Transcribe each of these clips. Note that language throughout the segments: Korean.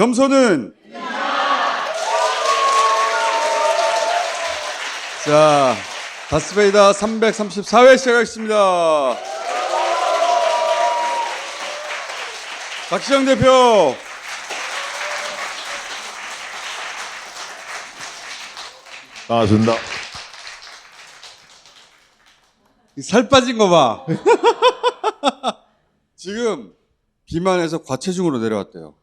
겸손은 자, 다스베이다 334회 시작하겠습니다. 박시영 대표. 반갑습니다. 살 빠진 거 봐. 지금 비만해서 과체중으로 내려왔대요.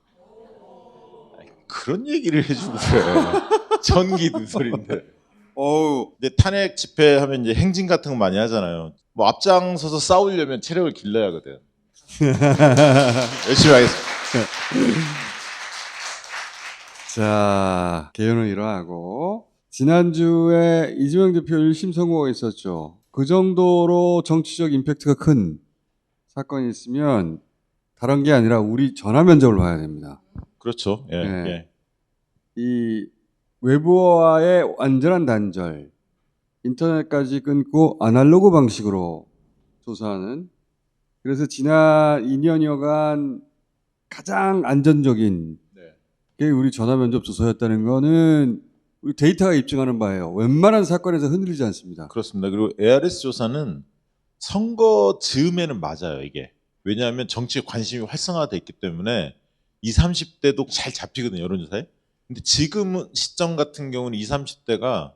그런 얘기를 해주고 그래. 전기 눈소리인데. 어우, 이제 탄핵 집회하면 이제 행진 같은 거 많이 하잖아요. 뭐 앞장서서 싸우려면 체력을 길러야 하거든. 열심히 하겠습니다. 자, 개요는 이러하고 지난주에 이재명 대표 1심 선고가 있었죠. 그 정도로 정치적 임팩트가 큰 사건이 있으면 다른 게 아니라 우리 전화 면접을 봐야 됩니다. 그렇죠. 예, 네. 예. 이 외부와의 완전한 단절, 인터넷까지 끊고 아날로그 방식으로 조사하는, 그래서 지난 2년여간 가장 안전적인 네. 게 우리 전화 면접 조사였다는 거는 우리 데이터가 입증하는 바예요. 웬만한 사건에서 흔들리지 않습니다. 그렇습니다. 그리고 ARS 조사는 선거 즈음에는 맞아요, 이게. 왜냐하면 정치에 관심이 활성화돼 있기 때문에 20, 30대도 잘 잡히거든요, 여론조사에. 근데 지금 시점 같은 경우는 20, 30대가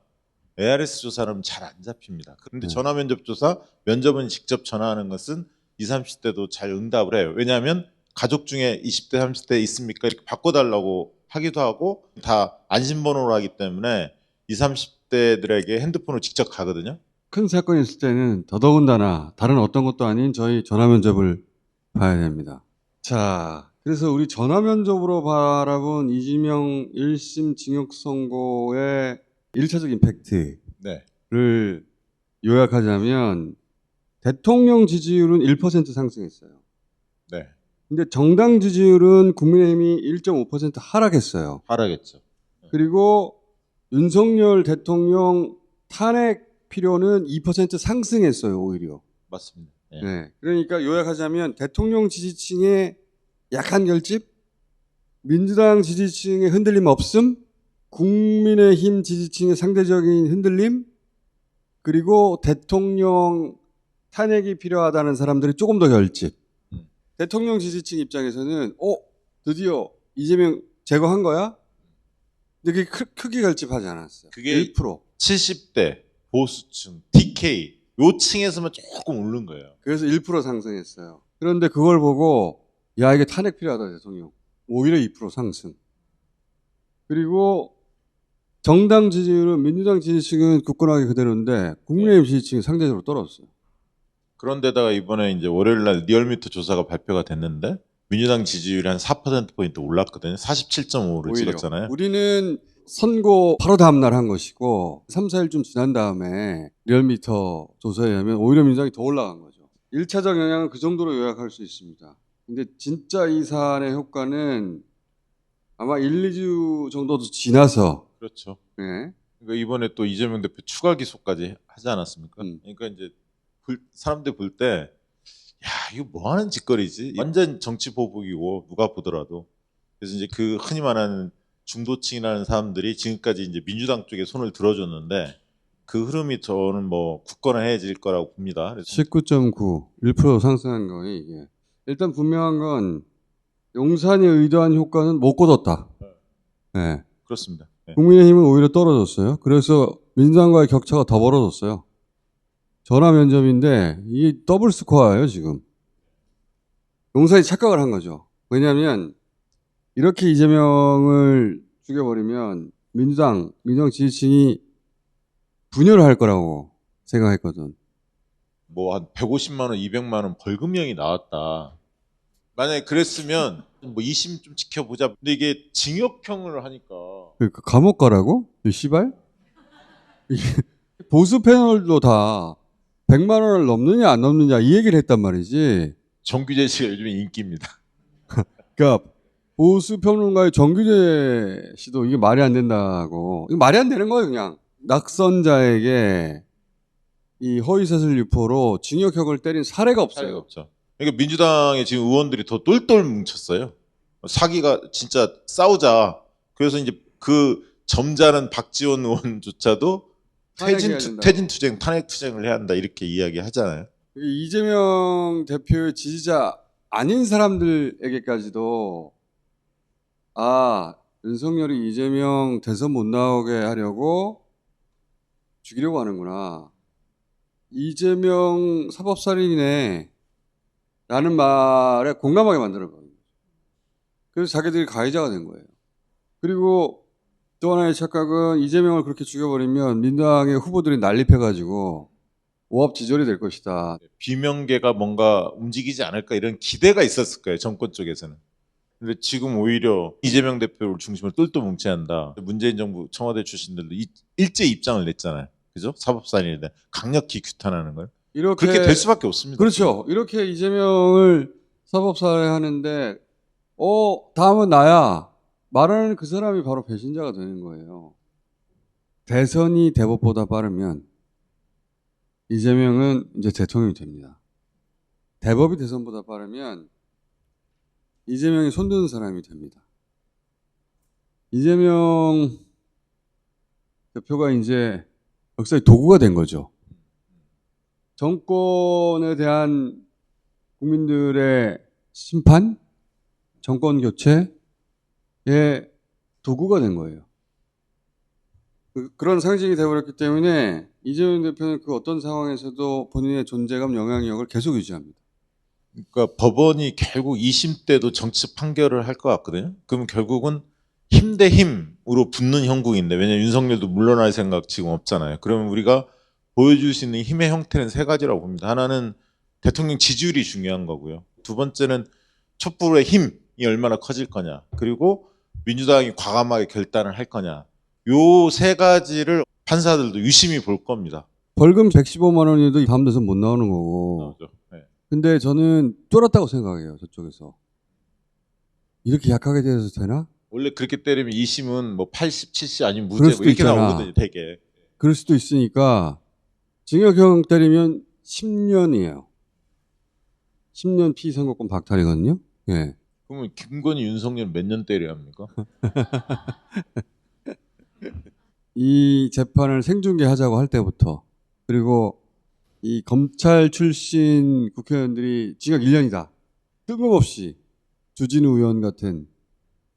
ARS 조사는 잘 안 잡힙니다. 그런데 전화 면접 조사, 면접은 직접 전화하는 것은 20, 30대도 잘 응답을 해요. 왜냐하면 가족 중에 20대, 30대 있습니까? 이렇게 바꿔달라고 하기도 하고 다 안심번호로 하기 때문에 20, 30대들에게 핸드폰으로 직접 가거든요. 큰 사건이 있을 때는 더더군다나 다른 어떤 것도 아닌 저희 전화 면접을 봐야 됩니다. 자, 그래서 우리 전화 면접으로 바라본 이재명 1심 징역 선고의 1차적 임팩트를 네. 요약하자면 대통령 지지율은 1% 상승했어요. 네. 근데 정당 지지율은 국민의힘이 1.5% 하락했어요. 하락했죠. 그리고 윤석열 대통령 탄핵 필요는 2% 상승했어요, 오히려. 맞습니다. 예. 네. 그러니까 요약하자면 대통령 지지층의 약한 결집, 민주당 지지층의 흔들림 없음, 국민의힘 지지층의 상대적인 흔들림, 그리고 대통령 탄핵이 필요하다는 사람들이 조금 더 결집. 대통령 지지층 입장에서는 드디어 이재명 제거한 거야? 근데 그게 크게 결집하지 않았어요. 그게 1%. 70대 보수층, DK 요 층에서만 조금 오른 거예요. 그래서 1% 상승했어요. 그런데 그걸 보고 야 이게 탄핵 필요하다 대통령. 오히려 2% 상승. 그리고 정당 지지율은 민주당 지지층은 굳건하게 그대로인데 국민의힘 지지층이 상대적으로 떨어졌어요. 그런데다가 이번에 이제 월요일 날 리얼미터 조사가 발표가 됐는데 민주당 지지율이 한 4%포인트 올랐거든요. 47.5를 찍었잖아요. 우리는 선고 바로 다음 날 한 것이고 3, 4일쯤 지난 다음에 리얼미터 조사에 의하면 오히려 민주당이 더 올라간 거죠. 1차적 영향은 그 정도로 요약할 수 있습니다. 근데 진짜 이 사안의 효과는 아마 1, 2주 정도도 지나서 그렇죠. 네. 그러니까 이번에 또 이재명 대표 추가 기소까지 하지 않았습니까? 그러니까 이제 사람들 볼 때 야, 이거 뭐 하는 짓거리지? 완전 정치 보복이고 누가 보더라도. 그래서 이제 그 흔히 말하는 중도층이라는 사람들이 지금까지 이제 민주당 쪽에 손을 들어줬는데 그 흐름이 저는 뭐 굳건해질 거라고 봅니다. 19.9, 1% 상승한 거예요, 이게. 일단 분명한 건 용산이 의도한 효과는 못 거뒀다. 네. 그렇습니다. 네. 국민의힘은 오히려 떨어졌어요. 그래서 민주당과의 격차가 더 벌어졌어요. 전화 면접인데 이게 더블 스코어예요, 지금. 용산이 착각을 한 거죠. 왜냐하면 이렇게 이재명을 죽여버리면 민주당 지지층이 분열을 할 거라고 생각했거든. 뭐 한 150만 원, 200만 원 벌금형이 나왔다. 만약에 그랬으면 뭐 2심 좀 지켜보자. 근데 이게 징역형을 하니까 그러니까 감옥 가라고? 이 씨발? 이게 보수 패널도 다 100만 원을 넘느냐 안 넘느냐 이 얘기를 했단 말이지. 정규재 씨가 요즘에 인기입니다. 그러니까 보수 평론가의 정규재 씨도 이게 말이 안 된다고. 이거 말이 안 되는 거예요, 그냥. 낙선자에게 이 허위사실 유포로 징역형을 때린 사례가 없어요. 사례가 없죠. 그러니까 민주당의 지금 의원들이 더 똘똘 뭉쳤어요. 사기가 진짜 싸우자. 그래서 이제 그 점잖은 박지원 의원조차도 탄핵해야 된다고. 퇴진투쟁, 탄핵투쟁을 해야 한다 이렇게 이야기하잖아요. 이재명 대표의 지지자 아닌 사람들에게까지도 윤석열이 이재명 대선 못 나오게 하려고 죽이려고 하는구나. 이재명 사법살인이네 라는 말에 공감하게 만드는 거예요. 그래서 자기들이 가해자가 된 거예요. 그리고 또 하나의 착각은 이재명을 그렇게 죽여버리면 민주당의 후보들이 난립해가지고 오합지졸이 될 것이다. 비명계가 뭔가 움직이지 않을까 이런 기대가 있었을 거예요. 정권 쪽에서는. 근데 지금 오히려 이재명 대표를 중심으로 똘똘뭉치한다. 문재인 정부 청와대 출신들도 일제 입장을 냈잖아요. 그죠? 사법살인에 대한 강력히 규탄하는 걸. 이렇게 그렇게 될 수밖에 없습니다. 그렇죠. 이렇게 이재명을 사법살해하는데 다음은 나야 말하는 그 사람이 바로 배신자가 되는 거예요. 대선이 대법보다 빠르면 이재명은 이제 대통령이 됩니다. 대법이 대선보다 빠르면 이재명이 손드는 사람이 됩니다. 이재명 대표가 이제 역사의 도구가 된 거죠. 정권에 대한 국민들의 심판, 정권 교체의 도구가 된 거예요. 그런 상징이 되어버렸기 때문에 이재명 대표는 그 어떤 상황에서도 본인의 존재감, 영향력을 계속 유지합니다. 그러니까 법원이 결국 2심 때도 정치적 판결을 할 것 같거든요. 그럼 결국은 힘 대 힘으로 붙는 형국인데, 왜냐면 윤석열도 물러날 생각 지금 없잖아요. 그러면 우리가 보여줄 수 있는 힘의 형태는 세 가지라고 봅니다. 하나는 대통령 지지율이 중요한 거고요. 두 번째는 촛불의 힘이 얼마나 커질 거냐. 그리고 민주당이 과감하게 결단을 할 거냐. 요 세 가지를 판사들도 유심히 볼 겁니다. 벌금 115만 원이도 다음 대선 못 나오는 거고. 네. 근데 저는 쫄았다고 생각해요. 저쪽에서. 이렇게 약하게 돼서 되나? 원래 그렇게 때리면 2심은 뭐 80, 70 아니면 그럴 무죄 수도 뭐 이렇게 있잖아. 나오거든요. 되게. 그럴 수도 있으니까 징역형 때리면 10년이에요. 10년 피선거권 박탈이거든요. 예. 그러면 김건희, 윤석열 몇 년 때려야 합니까? 이 재판을 생중계하자고 할 때부터, 그리고 이 검찰 출신 국회의원들이 징역 1년이다. 뜬금없이 주진우 의원 같은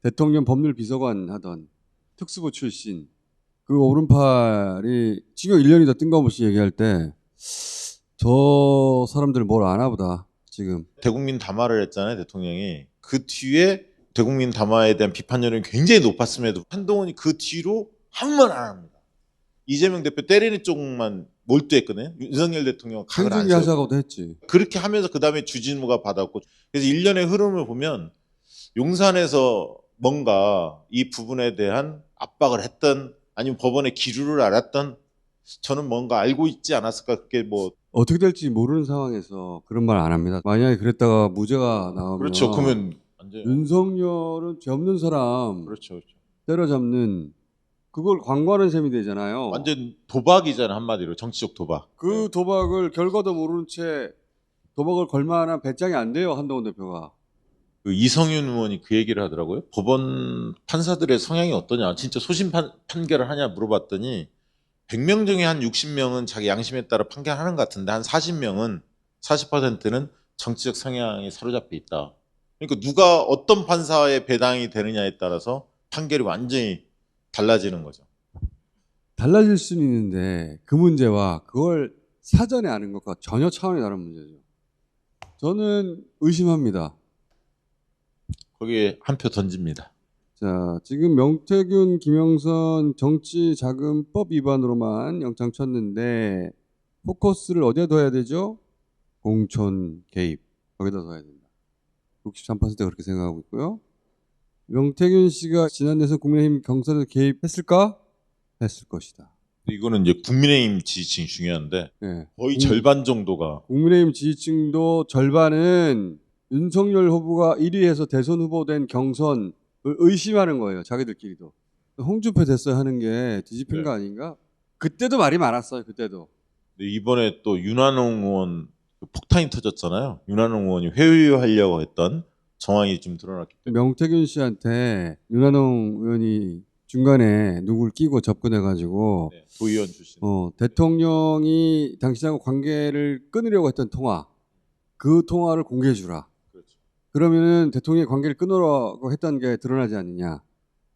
대통령 법률 비서관 하던 특수부 출신 그 오른팔이 징역 1년이다 뜬금없이 얘기할 때 저 사람들 뭘 아나 보다 지금. 대국민 담화를 했잖아요, 대통령이. 그 뒤에 대국민 담화에 대한 비판 여론이 굉장히 높았음에도 한동훈이 그 뒤로 아무 말 안 합니다. 이재명 대표 때리는 쪽만 몰두했거든요. 윤석열 대통령 각을 안 세우고. 생중계하자고도 했지. 그렇게 하면서 그 다음에 주진우가 받았고, 그래서 일련의 흐름을 보면 용산에서 뭔가 이 부분에 대한 압박을 했던, 아니면 법원의 기류를 알았던, 저는 뭔가 알고 있지 않았을까. 그게 뭐 어떻게 될지 모르는 상황에서 그런 말 안 합니다. 만약에 그랬다가 무죄가 나오면 그렇죠. 그러면 완전 윤석열은 죄 없는 사람 그렇죠. 때려잡는 그걸 광고하는 셈이 되잖아요. 완전 도박이잖아, 한마디로 정치적 도박. 그 도박을 결과도 모르는 채 도박을 걸 만한 배짱이 안 돼요, 한동훈 대표가. 그 이성윤 의원이 그 얘기를 하더라고요. 법원 판사들의 성향이 어떠냐, 진짜 소신 판결을 하냐 물어봤더니 100명 중에 한 60명은 자기 양심에 따라 판결하는 것 같은데 한 40%는 정치적 성향이 사로잡혀 있다. 그러니까 누가 어떤 판사의 배당이 되느냐에 따라서 판결이 완전히 달라지는 거죠. 달라질 수는 있는데 그 문제와 그걸 사전에 아는 것과 전혀 차원이 다른 문제죠. 저는 의심합니다. 거기에 한 표 던집니다. 자, 지금 명태균, 김영선 정치자금법 위반으로만 영장 쳤는데 포커스를 어디에 둬야 되죠? 공천 개입. 거기다 둬야 된다. 63%가 그렇게 생각하고 있고요. 명태균 씨가 지난 대선 국민의힘 경선에서 개입했을까? 했을 것이다. 이거는 이제 국민의힘 지지층이 중요한데 네. 거의 절반 정도가 국민의힘 지지층도 절반은 윤석열 후보가 1위에서 대선 후보 된 경선을 의심하는 거예요. 자기들끼리도. 홍준표 됐어야 하는 게 뒤집힌 거 아닌가? 그때도 말이 많았어요. 그때도. 근데 이번에 또 윤한홍 의원 폭탄이 터졌잖아요. 윤한홍 의원이 회유하려고 했던 정황이 좀 드러났기 때문에. 명태균 씨한테 윤한홍 의원이 중간에 누굴 끼고 접근해가지고 네, 도의원 출신. 대통령이 당신하고 관계를 끊으려고 했던 통화, 그 통화를 공개해주라. 그렇죠. 그러면은 대통령이 관계를 끊으려고 했던 게 드러나지 않느냐.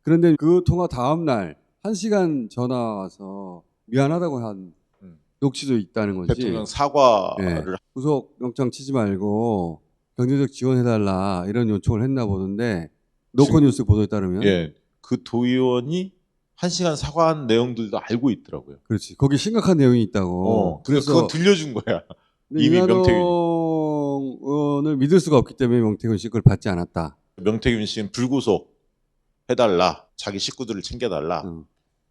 그런데 그 통화 다음 날 1시간 전화 와서 미안하다고 한 녹취도 있다는 거지. 대통령 사과를 구속 영장 치지 말고 경제적 지원해달라 이런 요청을 했나 보는데 노컷뉴스 보도에 따르면 예, 그 도의원이 1시간 사과한 내용들도 알고 있더라고요. 그렇지. 거기 심각한 내용이 있다고. 그래서 그거 들려준 거야. 근데 이미 윤한홍 명태균이. 의원을 믿을 수가 없기 때문에 명태균 씨 그걸 받지 않았다. 명태균 씨는 불구속 해달라. 자기 식구들을 챙겨달라.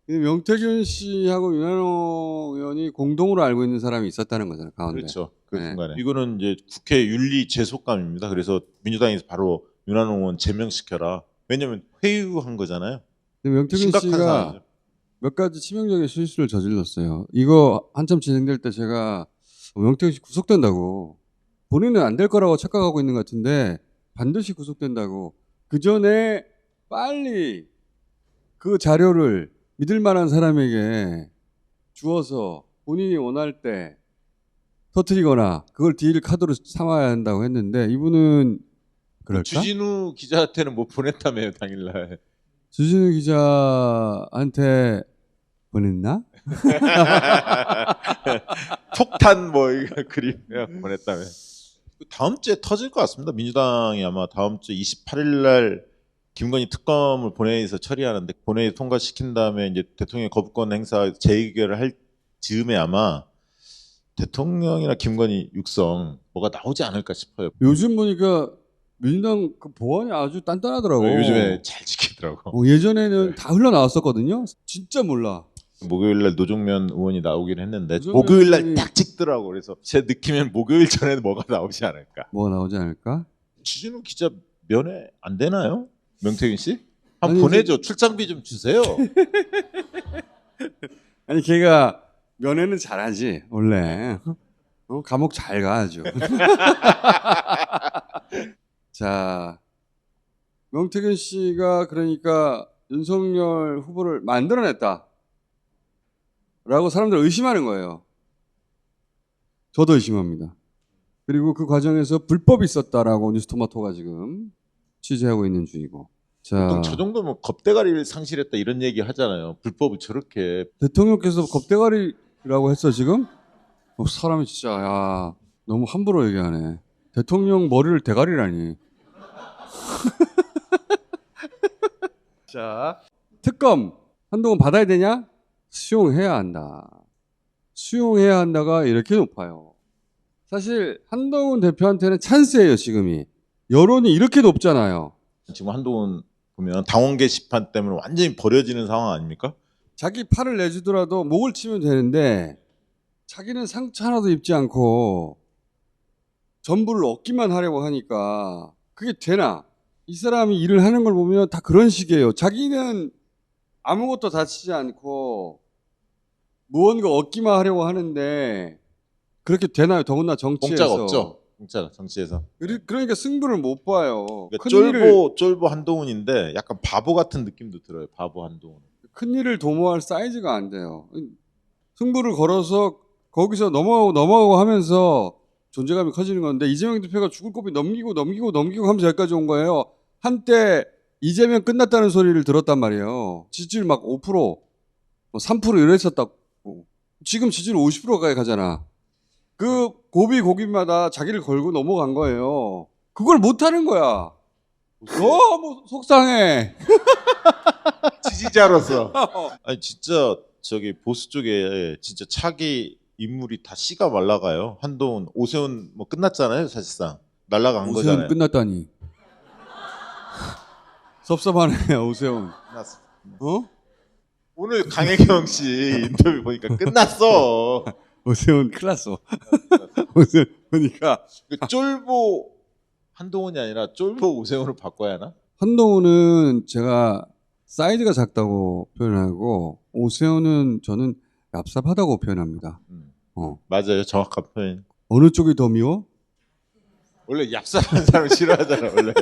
근데 명태균 씨하고 윤한홍 의원이 공동으로 알고 있는 사람이 있었다는 거잖아요. 가운데. 그렇죠. 그 네. 순간에. 이거는 이제 국회 윤리 제속감입니다. 그래서 민주당에서 바로 윤한홍 의원 제명시켜라. 왜냐면 회유한 거잖아요. 근데 명태균 심각한 씨가 상황이죠. 몇 가지 치명적인 실수를 저질렀어요. 이거 한참 진행될 때 제가 명태균 씨 구속된다고 본인은 안 될 거라고 착각하고 있는 것 같은데 반드시 구속된다고 그 전에 빨리 그 자료를 믿을 만한 사람에게 주어서 본인이 원할 때 터뜨리거나 그걸 딜 카드로 삼아야 한다고 했는데 이분은 그럴까? 주진우 기자한테는 못 보냈다며요, 당일날. 주진우 기자한테 보냈나? 폭탄 뭐 이거 그림 보냈다며. 다음 주에 터질 것 같습니다. 민주당이 아마 다음 주 28일 날 김건희 특검을 본회의에서 처리하는데 본회의 통과시킨 다음에 이제 대통령 거부권 행사 재의결을 할 즈음에 아마 대통령이나 김건희 육성 뭐가 나오지 않을까 싶어요. 요즘 보니까 민주당 그 보안이 아주 단단하더라고. 요즘에 잘 지키더라고. 예전에는 다 흘러나왔었거든요. 진짜 몰라. 목요일 날 노종면 의원이 나오긴 했는데 노종면 목요일 날 의원이- 딱 찍더라고. 그래서 제 느낌엔 목요일 전에는 뭐가 나오지 않을까. 뭐가 나오지 않을까? 주진우 기자 면회 안 되나요? 명태균 씨? 한번 아니, 보내줘. 출장비 좀 주세요. 아니 걔가 면회는 잘하지 원래. 감옥 잘 가 아주. 자, 명태균 씨가 그러니까 윤석열 후보를 만들어냈다. 라고 사람들 의심하는 거예요. 저도 의심합니다. 그리고 그 과정에서 불법이 있었다라고 뉴스토마토가 지금 취재하고 있는 중이고. 자, 보통 저 정도면 겁대가리를 상실했다 이런 얘기 하잖아요. 불법을 저렇게. 대통령께서 겁대가리라고 했어 지금? 사람이 진짜 야 너무 함부로 얘기하네. 대통령 머리를 대가리라니. 자, 특검 한동훈 받아야 되냐? 수용해야 한다. 수용해야 한다가 이렇게 높아요. 사실 한동훈 대표한테는 찬스예요 지금이. 여론이 이렇게 높잖아요. 지금 한동훈 보면 당원 게시판 때문에 완전히 버려지는 상황 아닙니까? 자기 팔을 내주더라도 목을 치면 되는데 자기는 상처 하나도 입지 않고 전부를 얻기만 하려고 하니까 그게 되나? 이 사람이 일을 하는 걸 보면 다 그런 식이에요. 자기는 아무것도 다치지 않고 무언가 얻기만 하려고 하는데 그렇게 되나요? 더군다나 정치에서. 공짜가 없죠. 공짜가 정치에서. 그러니까 승부를 못 봐요. 그러니까 큰 일을, 쫄보 한동훈인데 약간 바보 같은 느낌도 들어요. 바보 한동훈. 큰 일을 도모할 사이즈가 안 돼요. 승부를 걸어서 거기서 넘어가고 하면서 존재감이 커지는 건데 이재명 대표가 죽을 고비 넘기고 하면서 여기까지 온 거예요. 한때 이재명 끝났다는 소리를 들었단 말이에요. 지지율 막 5%, 뭐 3% 이랬었다고. 지금 지지율 50% 가까이 가잖아. 그 고비마다 자기를 걸고 넘어간 거예요. 그걸 못하는 거야. 너무 속상해. 지지자로서. 아니 진짜 저기 보수 쪽에 진짜 차기 인물이 다 씨가 말라가요. 한동훈, 오세훈 뭐 끝났잖아요. 사실상 날라간 오세훈 거잖아요. 끝났다니. 섭섭하네요, 오세훈. 끝났어. 어? 오늘 강혜경 씨 인터뷰 보니까 끝났어. 오세훈 큰일 났어. 오세훈 보니까. 그 쫄보 한동훈이 아니라 쫄보 오세훈으로 바꿔야 하나? 한동훈은 제가 사이즈가 작다고 표현하고 오세훈은 저는 얍삽하다고 표현합니다. 어. 맞아요. 정확한 표현. 어느 쪽이 더 미워? 원래 얍삽한 사람 싫어하잖아 원래.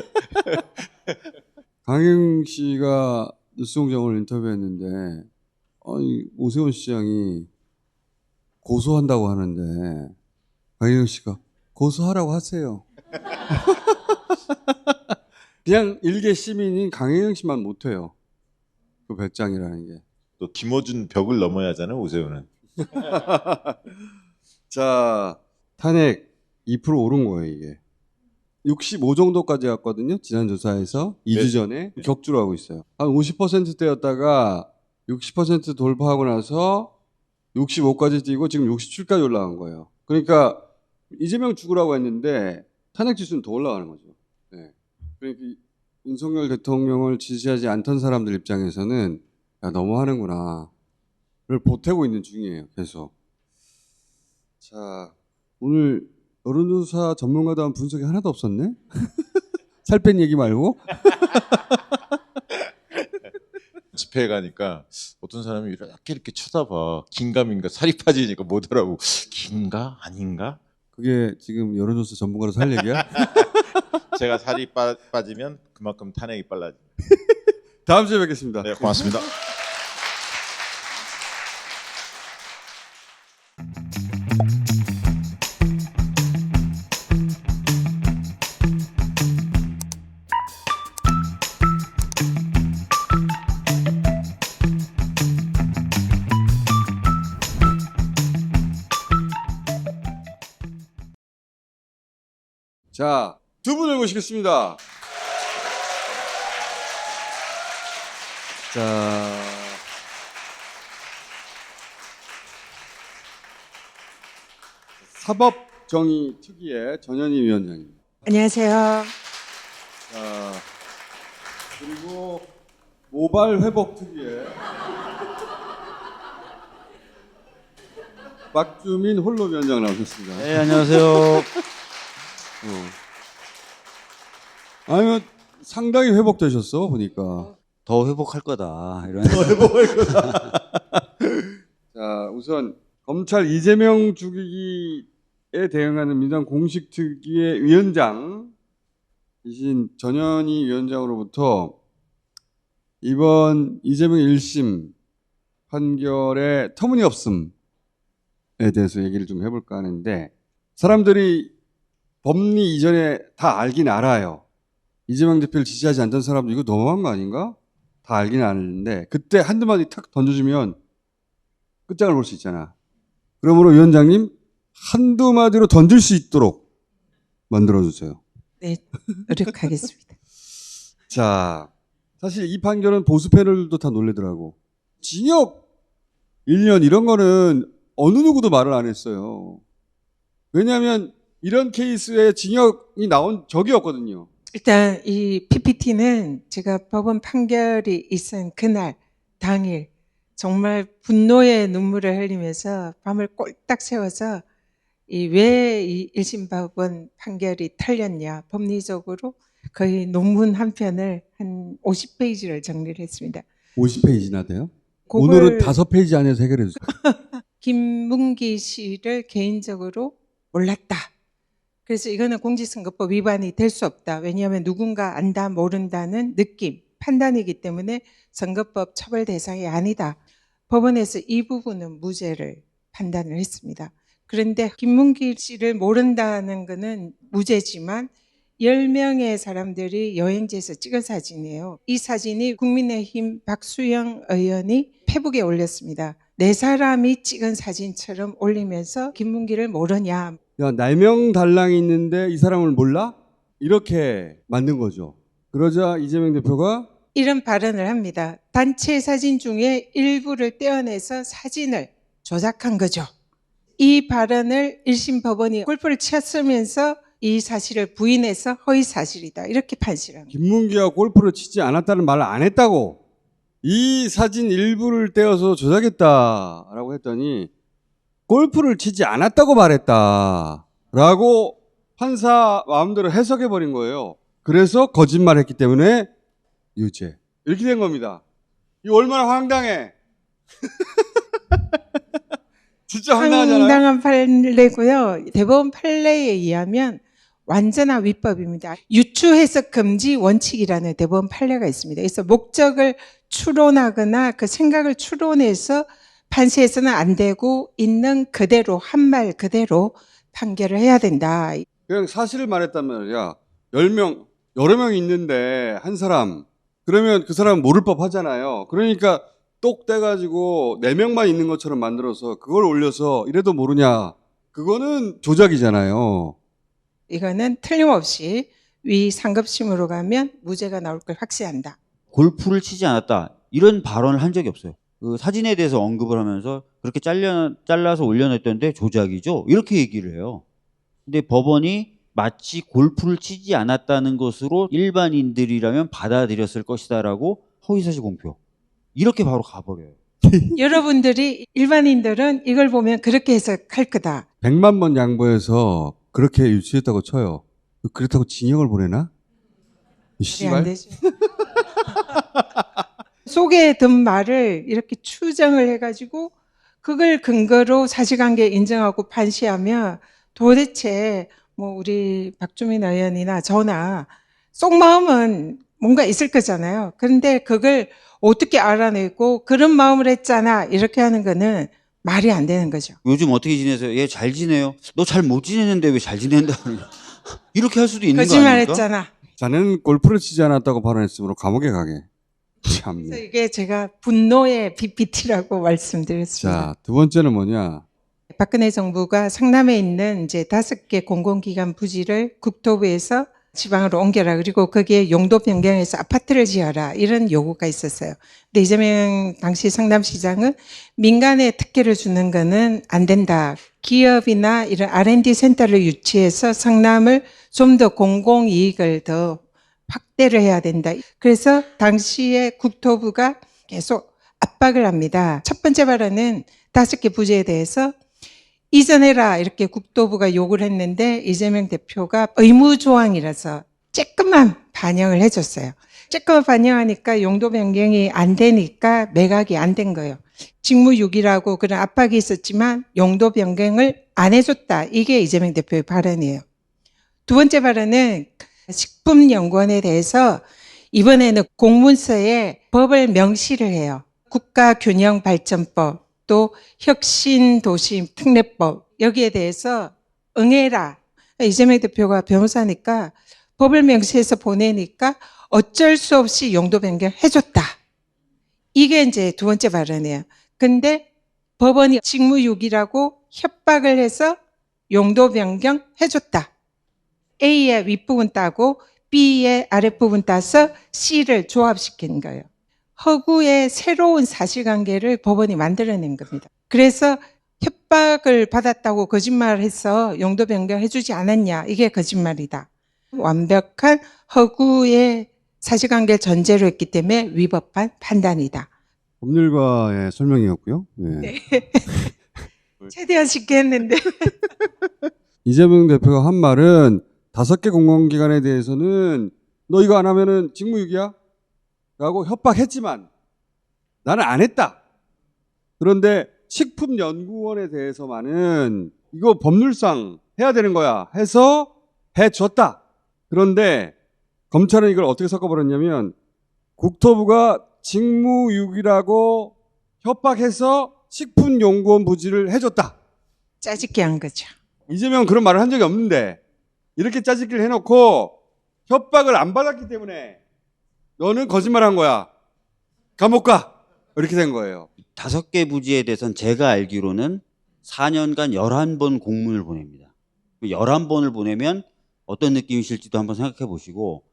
강영 씨가 뉴스공장 오늘 인터뷰했는데 아니 오세훈 시장이 고소한다고 하는데 강영 씨가 고소하라고 하세요. 그냥 일개 시민인 강혜영 씨만 못해요. 그 배짱이라는 게. 또 김어준 벽을 넘어야 하잖아요 오세훈은. 자, 탄핵 2% 오른 거예요, 이게. 65 정도까지 갔거든요. 지난 조사에서 2주 전에 격주로 하고 있어요. 한 50%대였다가 60% 돌파하고 나서 65까지 뛰고 지금 67까지 올라간 거예요. 그러니까 이재명 죽으라고 했는데 탄핵 지수는 더 올라가는 거죠. 네. 그러니까 윤석열 대통령을 지지하지 않던 사람들 입장에서는 야, 너무하는구나. 를 보태고 있는 중이에요. 계속. 자, 오늘 여론조사 전문가도 한 분석이 하나도 없었네? 살 뺀 얘기 말고? 집회에 가니까 어떤 사람이 이렇게 쳐다봐. 긴가민가 살이 빠지니까 못 알아보고 긴가 아닌가? 그게 지금 여론조사 전문가로서 할 얘기야? 제가 살이 빠지면 그만큼 탄핵이 빨라집니다. 다음 주에 뵙겠습니다. 네, 고맙습니다. 자, 두 분을 모시겠습니다. 자, 사법정의특위의 전현희 위원장입니다. 안녕하세요. 자, 그리고 모발회복특위의 박주민 홀로위원장 나오셨습니다. 네, 안녕하세요. 아니면 상당히 회복되셨어 보니까. 더 회복할 거다. 이런. 자, 우선 검찰 이재명 죽이기에 대응하는 민주당 공식특위의 위원장이신 전현희 위원장으로부터 이번 이재명 1심 판결의 터무니없음에 대해서 얘기를 좀 해볼까 하는데, 사람들이 법리 이전에 다 알긴 알아요. 이재명 대표를 지지하지 않던 사람도 이거 너무한 거 아닌가? 다 알긴 아는데 그때 한두 마디 탁 던져주면 끝장을 볼 수 있잖아. 그러므로 위원장님 한두 마디로 던질 수 있도록 만들어주세요. 네, 노력하겠습니다. 자, 사실 이 판결은 보수 패널도 다 놀래더라고. 징역 1년 이런 거는 어느 누구도 말을 안 했어요. 왜냐하면 이런 케이스에 징역이 나온 적이 없거든요. 일단 이 PPT는 제가 법원 판결이 있은 그날 당일 정말 분노의 눈물을 흘리면서 밤을 꼴딱 세워서 왜 이 1심 법원 판결이 틀렸냐, 법리적으로 거의 논문 한 편을 한 50페이지를 정리를 했습니다. 50페이지나 돼요? 그걸 오늘은 5페이지 안에서 해결해 주세요. 김문기 씨를 개인적으로 몰랐다. 그래서 이거는 공직선거법 위반이 될 수 없다. 왜냐하면 누군가 안다 모른다는 느낌, 판단이기 때문에 선거법 처벌 대상이 아니다. 법원에서 이 부분은 무죄를 판단을 했습니다. 그런데 김문기 씨를 모른다는 것은 무죄지만 10명의 사람들이 여행지에서 찍은 사진이에요. 이 사진이 국민의힘 박수영 의원이 페북에 올렸습니다. 4사람이 찍은 사진처럼 올리면서 김문기를 모르냐. 야, 4명 달랑이 있는데 이 사람을 몰라? 이렇게 만든 거죠. 그러자 이재명 대표가 이런 발언을 합니다. 단체 사진 중에 일부를 떼어내서 사진을 조작한 거죠. 이 발언을 1심 법원이 골프를 쳤으면서 이 사실을 부인해서 허위 사실이다. 이렇게 판시를 합니다. 김문기가 골프를 치지 않았다는 말을 안 했다고. 이 사진 일부를 떼어서 조작했다라고 했더니 골프를 치지 않았다고 말했다라고 판사 마음대로 해석해버린 거예요. 그래서 거짓말했기 때문에 유죄. 이렇게 된 겁니다. 이거 얼마나 황당해. 진짜 황당하잖아요. 황당한 판례고요. 대법원 판례에 의하면 완전한 위법입니다. 유추 해석 금지 원칙이라는 대법원 판례가 있습니다. 그래서 목적을 추론하거나 그 생각을 추론해서 판시해서는 안 되고 있는 그대로 한 말 그대로 판결을 해야 된다. 그냥 사실을 말했다면 야 10명 여러 명 있는데 한 사람 그러면 그 사람은 모를 법 하잖아요. 그러니까 똑 떼가지고 4명만 있는 것처럼 만들어서 그걸 올려서 이래도 모르냐. 그거는 조작이잖아요. 이거는 틀림없이 위 상급심으로 가면 무죄가 나올 걸 확신한다. 골프를 치지 않았다. 이런 발언을 한 적이 없어요. 그 사진에 대해서 언급을 하면서 그렇게 잘라서 올려냈던데 조작이죠. 이렇게 얘기를 해요. 근데 법원이 마치 골프를 치지 않았다는 것으로 일반인들이라면 받아들였을 것이다라고 허위사실 공표. 이렇게 바로 가버려요. 여러분들이 일반인들은 이걸 보면 그렇게 해석할 거다. 100만 번 양보해서 그렇게 유치했다고 쳐요. 그렇다고 징역을 보내나? 이 말이 안 씨발. 되죠. 속에 든 말을 이렇게 추정을 해가지고 그걸 근거로 사실관계 인정하고 판시하면 도대체 뭐 우리 박주민 의원이나 저나 속마음은 뭔가 있을 거잖아요. 그런데 그걸 어떻게 알아내고 그런 마음을 했잖아 이렇게 하는 거는 말이 안 되는 거죠. 요즘 어떻게 지내세요? 얘 잘 지내요? 너 잘 못 지내는데 왜 잘 지낸다? 이렇게 할 수도 있는 거 아닙니까? 거짓말했잖아. 자네는 골프를 치지 않았다고 발언했으므로 감옥에 가게. 그래서 참네. 이게 제가 분노의 PPT라고 말씀드렸습니다. 자, 두 번째는 뭐냐? 박근혜 정부가 성남에 있는 이제 5개 공공기관 부지를 국토부에서 지방으로 옮겨라. 그리고 거기에 용도 변경해서 아파트를 지어라. 이런 요구가 있었어요. 근데 이재명 당시 성남시장은 민간에 특혜를 주는 거는 안 된다. 기업이나 이런 R&D 센터를 유치해서 성남을 좀 더 공공이익을 더 확대를 해야 된다. 그래서 당시에 국토부가 계속 압박을 합니다. 첫 번째 발언은 5개 부지에 대해서 이전해라 이렇게 국토부가 요구를 했는데 이재명 대표가 의무조항이라서 조금만 반영을 해줬어요. 조금만 반영하니까 용도 변경이 안 되니까 매각이 안 된 거예요. 직무유기라고 그런 압박이 있었지만 용도 변경을 안 해줬다. 이게 이재명 대표의 발언이에요. 두 번째 발언은 식품연구원에 대해서 이번에는 공문서에 법을 명시를 해요. 국가균형발전법 또 혁신도시특례법 여기에 대해서 응해라. 이재명 대표가 변호사니까 법을 명시해서 보내니까 어쩔 수 없이 용도 변경 해줬다. 이게 이제 두 번째 발언이에요. 근데 법원이 직무유기라고 협박을 해서 용도 변경 해줬다. A의 윗부분 따고 B의 아랫부분 따서 C를 조합시킨 거예요. 허구의 새로운 사실관계를 법원이 만들어낸 겁니다. 그래서 협박을 받았다고 거짓말해서 용도 변경해주지 않았냐. 이게 거짓말이다. 완벽한 허구의 사실관계를 전제로 했기 때문에 위법한 판단이다. 법률가의 설명이었고요. 네. 네. 최대한 쉽게 했는데. 이재명 대표가 한 말은 5개 공공기관에 대해서는 너 이거 안 하면은 직무유기야? 라고 협박했지만 나는 안 했다. 그런데 식품연구원에 대해서만은 이거 법률상 해야 되는 거야 해서 해줬다. 그런데 검찰은 이걸 어떻게 섞어버렸냐면 국토부가 직무유기라고 협박해서 식품연구원 부지를 해줬다. 짜집게 한 거죠. 이재명은 그런 말을 한 적이 없는데 이렇게 짜집기를 해놓고 협박을 안 받았기 때문에 너는 거짓말한 거야. 감옥 가. 이렇게 된 거예요. 5개 부지에 대해서는 제가 알기로는 4년간 11번 공문을 보냅니다. 11번을 보내면 어떤 느낌이실지도 한번 생각해 보시고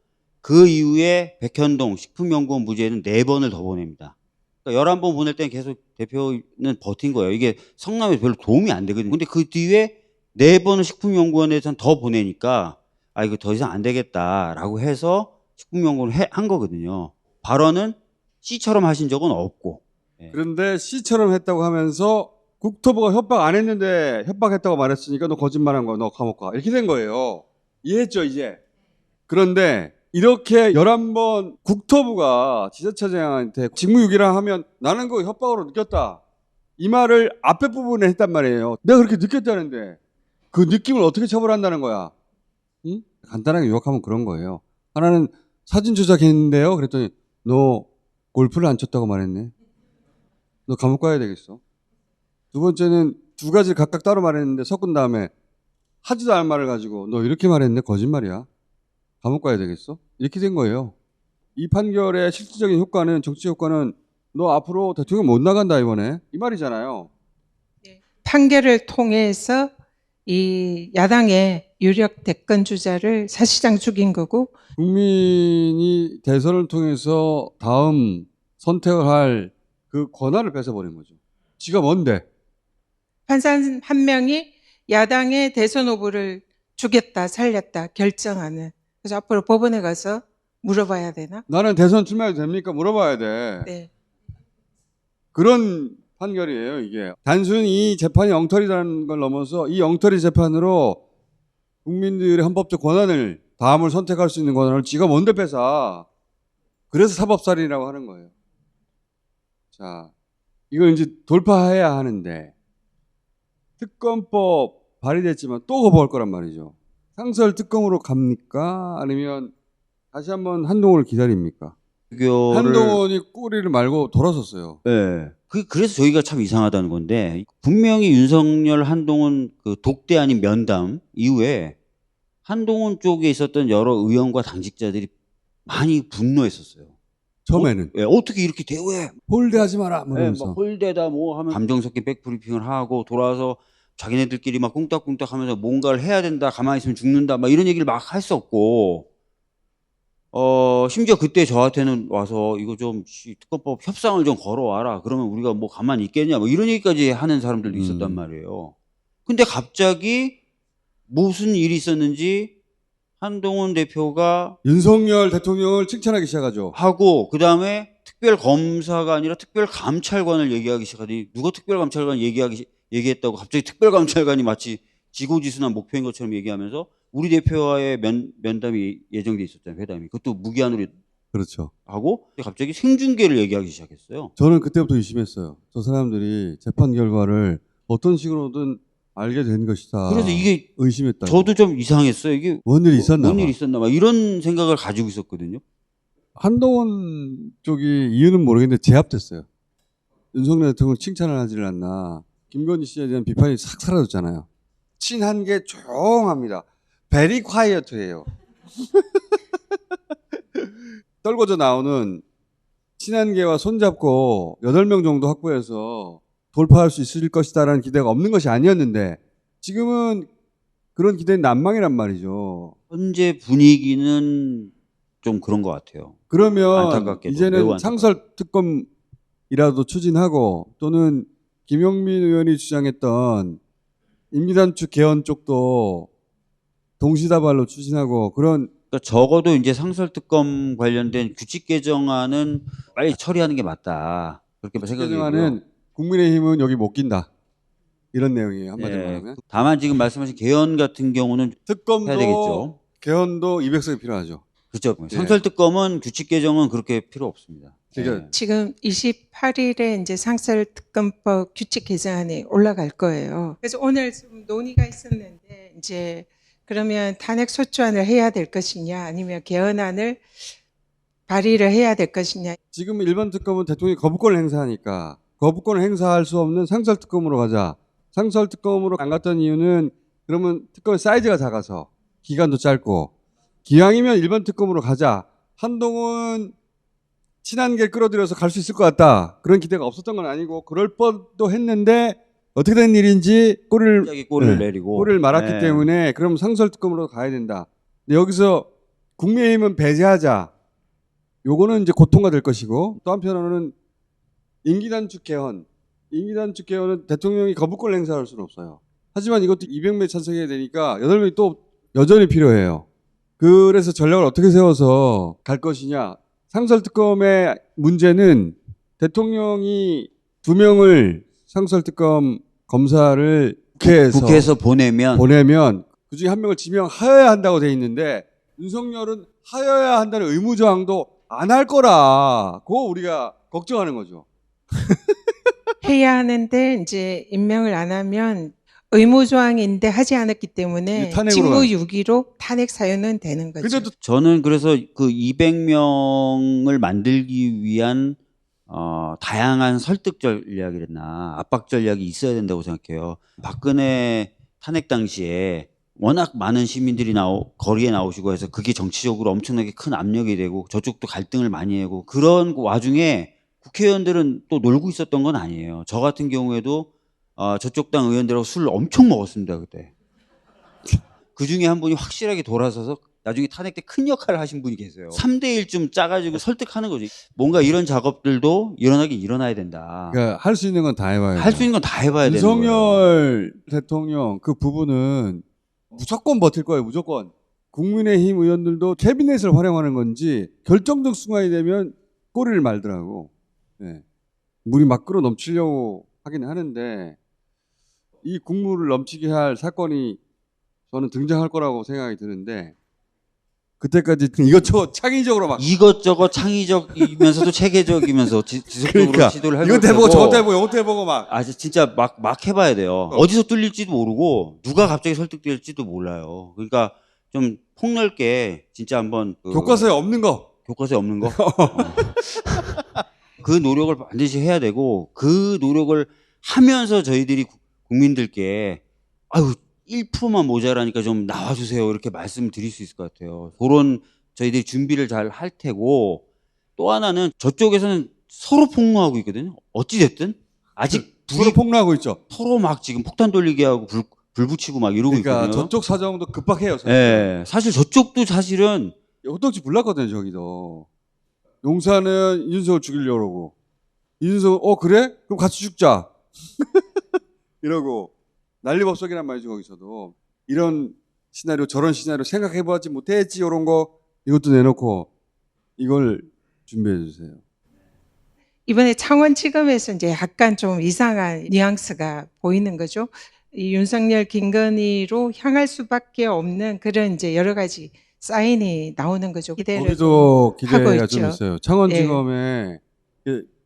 그 이후에 백현동 식품연구원 부지에는 4번을 더 보냅니다. 그러니까 11번 보낼 때는 계속 대표는 버틴 거예요. 이게 성남에 별로 도움이 안 되거든요. 근데 그 뒤에 4번을 식품연구원에서는 더 보내니까 아 이거 더 이상 안 되겠다라고 해서 식품연구원을 한 거거든요. 발언은 C처럼 하신 적은 없고. 그런데 C처럼 했다고 하면서 국토부가 협박 안 했는데 협박했다고 말했으니까 너 거짓말한 거야. 너 감옥 가. 이렇게 된 거예요. 이해했죠 이제. 그런데 이렇게 11번 국토부가 지자체장한테 직무유기라 하면 나는 그 협박으로 느꼈다. 이 말을 앞에 부분에 했단 말이에요. 내가 그렇게 느꼈다는데 그 느낌을 어떻게 처벌한다는 거야. 응? 간단하게 요약하면 그런 거예요. 하나는 사진 조작했는데요. 그랬더니 너 골프를 안 쳤다고 말했네. 너 감옥 가야 되겠어. 두 번째는 두 가지를 각각 따로 말했는데 섞은 다음에 하지도 않은 말을 가지고 너 이렇게 말했네. 거짓말이야. 감옥 가야 되겠어. 이렇게 된 거예요. 이 판결의 실질적인 효과는, 정치 효과는 너 앞으로 대통령 못 나간다 이번에, 이 말이잖아요. 판결을 통해서 이 야당의 유력 대권 주자를 사실상 죽인 거고, 국민이 대선을 통해서 다음 선택을 할 그 권한을 뺏어버린 거죠. 지가 뭔데? 판사 한 명이 야당의 대선 후보를 죽였다 살렸다 결정하는. 그래서 앞으로 법원에 가서 물어봐야 되나? 나는 대선 출마해도 됩니까? 물어봐야 돼. 네. 그런 판결이에요, 이게. 단순히 이 재판이 엉터리라는 걸 넘어서 이 엉터리 재판으로 국민들의 헌법적 권한을, 다음을 선택할 수 있는 권한을 지가 뭔데 뺏어. 그래서 사법살인이라고 하는 거예요. 자, 이걸 이제 돌파해야 하는데, 특검법 발의됐지만 또 거부할 거란 말이죠. 상설 특검으로 갑니까? 아니면 다시 한번 한동훈을 기다립니까? 한동훈이 꼬리를 말고 돌아섰어요. 네. 그래서 저희가 참 이상하다는 건데, 분명히 윤석열, 한동훈 그 독대 아닌 면담 이후에 한동훈 쪽에 있었던 여러 의원과 당직자들이 많이 분노했었어요. 처음에는. 어떻게 이렇게 대우해? 홀대하지 마라. 뭐 네, 이러면서. 막 홀대다 뭐 하면 감정 섞인 백브리핑을 하고 돌아와서 자기네들끼리 막 꿍딱꿍딱 하면서 뭔가를 해야 된다. 가만히 있으면 죽는다. 막 이런 얘기를 막 했었고, 심지어 그때 저한테는 와서 이거 좀 특검법 협상을 좀 걸어와라. 그러면 우리가 뭐 가만히 있겠냐. 뭐 이런 얘기까지 하는 사람들도 있었단 말이에요. 근데 갑자기 무슨 일이 있었는지 한동훈 대표가 윤석열 대통령을 칭찬하기 시작하죠. 하고 그다음에 특별 검사가 아니라 특별 감찰관을 얘기하기 시작하더니 누가 특별 감찰관 얘기했다고 갑자기 특별 감찰관이 마치 지고지순한 목표인 것처럼 얘기하면서 우리 대표와의 면담이 예정돼 있었잖아요. 회담이. 그것도 무기한으로 그렇죠. 하고 갑자기 생중계를 얘기하기 시작했어요. 저는 그때부터 의심했어요. 저 사람들이 재판 결과를 어떤 식으로든 알게 된 것이다. 그래서 이게 의심했다. 저도 좀 이상했어요. 이게 뭔 일이 있었나 봐. 뭔 일이 있었나 봐. 이런 생각을 가지고 있었거든요. 한동훈 쪽이 이유는 모르겠는데 제압됐어요. 윤석열 대통령을 칭찬을 하지를 않나. 김건희 씨에 대한 비판이 싹 사라졌잖아요. 친한 게 조용합니다. 베리 콰이어트예요. 떨궈져 나오는 친한계와 손잡고 8명 정도 확보해서 돌파할 수 있을 것이다라는 기대가 없는 것이 아니었는데 지금은 그런 기대는 난망이란 말이죠. 현재 분위기는 좀 그런 것 같아요. 그러면 안타깝게도, 매우 이제는 안타깝게도. 상설 특검이라도 추진하고 또는 김용민 의원이 주장했던 임기단축 개헌 쪽도 동시다발로 추진하고 그런 그러니까 적어도 이제 상설특검 관련된 규칙 개정안은 빨리 처리하는 게 맞다. 그렇게 생각이 개정안은 국민의힘은 여기 못 낀다. 이런 내용이에요. 한마디로 네. 말하면. 다만 지금 말씀하신 개헌 같은 경우는 해야 특검도 되겠죠. 개헌도 200석이 필요하죠. 그렇죠. 예. 상설특검은 규칙 개정은 그렇게 필요 없습니다. 그러니까 예. 지금 28일에 이제 상설특검법 규칙 개정안이 올라갈 거예요. 그래서 오늘 좀 논의가 있었는데 이제 그러면 탄핵 소추안을 해야 될 것이냐 아니면 개헌안을 발의를 해야 될 것이냐. 지금 일반 특검은 대통령이 거부권을 행사하니까 거부권을 행사할 수 없는 상설특검으로 가자. 상설특검으로 안 갔던 이유는 그러면 특검의 사이즈가 작아서 기간도 짧고 기왕이면 일반 특검으로 가자. 한동훈 친한계 끌어들여서 갈 수 있을 것 같다. 그런 기대가 없었던 건 아니고 그럴 뻔도 했는데 어떻게 된 일인지 갑자기 골을 네. 내리고 꼴을 말았기 네. 때문에 그럼 상설특검으로 가야 된다. 근데 여기서 국민의힘은 배제하자. 요거는 이제 고통가 될 것이고 또 한편으로는 임기단축 개헌. 임기단축 개헌은 대통령이 거부권을 행사할 수는 없어요. 하지만 이것도 200명 찬성해야 되니까 8명이 또 여전히 필요해요. 그래서 전략을 어떻게 세워서 갈 것이냐. 상설특검의 문제는 대통령이 2명을 상설특검 검사를 국회에서 보내면 그중에 1명을 지명하여야 한다고 돼 있는데 윤석열은 하여야 한다는 의무조항도 안 할 거라. 그거 우리가 걱정하는 거죠. 해야 하는데 이제 임명을 안 하면 의무조항인데 하지 않았기 때문에 이게 탄핵으로 직무유기로 탄핵 사유는 되는 거죠. 근데도 저는 그래서 그 200명을 만들기 위한 다양한 설득 전략이나 압박 전략이 있어야 된다고 생각해요. 박근혜 탄핵 당시에 워낙 많은 시민들이 거리에 나오시고 해서 그게 정치적으로 엄청나게 큰 압력이 되고 저쪽도 갈등을 많이 하고 그런 와중에 국회의원들은 또 놀고 있었던 건 아니에요. 저 같은 경우에도 저쪽 당 의원들하고 술을 엄청 먹었습니다, 그때. 그 중에 한 분이 확실하게 돌아서서 나중에 탄핵 때 큰 역할을 하신 분이 계세요. 3대1좀 짜가지고 설득하는 거지. 뭔가 이런 작업들도 일어나긴 일어나야 된다. 그러니까 할 수 있는 건 다 해봐야 할 수 있는 건 다 해봐야 되는 거예요. 윤석열 대통령 그 부분은 무조건 버틸 거예요. 무조건. 국민의힘 의원들도 캐비넷을 활용하는 건지 결정적 순간이 되면 꼬리를 말더라고. 네. 물이 막 끌어 넘치려고 하긴 하는데 이 국물을 넘치게 할 사건이 저는 등장할 거라고 생각이 드는데 그때까지 이것저것 창의적으로 막 이것저것 창의적이면서도 체계적이면서 지속적으로 그러니까 시도를 하려고 이것도 해보고 저것도 해보고 이것도 해보고 막 진짜 막 해봐야 돼요. 어디서 뚫릴지도 모르고 누가 갑자기 설득될지도 몰라요. 그러니까 좀 폭넓게 진짜 한번 교과서에 없는 거 교과서에 없는 거 그 노력을 반드시 해야 되고 그 노력을 하면서 저희들이 국민들께 아유 1%만 모자라니까 좀 나와주세요 이렇게 말씀드릴 수 있을 것 같아요. 그런 저희들이 준비를 잘 할 테고 또 하나는 저쪽에서는 서로 폭로하고 있거든요. 어찌됐든 아직 서로 폭로하고 있죠. 서로 막 지금 폭탄 돌리기 하고 불 붙이고 막 이러고 그러니까 있거든요. 저쪽 사정도 급박해요. 사실. 네, 사실 저쪽도 사실은 호떡지 불났거든요. 저기도 용사는 이준석을 죽이려고 그러고 이준석은 그래? 그럼 같이 죽자 이러고 난리법석이란 말이죠. 거기서도 이런 시나리오 저런 시나리오 생각해보지 못했지 이런 거 이것도 내놓고 이걸 준비해 주세요. 이번에 창원지검에서 이제 약간 좀 이상한 뉘앙스가 보이는 거죠. 이 윤석열, 김건희로 향할 수밖에 없는 그런 이제 여러 가지 사인이 나오는 거죠. 기대를 거기도 좀 하고 기대가 좀 있죠. 있어요. 창원지검에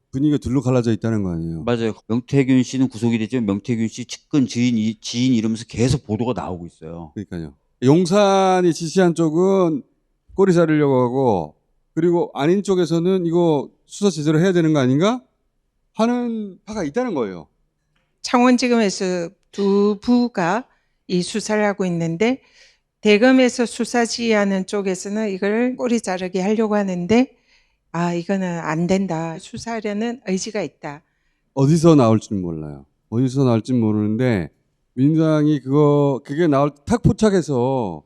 분위기가 둘로 갈라져 있다는 거 아니에요. 맞아요. 명태균 씨는 구속이 됐지만 명태균 씨 측근 지인 이러면서 계속 보도가 나오고 있어요. 그러니까요. 용산이 지시한 쪽은 꼬리 자르려고 하고 그리고 아닌 쪽에서는 이거 수사 제대로 해야 되는 거 아닌가 하는 파가 있다는 거예요. 창원지검에서 두 부가 이 수사를 하고 있는데 대검에서 수사 지휘하는 쪽에서는 이걸 꼬리 자르게 하려고 하는데 이거는 안 된다. 수사하려는 의지가 있다. 어디서 나올지는 몰라요. 어디서 나올지는 모르는데 민주당이 그게 나올 탁 포착해서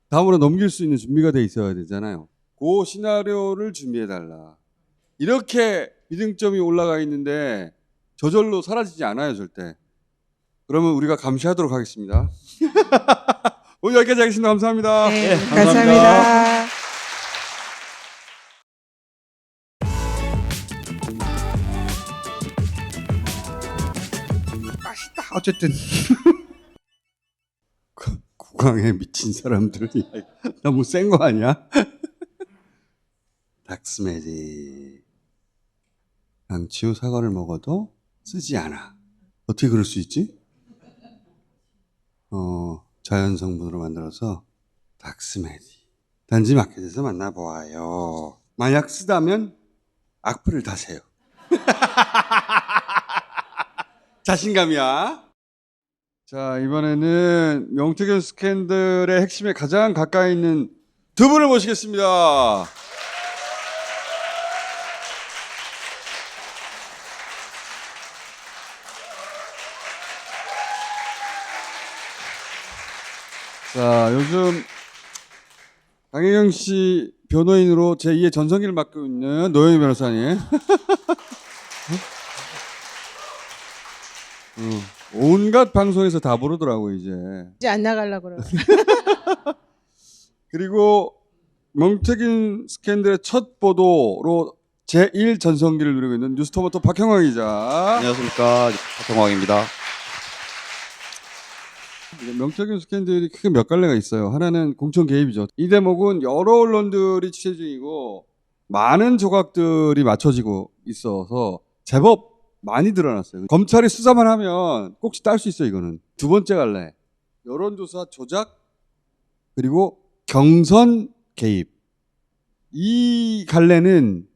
다음으로 넘길 수 있는 준비가 돼 있어야 되잖아요. 그 시나리오를 준비해 달라. 이렇게 믿음점이 올라가 있는데 저절로 사라지지 않아요, 절대. 그러면 우리가 감시하도록 하겠습니다. 오늘 여기까지 하겠습니다. 감사합니다. 네, 감사합니다. 맛있다. 어쨌든 국왕에 미친 사람들이 너무 센 거 아니야? 닥스메디 양치 후 사과를 먹어도 쓰지 않아. 어떻게 그럴 수 있지? 자연 성분으로 만들어서 닥스메디 단지 마켓에서 만나보아요. 만약 쓰다면 악플을 다세요. 자신감이야. 자, 이번에는 명태균 스캔들의 핵심에 가장 가까이 있는 두 분을 모시겠습니다. 자, 요즘 강혜경 씨 변호인으로 제2의 전성기를 맡고 있는 노영희 변호사님. 온갖 방송에서 다 부르더라고 이제 안 나가려고 그러고. 그리고 명태균 스캔들의 첫 보도로 제1 전성기를 누리고 있는 뉴스토마토 박형광 기자. 안녕하십니까, 박형광입니다. 명태균 스캔들이 크게 몇 갈래가 있어요. 하나는 공천 개입이죠. 이 대목은 여러 언론들이 취재 중이고 많은 조각들이 맞춰지고 있어서 제법 많이 드러났어요. 검찰이 수사만 하면 꼭지 딸 수 있어 이거는. 두 번째 갈래. 여론조사 조작 그리고 경선 개입. 이 갈래는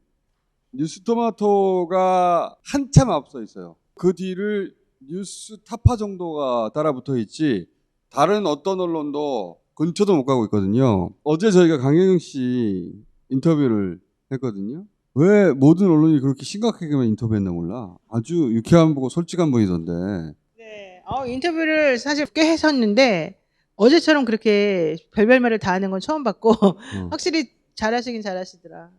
뉴스토마토가 한참 앞서 있어요. 그 뒤를 뉴스타파 정도가 따라붙어 있지 다른 어떤 언론도 근처도 못 가고 있거든요. 어제 저희가 강혜경 씨 인터뷰를 했거든요. 왜 모든 언론이 그렇게 심각하게만 인터뷰했나 몰라. 아주 유쾌한 보고 솔직한 분이던데. 네, 인터뷰를 사실 꽤 했었는데 어제처럼 그렇게 별별 말을 다 하는 건 처음 봤고 확실히 잘하시긴 잘하시더라.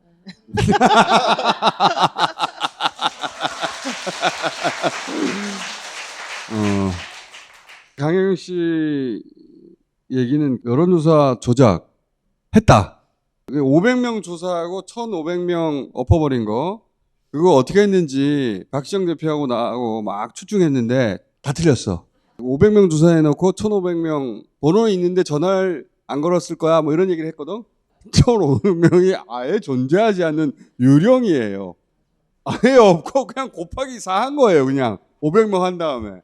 강혜경 씨 얘기는 여론조사 조작 했다. 500명 조사하고 1,500명 엎어버린 거 그거 어떻게 했는지 박시영 대표하고 나하고 막 추측했는데 다 틀렸어. 500명 조사해놓고 1,500명 번호 있는데 전화를 안 걸었을 거야 뭐 이런 얘기를 했거든. 1,500명이 아예 존재하지 않는 유령이에요. 아예 없고 그냥 곱하기 4 한 거예요. 그냥 500명 한 다음에.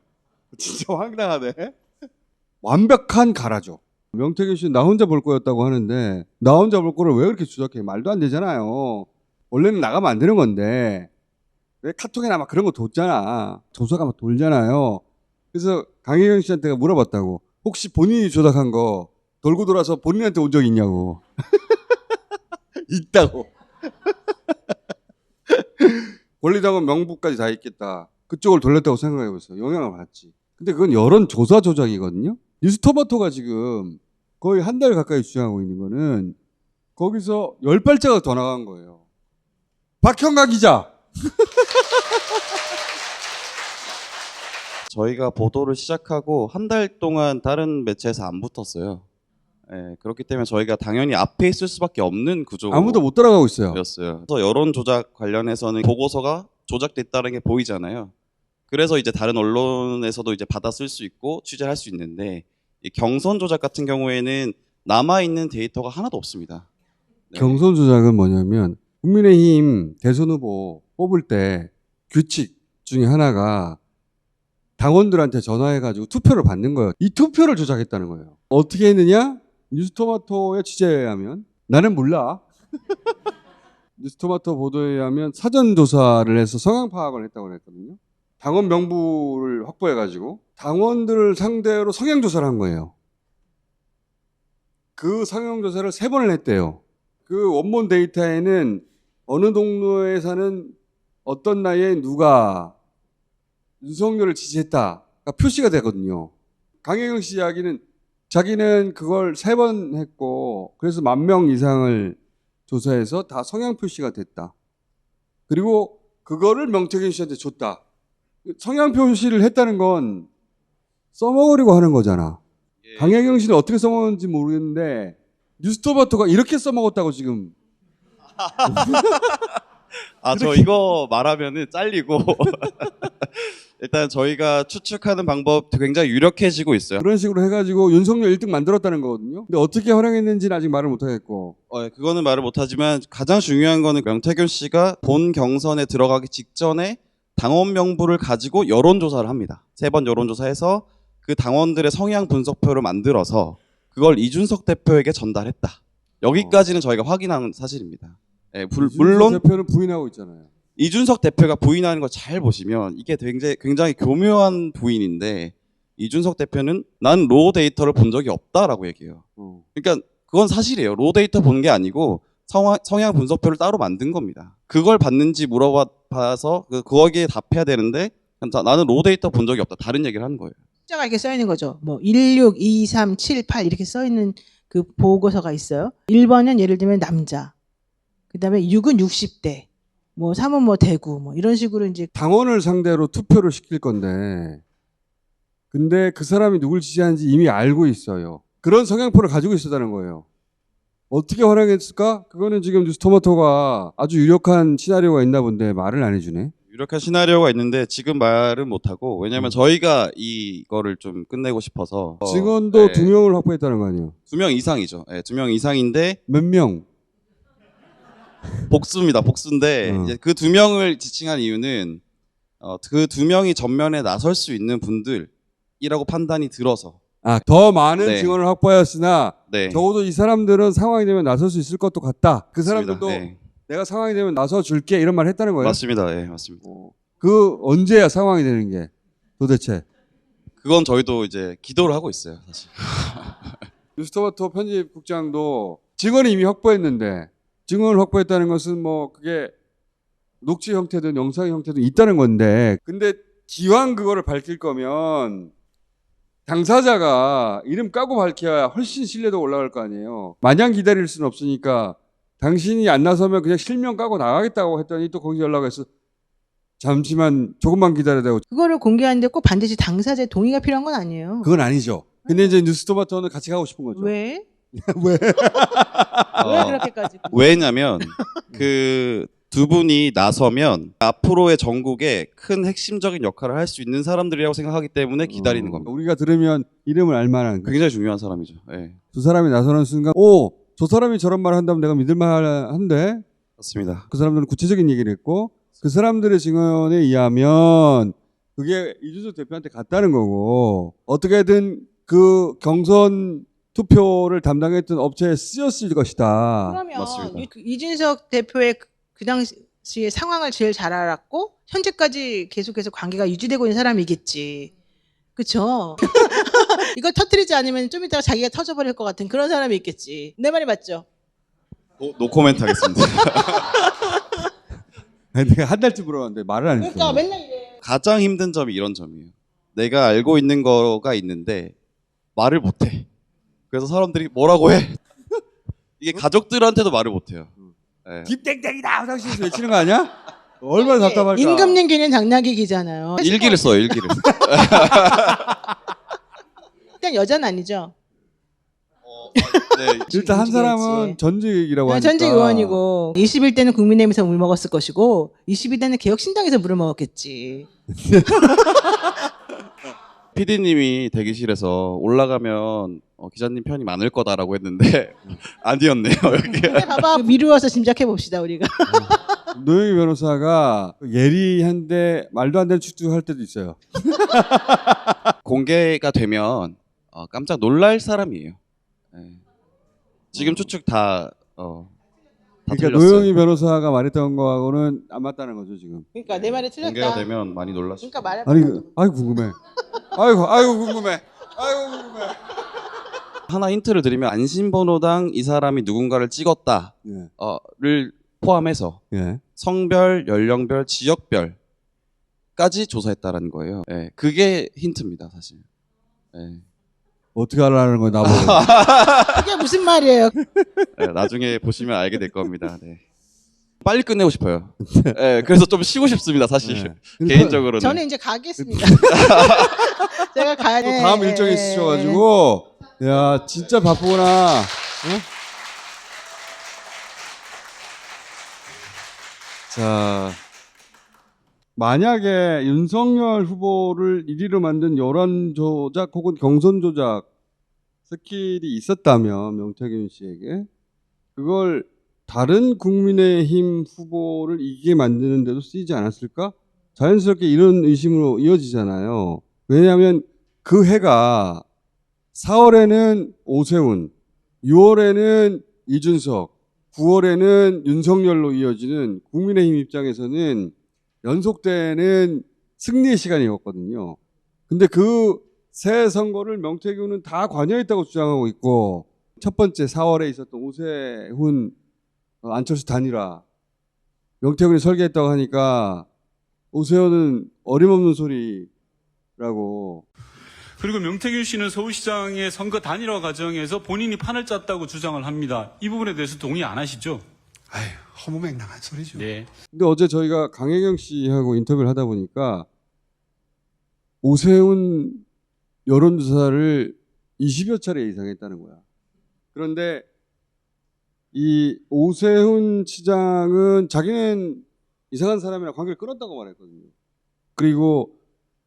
진짜 황당하네. 완벽한 가라죠. 명태균 씨는 나 혼자 볼 거였다고 하는데 나 혼자 볼 거를 왜 그렇게 주작해? 말도 안 되잖아요. 원래는 나가면 안 되는 건데 왜 카톡에나 막 그런 거 뒀잖아. 조사가 막 돌잖아요. 그래서 강혜경 씨한테 물어봤다고. 혹시 본인이 조작한 거 돌고 돌아서 본인한테 온 적 있냐고. 있다고. 권리당원 명부까지 다 있겠다. 그쪽을 돌렸다고 생각해보세요. 영향을 받지. 근데 그건 여론조사 조작이거든요. 뉴스토마토가 지금 거의 한 달 가까이 주장하고 있는 거는 거기서 10발자국 더 나간 거예요. 박형가 기자. 저희가 보도를 시작하고 한 달 동안 다른 매체에서 안 붙었어요. 예, 그렇기 때문에 저희가 당연히 앞에 있을 수밖에 없는 구조였어요. 아무도 못 따라가고 있어요. 그래서 여론 조작 관련해서는 보고서가 조작됐다는 게 보이잖아요. 그래서 이제 다른 언론에서도 이제 받아 쓸 수 있고 취재할 수 있는데 이 경선 조작 같은 경우에는 남아 있는 데이터가 하나도 없습니다. 네. 경선 조작은 뭐냐면 국민의힘 대선 후보 뽑을 때 규칙 중에 하나가 당원들한테 전화해가지고 투표를 받는 거예요. 이 투표를 조작했다는 거예요. 어떻게 했느냐? 뉴스토마토의 취재에 의하면 나는 몰라. 뉴스토마토 보도에 의하면 사전 조사를 해서 성향 파악을 했다고 그랬거든요. 당원 명부를 확보해가지고 당원들을 상대로 성향 조사를 한 거예요. 그 성향 조사를 3번을 했대요. 그 원본 데이터에는 어느 동네에 사는 어떤 나이에 누가 윤석열을 지지했다가 표시가 되거든요. 강혜경 씨 이야기는 자기는 그걸 3번 했고 그래서 10,000명 이상을 조사해서 다 성향 표시가 됐다. 그리고 그거를 명태균 씨한테 줬다. 성향 표시를 했다는 건 써먹으려고 하는 거잖아. 예. 강혜경 씨는 어떻게 써먹었는지 모르겠는데 뉴스토마토가 이렇게 써먹었다고 지금. 저 이거 말하면은 잘리고 일단 저희가 추측하는 방법 굉장히 유력해지고 있어요. 그런 식으로 해가지고 윤석열 1등 만들었다는 거거든요. 근데 어떻게 활용했는지는 아직 말을 못하겠고. 그거는 말을 못하지만 가장 중요한 거는 명태균 씨가 본 경선에 들어가기 직전에 당원 명부를 가지고 여론조사를 합니다. 3번 여론조사해서 그 당원들의 성향 분석표를 만들어서 그걸 이준석 대표에게 전달했다. 여기까지는 저희가 확인한 사실입니다. 예, 물론 대표는 부인하고 있잖아요. 이준석 대표가 부인하는 걸 잘 보시면 이게 굉장히 교묘한 부인인데 이준석 대표는 난 로 데이터를 본 적이 없다라고 얘기해요. 그러니까 그건 사실이에요. 로 데이터 본 게 아니고 성향 분석표를 따로 만든 겁니다. 그걸 봤는지 물어봐서 거기에 답해야 되는데 나는 로 데이터 본 적이 없다. 다른 얘기를 하는 거예요. 숫자가 이렇게 써 있는 거죠. 뭐 16, 23, 7, 8 이렇게 써 있는 그 보고서가 있어요. 1번은 예를 들면 남자. 그다음에 6은 60대. 뭐 3은 뭐 대구 뭐 이런 식으로 이제 당원을 상대로 투표를 시킬 건데 근데 그 사람이 누굴 지지하는지 이미 알고 있어요. 그런 성향표를 가지고 있었다는 거예요. 어떻게 활용했을까? 그거는 지금 뉴스토마토가 아주 유력한 시나리오가 있나 본데 말을 안 해주네. 유력한 시나리오가 있는데 지금 말은 못하고 왜냐면 저희가 이거를 좀 끝내고 싶어서 증언도 네. 2명을 확보했다는 거 아니에요? 2명 이상이죠. 네, 2명 이상인데 몇 명? 복수입니다. 복수인데 이제 그 2명을 지칭한 이유는 그 두 명이 전면에 나설 수 있는 분들이라고 판단이 들어서 더 많은 네. 증언을 확보하였으나 네. 적어도 이 사람들은 상황이 되면 나설 수 있을 것도 같다. 그 맞습니다. 사람들도 네. 내가 상황이 되면 나서 줄게 이런 말 했다는 거예요. 맞습니다. 예, 맞습니다. 그 언제야 상황이 되는 게 도대체? 그건 저희도 이제 기도를 하고 있어요, 사실. 뉴스토마토 편집국장도 증언을 이미 확보했는데 증언을 확보했다는 것은 뭐 그게 녹취 형태든 영상 형태든 있다는 건데 근데 기왕 그거를 밝힐 거면 당사자가 이름 까고 밝혀야 훨씬 신뢰도가 올라갈 거 아니에요. 마냥 기다릴 수는 없으니까 당신이 안 나서면 그냥 실명 까고 나가겠다고 했더니 또 거기 연락해서 잠시만 조금만 기다려야 그거를 공개하는데 꼭 반드시 당사자의 동의가 필요한 건 아니에요. 그건 아니죠. 근데 이제 뉴스토마토는 같이 가고 싶은 거죠. 왜? 왜? 왜 그렇게까지? 왜냐면 그 두 분이 나서면 앞으로의 전국에 큰 핵심적인 역할을 할 수 있는 사람들이라고 생각하기 때문에 기다리는 겁니다. 우리가 들으면 이름을 알 만한 굉장히 중요한 사람이죠. 예. 두 사람이 나서는 순간 저 사람이 저런 말을 한다면 내가 믿을 만한데 맞습니다. 그 사람들은 구체적인 얘기를 했고 그 사람들의 증언에 의하면 그게 이준석 대표한테 갔다는 거고 어떻게든 그 경선 투표를 담당했던 업체에 쓰였을 것이다. 그러면 맞습니다. 이준석 대표의 그 당시의 상황을 제일 잘 알았고 현재까지 계속해서 관계가 유지되고 있는 사람이겠지. 그렇죠? 이걸 터뜨리지 않으면 좀 이따가 자기가 터져버릴 것 같은 그런 사람이 있겠지. 내 말이 맞죠? 노코멘트 하겠습니다. 아니, 내가 한 달쯤 물어봤는데 말을 안 했어. 그러니까 맨날 이래. 가장 힘든 점이 이런 점이에요. 내가 알고 있는 거가 있는데 말을 못해. 그래서 사람들이 뭐라고 해? 이게 가족들한테도 말을 못해요. 예. 김땡땡이다 당신이 외치는 거 아니야? 얼마나 답답할까. 임금님기는 당나귀 기잖아요. 일기를 써요, 일기를. 일단 여자는 아니죠. 네, 일단 한 사람은 움직여야지. 전직이라고 하니까. 전직 의원이고 21대는 국민의힘에서 물 먹었을 것이고 22대는 개혁신당에서 물을 먹었겠지. PD님이 대기실에서 올라가면 기자님 편이 많을 거다라고 했는데 아니었네요. 여기. 근데 봐봐 미루어서 짐작해 봅시다 우리가. 노영희 변호사가 예리한데 말도 안 되는 추측할 때도 있어요. 공개가 되면 깜짝 놀랄 사람이에요. 예. 지금 추측 다 그러니까 틀렸어요. 노영희 변호사가 말했던 거하고는 안 맞다는 거죠 지금. 그러니까 내 말이 공개가 틀렸다. 되면 많이 놀라시죠. 그러니까 말해. 아니, 아이고 궁금해. 아이고 궁금해. 아이고 궁금해. 하나 힌트를 드리면 안심번호당 이 사람이 누군가를 찍었다를 예. 포함해서 예. 성별, 연령별, 지역별까지 조사했다라는 거예요. 예, 그게 힌트입니다, 사실. 예. 어떻게 하라는 거야 나보고. 그게 무슨 말이에요? 예, 나중에 보시면 알게 될 겁니다. 네. 빨리 끝내고 싶어요. 예, 그래서 좀 쉬고 싶습니다, 사실. 예. 개인적으로는. 저는 이제 가겠습니다. 제가 가야 또 돼. 다음 일정이 있으셔가지고 야 진짜 바쁘구나. 자 만약에 윤석열 후보를 1위로 만든 여론 조작 혹은 경선 조작 스킬이 있었다면 명태균 씨에게 그걸 다른 국민의힘 후보를 이기게 만드는 데도 쓰이지 않았을까? 자연스럽게 이런 의심으로 이어지잖아요. 왜냐하면 그 해가 4월에는 오세훈, 6월에는 이준석, 9월에는 윤석열로 이어지는 국민의힘 입장에서는 연속되는 승리의 시간이었거든요. 근데 그 새 선거를 명태균은 다 관여했다고 주장하고 있고 첫 번째 4월에 있었던 오세훈, 안철수 단일화 명태균이 설계했다고 하니까 오세훈은 어림없는 소리라고. 그리고 명태균 씨는 서울시장의 선거 단일화 과정에서 본인이 판을 짰다고 주장을 합니다. 이 부분에 대해서 동의 안 하시죠? 아유, 허무맹랑한 소리죠. 네. 근데 어제 저희가 강혜경 씨하고 인터뷰를 하다 보니까 오세훈 여론조사를 20여 차례 이상 했다는 거야. 그런데 이 오세훈 시장은 자기는 이상한 사람이랑 관계를 끊었다고 말했거든요. 그리고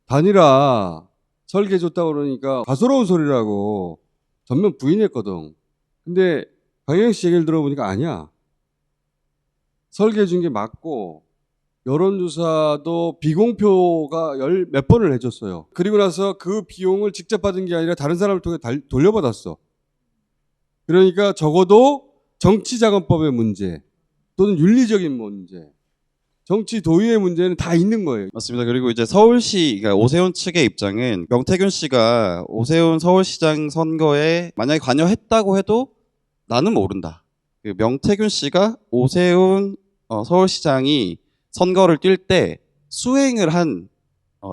단일화 설계해줬다고 그러니까 가소로운 소리라고 전면 부인했거든. 근데 강혜경 씨 얘기를 들어보니까 아니야. 설계해준 게 맞고 여론조사도 비공표가 몇 번을 해줬어요. 그리고 나서 그 비용을 직접 받은 게 아니라 다른 사람을 통해 돌려받았어. 그러니까 적어도 정치자금법의 문제 또는 윤리적인 문제, 정치 도의의 문제는 다 있는 거예요. 맞습니다. 그리고 이제 서울시, 그러니까 오세훈 측의 입장은 명태균 씨가 오세훈 서울시장 선거에 만약에 관여했다고 해도 나는 모른다. 그 명태균 씨가 오세훈 서울시장이 선거를 뛸 때 수행을 한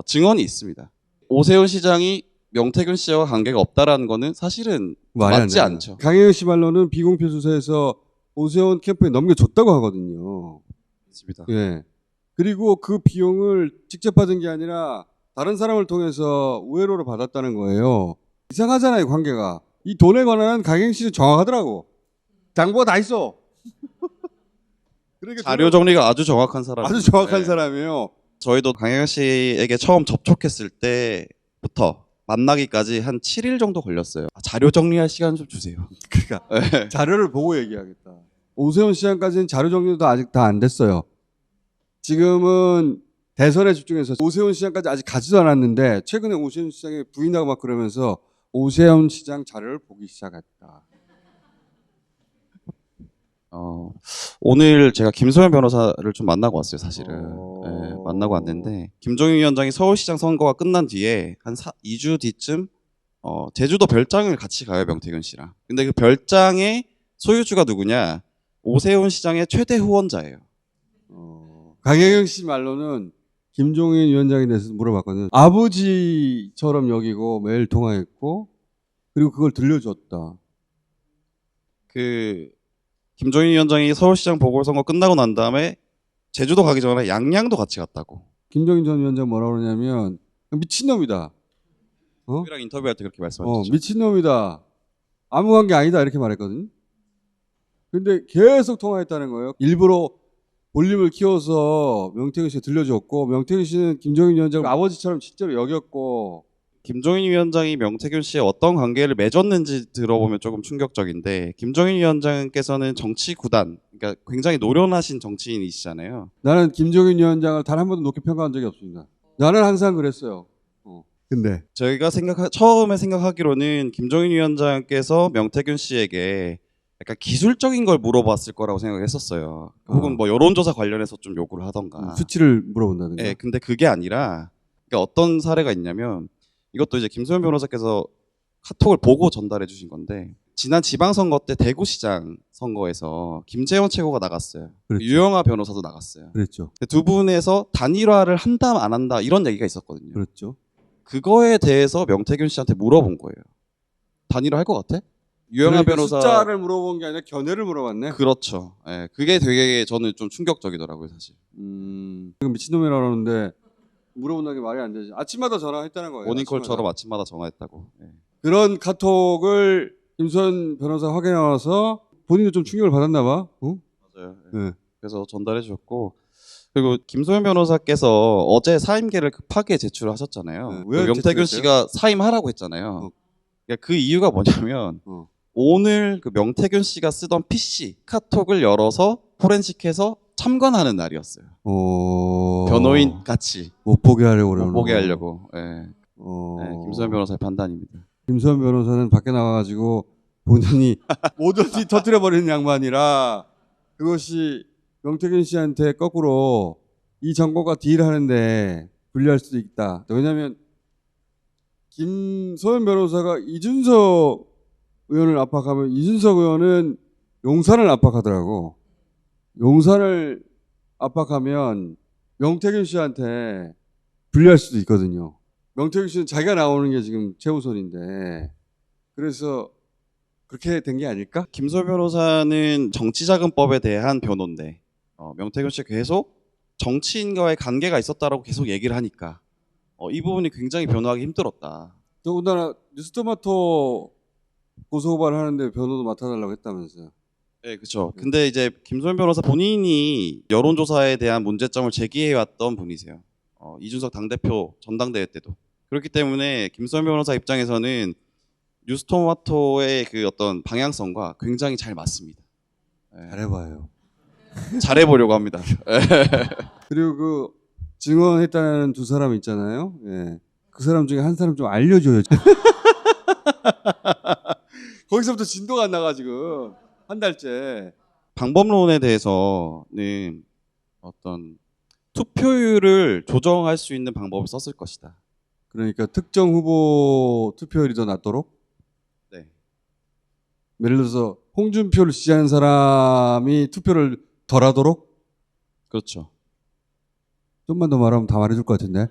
증언이 있습니다. 오세훈 시장이 명태균 씨와 관계가 없다라는 거는 사실은 말이 안 맞지 돼요. 않죠. 강혜영 씨 말로는 비공표 수사에서 오세훈 캠프에 넘겨줬다고 하거든요. 맞습니다. 예. 그리고 그 비용을 직접 받은 게 아니라 다른 사람을 통해서 우회로를 받았다는 거예요. 이상하잖아요, 관계가. 이 돈에 관한 강혜영 씨는 정확하더라고. 장부가 다 있어. 그러니까 자료 정리가 아주 정확한 사람. 아주 정확한 사람이에요. 저희도 강혜경 씨에게 처음 접촉했을 때부터 만나기까지 한 7일 정도 걸렸어요. 자료 정리할 시간 좀 주세요. 그러니까 자료를 보고 얘기하겠다. 오세훈 시장까지는 자료 정리도 아직 다 안 됐어요. 지금은 대선에 집중해서 오세훈 시장까지 아직 가지도 않았는데 최근에 오세훈 시장이 부인하고 막 그러면서 오세훈 시장 자료를 보기 시작했다. 오늘 제가 김소연 변호사를 좀 만나고 왔어요, 사실은. 네, 만나고 왔는데 김종인 위원장이 서울시장 선거가 끝난 뒤에 한 2주 뒤쯤 제주도 별장을 같이 가요, 명태균 씨랑. 근데 그 별장의 소유주가 누구냐? 오세훈 시장의 최대 후원자예요. 강혜경 씨 말로는 김종인 위원장에 대해서 물어봤거든요. 아버지처럼 여기고 매일 통화했고 그리고 그걸 들려줬다. 그 김종인 위원장이 서울시장 보궐선거 끝나고 난 다음에 제주도 가기 전에 양양도 같이 갔다고. 김종인 전 위원장 뭐라고 그러냐면 미친놈이다. 우리랑 인터뷰할 때 그렇게 말씀하셨죠. 미친놈이다. 아무 관계 아니다 이렇게 말했거든요. 근데 계속 통화했다는 거예요. 일부러 볼륨을 키워서 명태균 씨가 들려줬고 명태균 씨는 김종인 위원장을 아버지처럼 실제로 여겼고 김종인 위원장이 명태균 씨의 어떤 관계를 맺었는지 들어보면 조금 충격적인데 김종인 위원장께서는 정치 구단, 그러니까 굉장히 노련하신 정치인이시잖아요. 나는 김종인 위원장을 단 한 번도 높게 평가한 적이 없습니다. 나는 항상 그랬어요. 근데 저희가 처음에 생각하기로는 김종인 위원장께서 명태균 씨에게 약간 기술적인 걸 물어봤을 거라고 생각을 했었어요. 혹은 뭐 여론조사 관련해서 좀 요구를 하던가. 수치를 물어본다든가. 네, 근데 그게 아니라 그러니까 어떤 사례가 있냐면 이것도 이제 김소연 변호사께서 카톡을 보고 전달해 주신 건데 지난 지방선거 때 대구시장 선거에서 김재원 최고가 나갔어요. 그렇죠. 유영아 변호사도 나갔어요. 그랬죠. 두 분에서 단일화를 한다 안 한다 이런 얘기가 있었거든요. 그렇죠. 그거에 대해서 명태균 씨한테 물어본 거예요. 단일화 할 것 같아? 유영아 그러니까 변호사 숫자를 물어본 게 아니라 견해를 물어봤네. 그렇죠. 예, 그게 되게 저는 좀 충격적이더라고요, 사실. 지금 미친놈이라고 그러는데 물어본다는 게 말이 안 되지. 아침마다 전화했다는 거예요. 모닝콜처럼 아침마다 전화했다고. 예. 그런 카톡을 김소연 변호사 확인해 와서 본인도 좀 충격을 받았나 봐. 맞아요. 네. 그래서 전달해 주셨고 그리고 김소연 변호사께서 어제 사임계를 급하게 제출하셨잖아요. 네. 그 왜 명태균 제출했어요? 씨가 사임하라고 했잖아요. 그러니까 그 이유가 뭐냐면 어. 오늘 그 명태균 씨가 쓰던 PC 카톡을 열어서 포렌식해서 참관하는 날이었어요. 변호인 같이 못 보게 하려고 못 보게 하려고. 예. 네, 김소연 변호사의 판단입니다. 김소연 변호사는 밖에 나가가지고 본인이 뭐든지 터뜨려버리는 양반이라 그것이 명태균 씨한테 거꾸로 이 정권과 딜하는데 불리할 수도 있다. 왜냐하면 김소연 변호사가 이준석 의원을 압박하면 이준석 의원은 용산을 압박하더라고. 용산을 압박하면 명태균 씨한테 불리할 수도 있거든요. 명태균 씨는 자기가 나오는 게 지금 최우선인데 그래서 그렇게 된 게 아닐까? 김소연 변호사는 정치자금법에 대한 변호인데 명태균 씨가 계속 정치인과의 관계가 있었다라고 계속 얘기를 하니까 이 부분이 굉장히 변호하기 힘들었다. 더군다나 뉴스토마토 고소고발 하는데 변호도 맡아달라고 했다면서요. 네, 그렇죠. 근데 이제 김소연 변호사 본인이 여론조사에 대한 문제점을 제기해왔던 분이세요. 이준석 당대표 전당대회 때도. 그렇기 때문에 김소연 변호사 입장에서는 뉴스토마토의 그 어떤 방향성과 굉장히 잘 맞습니다. 잘해봐요. 잘해보려고 합니다. 그리고 그 증언했다는 두 사람 있잖아요. 예. 그 사람 중에 한 사람 좀 알려줘요. 거기서부터 진도가 안 나가 지금 한 달째. 방법론에 대해서는 어떤 투표율을 조정할 수 있는 방법을 썼을 것이다. 그러니까 특정 후보 투표율이 더 낮도록. 네. 예를 들어서 홍준표를 지지하는 사람이 투표를 덜 하도록. 그렇죠. 좀만 더 말하면 다 말해줄 것 같은데.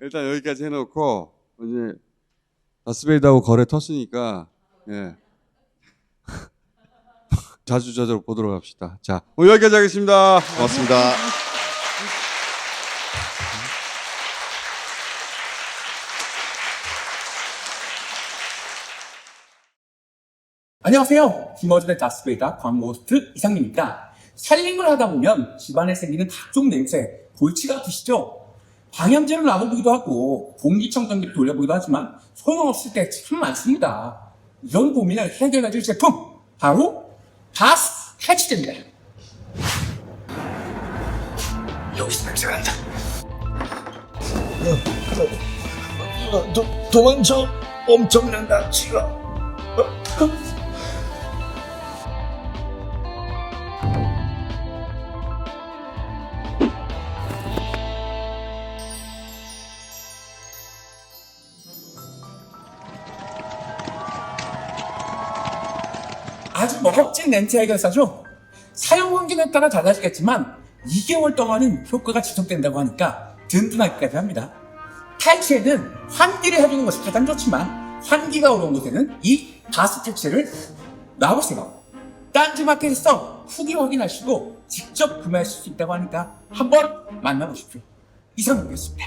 일단 여기까지 해놓고 이제 다스베이드하고 거래 텄으니까 예. 자주 보도록 합시다. 자, 오늘 여기까지 하겠습니다. 고맙습니다. 안녕하세요. 김어준의 다스베이다 광고 호스트 이상민입니다. 살림을 하다 보면 집안에 생기는 각종 냄새, 골치가 아프시죠? 방향제를 놔보기도 하고 공기청정기를 돌려보기도 하지만 소용없을 때 참 많습니다. 이런 고민을 해결해줄 제품, 바로 다스 해치제입니다. 여기서 냄새가 난다. 도망쳐. 엄청난 낙지가. 아주 멋진 냄새 해결사죠. 사용 환경에 따라 달라지겠지만 2개월 동안은 효과가 지속된다고 하니까 든든하기까지 합니다. 탈취에는 환기를 해주는 것이 가장 좋지만 환기가 어려운 곳에는 이 다스 탈취를 놔보세요. 딴지마켓에서 후기 확인하시고 직접 구매하실 수 있다고 하니까 한번 만나보십시오. 이상이었습니다.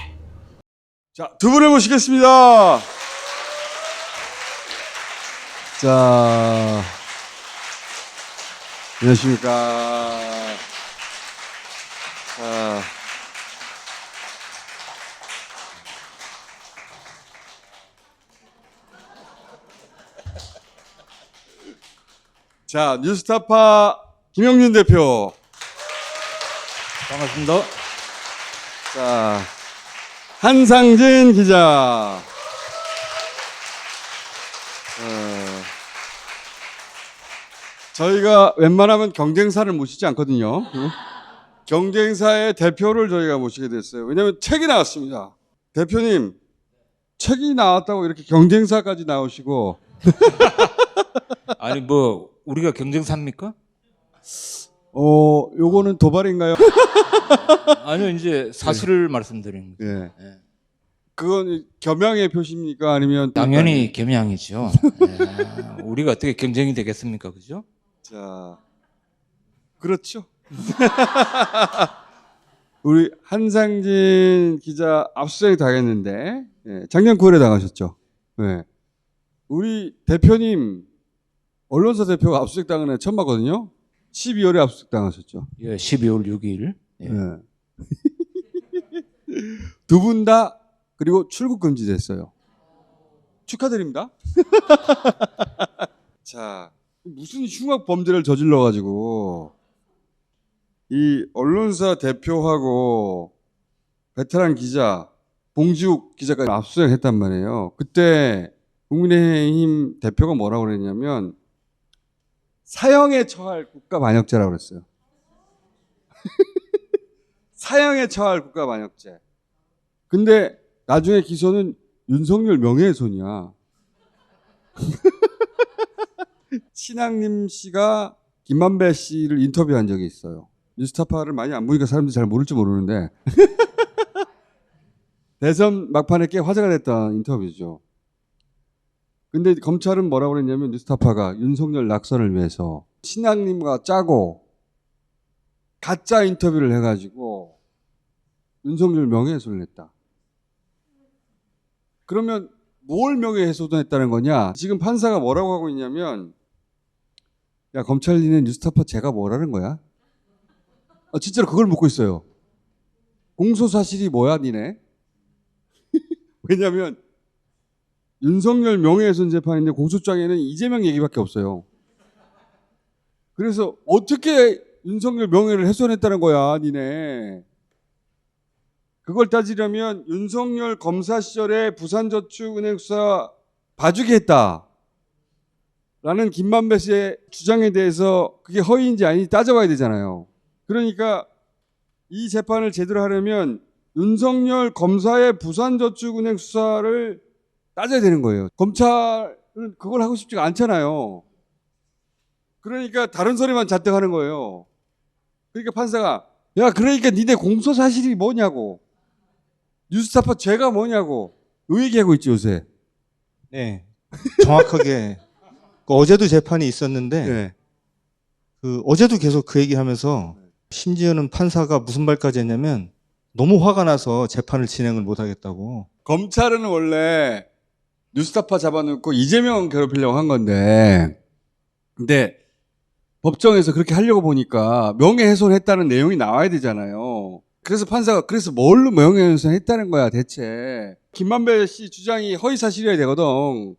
자, 두 분을 모시겠습니다. 자, 안녕하십니까. 자, 뉴스타파 김영윤 대표. 반갑습니다. 자, 한상진 기자. 저희가 웬만하면 경쟁사를 모시지 않거든요. 경쟁사의 대표를 저희가 모시게 됐어요. 왜냐하면 책이 나왔습니다. 대표님, 책이 나왔다고 이렇게 경쟁사까지 나오시고. 아니 뭐 우리가 경쟁사입니까? 요거는 도발인가요? 아니요, 이제 사실을 말씀드리는 거죠. 예. 예. 그건 겸양의 표시입니까? 아니면 당연히 겸양이죠. 예. 우리가 어떻게 경쟁이 되겠습니까, 그죠? 자, 그렇죠. 우리 한상진 기자 압수수색 당했는데 예, 작년 9월에 당하셨죠. 예. 우리 대표님 언론사 대표가 압수수색 당한 애 처음 봤거든요. 12월에 압수수색 당하셨죠. 예, 12월 6일. 예. 예. 두 분 다 그리고 출국 금지됐어요. 축하드립니다. 자, 무슨 흉악 범죄를 저질러 가지고 이 언론사 대표하고 베테랑 기자 봉지욱 기자까지 압수수색했단 말이에요. 그때 국민의힘 대표가 뭐라고 그랬냐면 사형에 처할 국가 반역죄라고 그랬어요. 사형에 처할 국가 반역죄. 근데 나중에 기소는 윤석열 명예훼손이야. 신앙님 씨가 김만배 씨를 인터뷰한 적이 있어요. 뉴스타파를 많이 안 보니까 사람들이 잘 모를지 모르는데 대선 막판에 꽤 화제가 됐던 인터뷰죠. 근데 검찰은 뭐라고 그랬냐면 뉴스타파가 윤석열 낙선을 위해서 신앙님과 짜고 가짜 인터뷰를 해가지고 윤석열 명예훼손을 했다. 그러면 뭘 명예훼손했다는 거냐? 지금 판사가 뭐라고 하고 있냐면 야, 검찰 니네 뉴스타파 제가 뭐라는 거야? 진짜로 그걸 묻고 있어요. 공소사실이 뭐야 니네? 왜냐면 윤석열 명예훼손 재판인데 공소장에는 이재명 얘기밖에 없어요. 그래서 어떻게 윤석열 명예를 훼손했다는 거야, 니네. 그걸 따지려면 윤석열 검사 시절에 부산저축은행 수사 봐주게 했다. 라는 김만배 씨의 주장에 대해서 그게 허위인지 아닌지 따져봐야 되잖아요. 그러니까 이 재판을 제대로 하려면 윤석열 검사의 부산저축은행 수사를 따져야 되는 거예요. 검찰은 그걸 하고 싶지가 않잖아요. 그러니까 다른 소리만 잔뜩 하는 거예요. 그러니까 판사가 야 그러니까 니네 공소 사실이 뭐냐고, 뉴스타파 죄가 뭐냐고 요 얘기하고 있지 요새. 네, 정확하게 어제도 재판이 있었는데 네. 어제도 계속 그 얘기하면서 심지어는 판사가 무슨 말까지 했냐면 너무 화가 나서 재판을 진행을 못 하겠다고. 검찰은 원래 뉴스타파 잡아놓고 이재명 괴롭히려고 한 건데, 근데 법정에서 그렇게 하려고 보니까 명예훼손했다는 내용이 나와야 되잖아요. 그래서 판사가 그래서 뭘로 명예훼손했다는 거야 대체. 김만배 씨 주장이 허위사실이어야 되거든.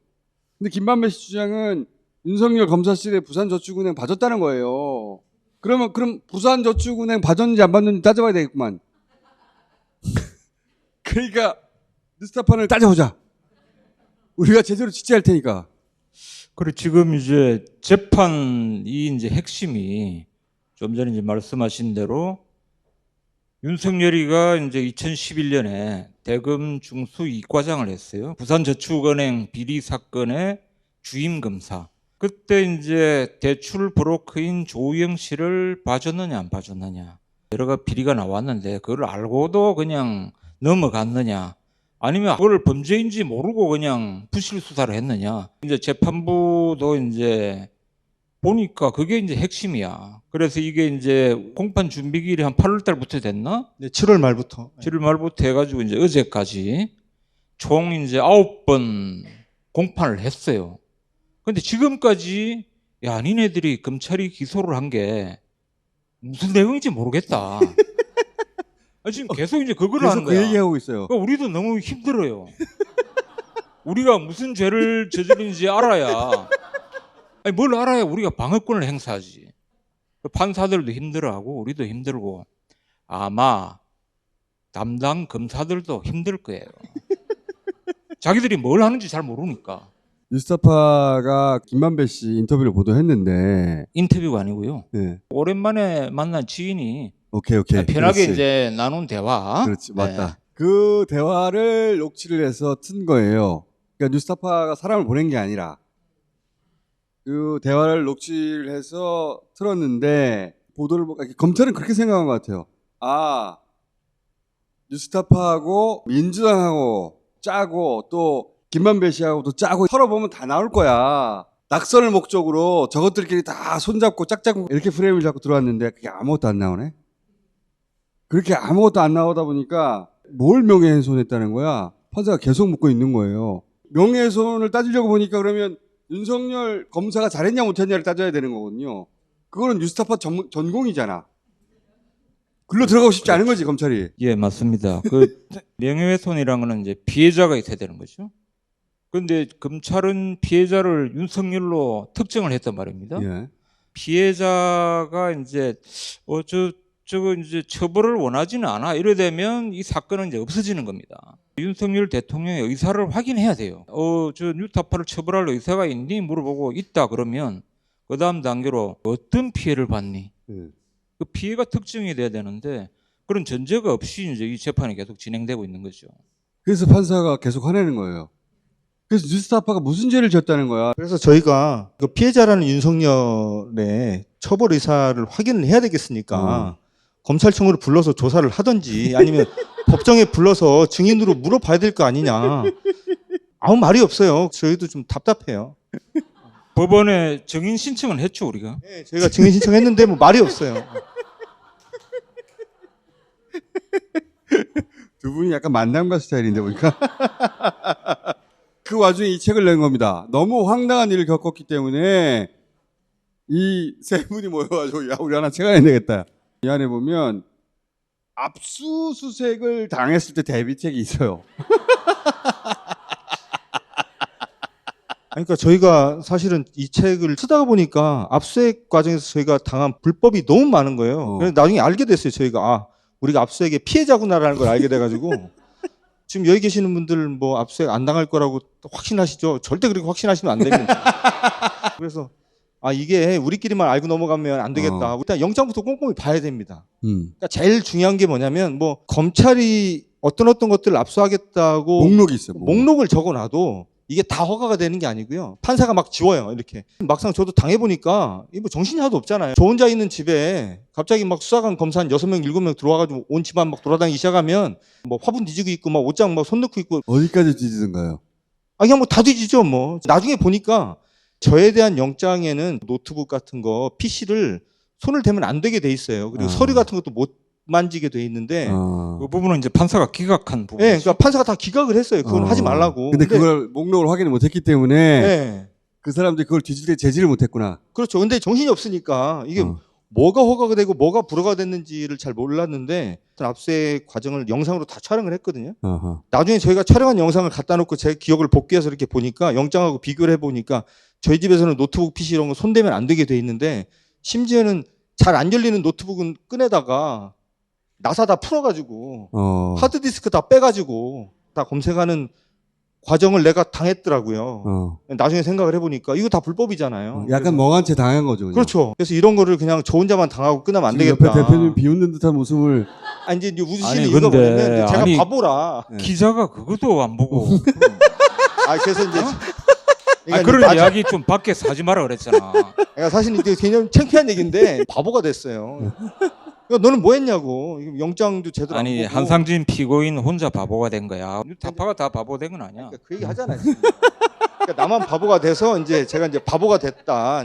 근데 김만배 씨 주장은 윤석열 검사실에 부산저축은행 봐줬다는 거예요. 그럼 부산저축은행 봐줬는지 안 봐줬는지 따져봐야 되겠구만. 그러니까 뉴스타파를 따져보자. 우리가 제대로 취재할 테니까. 그리고 지금 이제 재판이 이제 핵심이 좀 전에 이제 말씀하신 대로 윤석열이가 이제 2011년에 대검 중수 이과장을 했어요. 부산저축은행 비리 사건의 주임 검사. 그때 이제 대출 브로커인 조우영 씨를 봐줬느냐 안 봐줬느냐 여러 가지 비리가 나왔는데 그걸 알고도 그냥 넘어갔느냐, 아니면 그걸 범죄인지 모르고 그냥 부실 수사를 했느냐. 이제 재판부도 이제 보니까 그게 이제 핵심이야. 그래서 이게 이제 공판 준비기일이 한 8월 달부터 됐나? 네, 7월 말부터. 7월 말부터 해가지고 이제 어제까지 총 이제 9번 공판을 했어요. 근데 지금까지 야, 니네들이 검찰이 기소를 한 게 무슨 내용인지 모르겠다. 지금 계속 이제 그걸 하는 계속 거야. 그 얘기하고 있어요. 그러니까 우리도 너무 힘들어요. 우리가 무슨 죄를 저지른지 알아야, 아니 뭘 알아야 우리가 방어권을 행사하지. 판사들도 힘들어하고 우리도 힘들고 아마 담당 검사들도 힘들 거예요. 자기들이 뭘 하는지 잘 모르니까. 뉴스타파가 김만배 씨 인터뷰를 보도했는데, 인터뷰가 아니고요. 네. 오랜만에 만난 지인이 오케이. 편하게 그렇지. 이제 나눈 대화. 그렇지, 맞다. 그 대화를 녹취를 해서 튼 거예요. 그러니까 뉴스타파가 사람을 보낸 게 아니라 그 대화를 녹취를 해서 틀었는데, 보도를 검찰은 그렇게 생각한 것 같아요. 아, 뉴스타파하고 민주당하고 짜고 또 김만배 씨하고도 짜고 털어보면 다 나올 거야. 낙선을 목적으로 저것들끼리 다 손잡고 짝짝고 이렇게 프레임을 잡고 들어왔는데 그게 아무것도 안 나오네. 그렇게 아무것도 안 나오다 보니까 뭘 명예훼손했다는 거야. 판사가 계속 묻고 있는 거예요. 명예훼손을 따지려고 보니까 그러면 윤석열 검사가 잘했냐 못했냐를 따져야 되는 거거든요. 그거는 뉴스타파 전공이잖아. 글로 들어가고 싶지 않은 거지 검찰이. 예, 맞습니다. 그 명예훼손이라는 거는 이제 피해자가 있어야 되는 거죠. 그런데 검찰은 피해자를 윤석열로 특정을 했단 말입니다. 예. 피해자가 이제 저거 이제 처벌을 원하지는 않아. 이래 되면 이 사건은 이제 없어지는 겁니다. 윤석열 대통령의 의사를 확인해야 돼요. 저 뉴스타파를 처벌할 의사가 있니? 물어보고 있다 그러면 그 다음 단계로 어떤 피해를 받니? 그 피해가 특정이 돼야 되는데 그런 전제가 없이 이제 이 재판이 계속 진행되고 있는 거죠. 그래서 판사가 계속 화내는 거예요. 그래서 뉴스타파가 무슨 죄를 졌다는 거야. 그래서 저희가 그 피해자라는 윤석열의 처벌 의사를 확인을 해야 되겠으니까 검찰청으로 불러서 조사를 하든지 아니면 법정에 불러서 증인으로 물어봐야 될 거 아니냐. 아무 말이 없어요. 저희도 좀 답답해요. 법원에 증인 신청을 했죠, 우리가. 네, 저희가 증인 신청했는데 뭐 말이 없어요. 두 분이 약간 만남가 스타일인데 보니까. 그 와중에 이 책을 낸 겁니다. 너무 황당한 일을 겪었기 때문에 이 세 분이 모여가지고 야 우리 하나 책 안에 되겠다. 이 안에 보면 압수수색을 당했을 때 대비책이 있어요. 그러니까 저희가 사실은 이 책을 쓰다가 보니까 압수수색 과정에서 저희가 당한 불법이 너무 많은 거예요. 그래서 나중에 알게 됐어요. 저희가 우리가 압수수색의 피해자구나라는 걸 알게 돼가지고 지금 여기 계시는 분들 뭐 압수수색 안 당할 거라고 확신하시죠? 절대 그렇게 확신하시면 안 됩니다. 그래서 이게 우리끼리만 알고 넘어가면 안 되겠다. 일단 영장부터 꼼꼼히 봐야 됩니다. 그러니까 제일 중요한 게 뭐냐면 뭐 검찰이 어떤 것들을 압수하겠다고 목록이 있어요. 목록을 적어놔도 이게 다 허가가 되는 게 아니고요. 판사가 막 지워요. 이렇게. 막상 저도 당해보니까 이거 뭐 정신이 하나도 없잖아요. 저 혼자 있는 집에 갑자기 막 수사관 검사 한 6명, 7명 들어와가지고 온 집안 막 돌아다니기 시작하면 뭐 화분 뒤지고 있고 막 옷장 막 손 넣고 있고. 어디까지 뒤지던가요? 그냥 뭐 다 뒤지죠 뭐. 나중에 보니까 저에 대한 영장에는 노트북 같은 거, PC를 손을 대면 안 되게 돼 있어요. 그리고 서류 같은 것도 못 만지게 돼 있는데 그 부분은 이제 판사가 기각한 부분. 네, 그러니까 판사가 다 기각을 했어요. 그건 하지 말라고. 근데 그걸 목록을 확인을 못했기 때문에 네. 그 사람들이 그걸 뒤질 때 제지를 못했구나. 그렇죠. 근데 정신이 없으니까 이게 뭐가 허가가 되고 뭐가 불허가 됐는지를 잘 몰랐는데 압수수색 과정을 영상으로 다 촬영을 했거든요. 나중에 저희가 촬영한 영상을 갖다 놓고 제 기억을 복귀해서 이렇게 보니까 영장하고 비교를 해보니까 저희 집에서는 노트북, PC 이런 거 손대면 안 되게 돼 있는데 심지어는 잘 안 열리는 노트북은 끈에다가 나사 다 풀어가지고 하드디스크 다 빼가지고 다 검색하는 과정을 내가 당했더라고요. 나중에 생각을 해보니까 이거 다 불법이잖아요. 약간 멍한 채 당한 거죠. 그냥. 그렇죠. 그래서 이런 거를 그냥 저 혼자만 당하고 끝나면 안 되겠다. 옆에 대표님 비웃는 듯한 모습을. 이제 웃으시는 이유가 뭐냐면 제가 바보라. 기자가 그것도 안 보고. 그래서 이제 그런 이야기 좀 밖에서 하지 마라 그랬잖아. 그러니까 사실 이게 개념 창피한 얘기인데 바보가 됐어요. 그러니까 너는 뭐 했냐고. 영장도 제대로 안 보고. 한상진 피고인 혼자 바보가 된 거야. 다파가 다 바보 된 건 아니야. 그러니까 그 얘기 하잖아요. 그러니까 나만 바보가 돼서 이제 제가 이제 바보가 됐다.